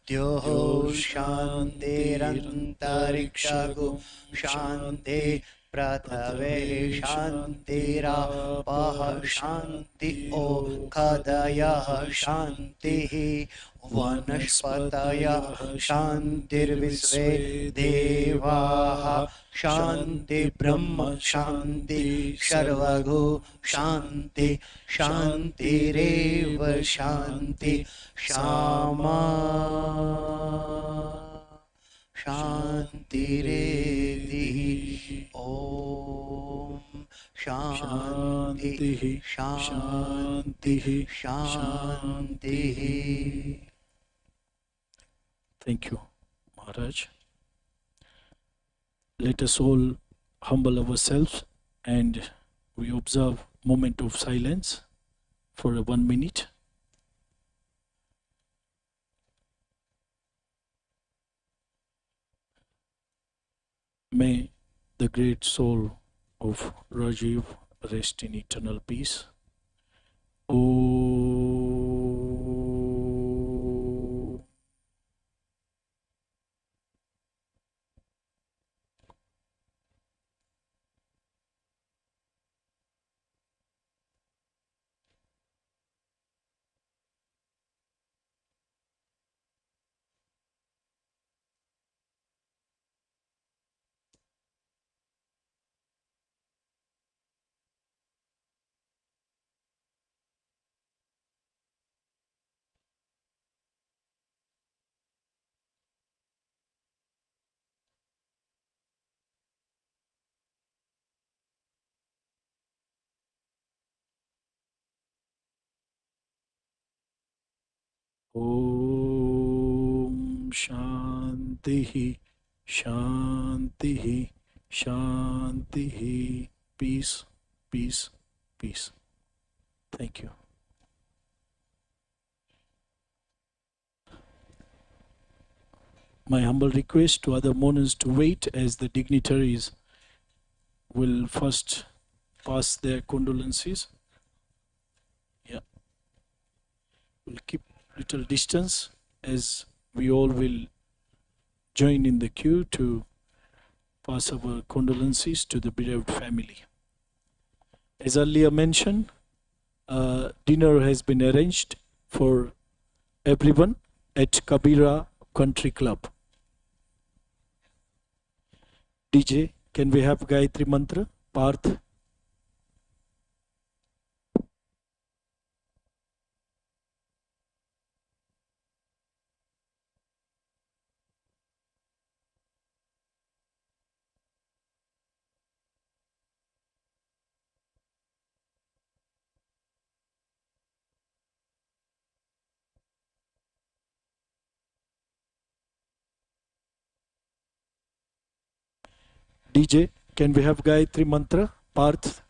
Dyoho Shantirantarikshago Shanti Prathave Shantirapaha Shanti Okadaya Shanti Vanashpataya Shantirvisve Devaha Shanti Brahma Shanti Sarvago Shanti Shantireva Shanti Shama Shantireti. Om Shanti Shanti Shanti. Thank you, Maharaj. Let us all humble ourselves and we observe moment of silence for 1 minute. May the great soul of Rajiv rest in eternal peace. Om Shanti Shanti Shanti. Peace, peace, peace. Thank you. My humble request to other mourners to wait as the dignitaries will first pass their condolences. Yeah. We'll keep little distance as we all will join in the queue to pass our condolences to the bereaved family. As earlier mentioned, dinner has been arranged for everyone at Kabira Country Club. DJ, can we have Gayatri Mantra? Parth? DJ, can we have Gayatri Mantra, Parth?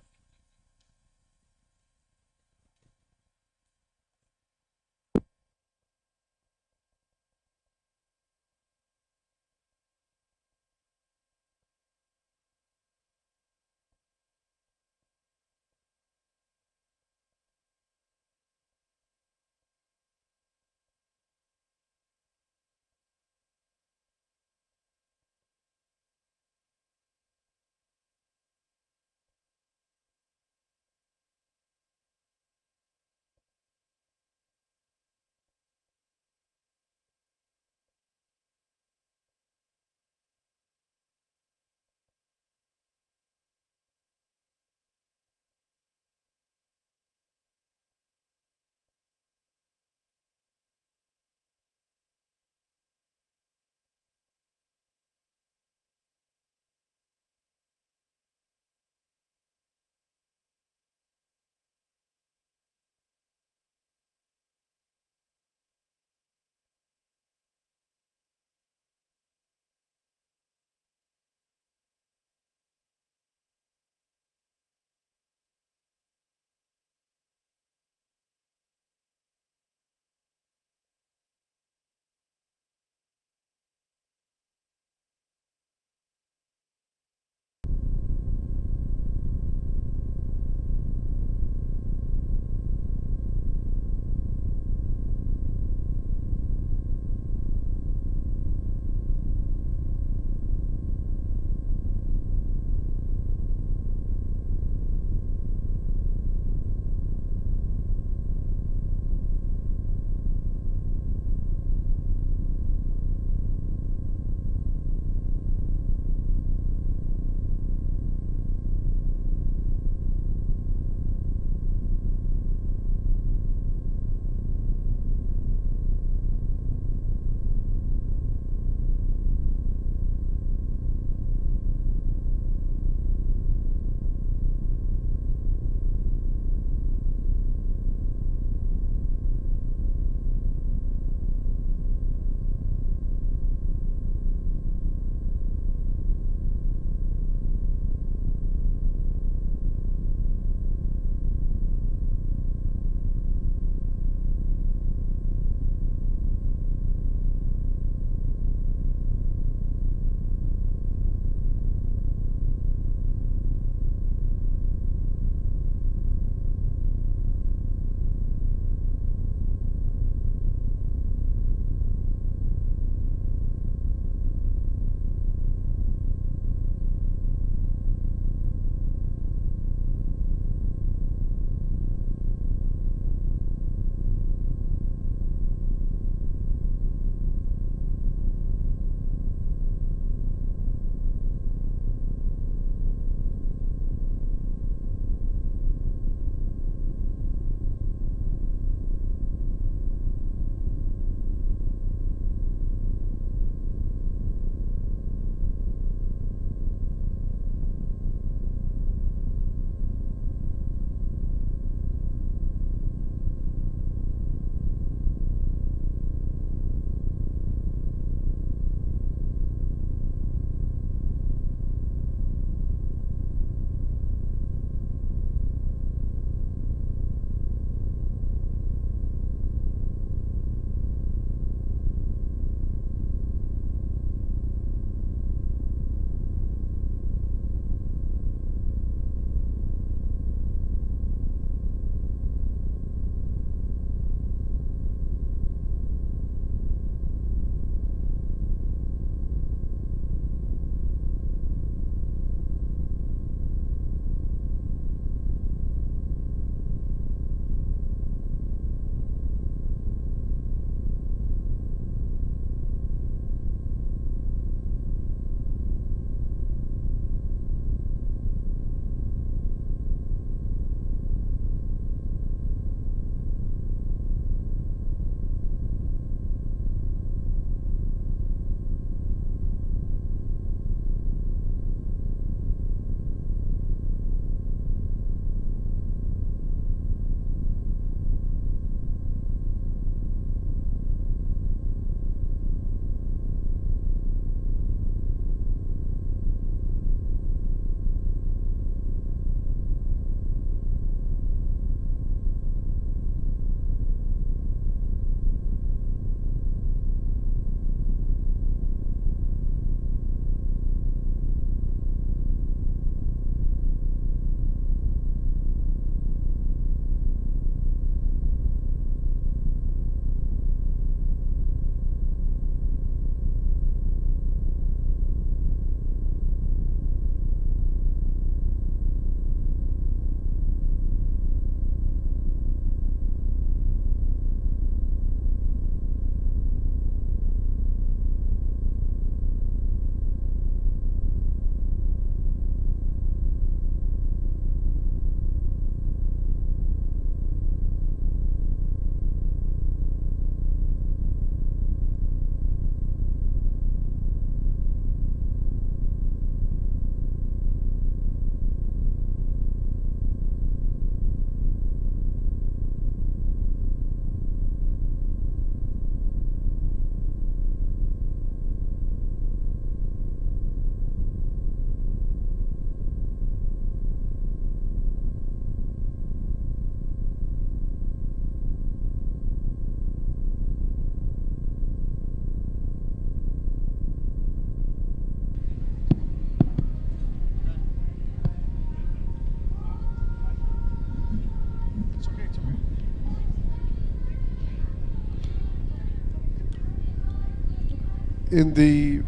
in the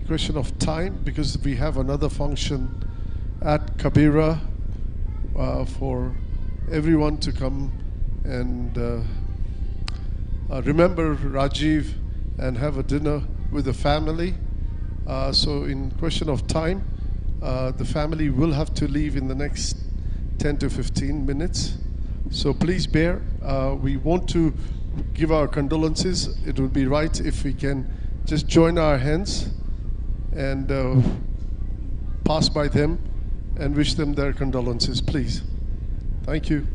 question of time, because we have another function at Kabira for everyone to come and remember Rajiv and have a dinner with the family. So in question of time, the family will have to leave in the next 10 to 15 minutes. So please bear. We want to give our condolences. It would be right if we can just join our hands and pass by them and wish them their condolences, please. Thank you.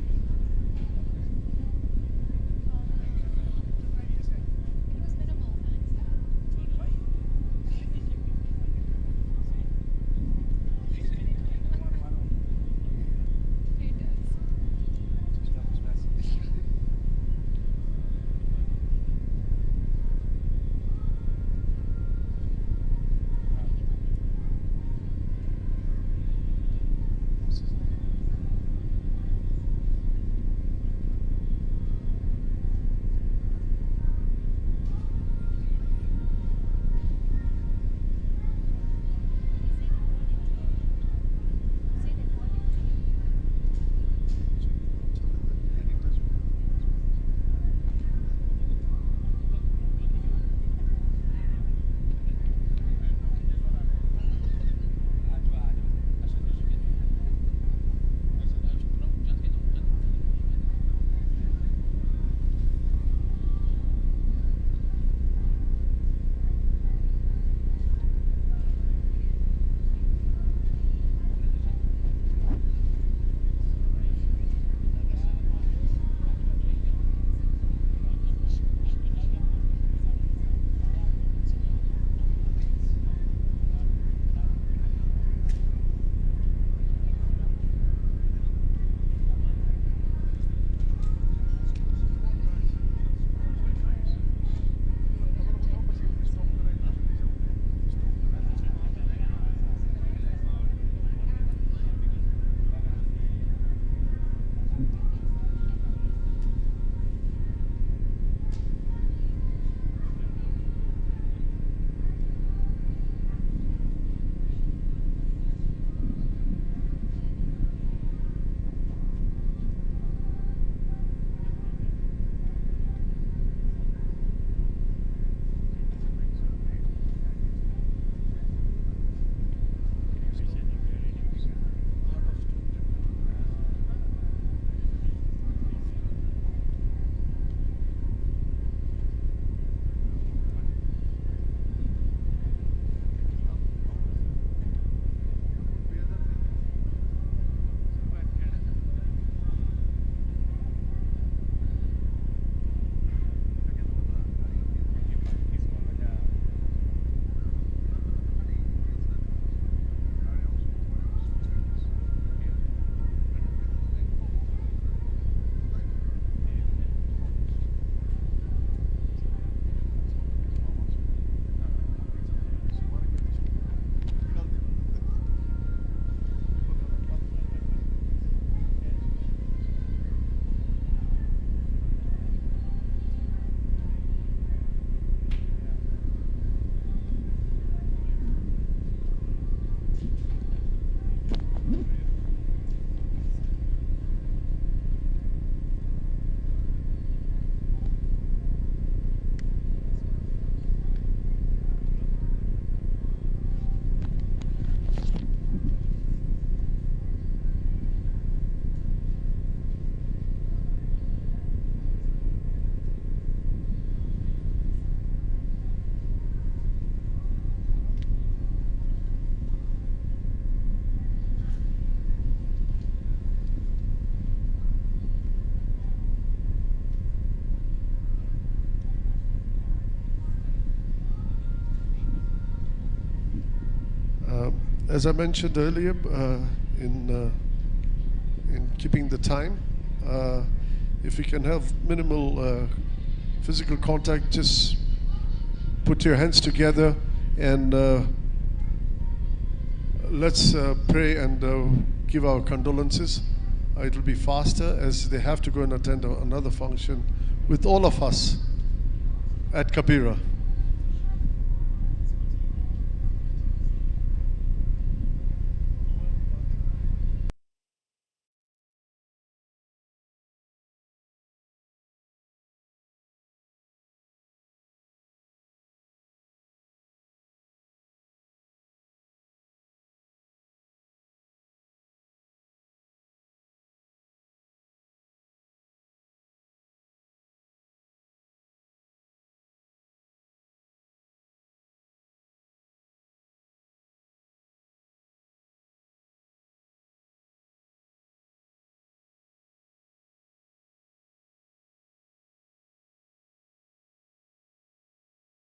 As I mentioned earlier, in keeping the time, if you can have minimal physical contact, just put your hands together and let's pray and give our condolences. It'll be faster as they have to go and attend another function with all of us. at Kabira.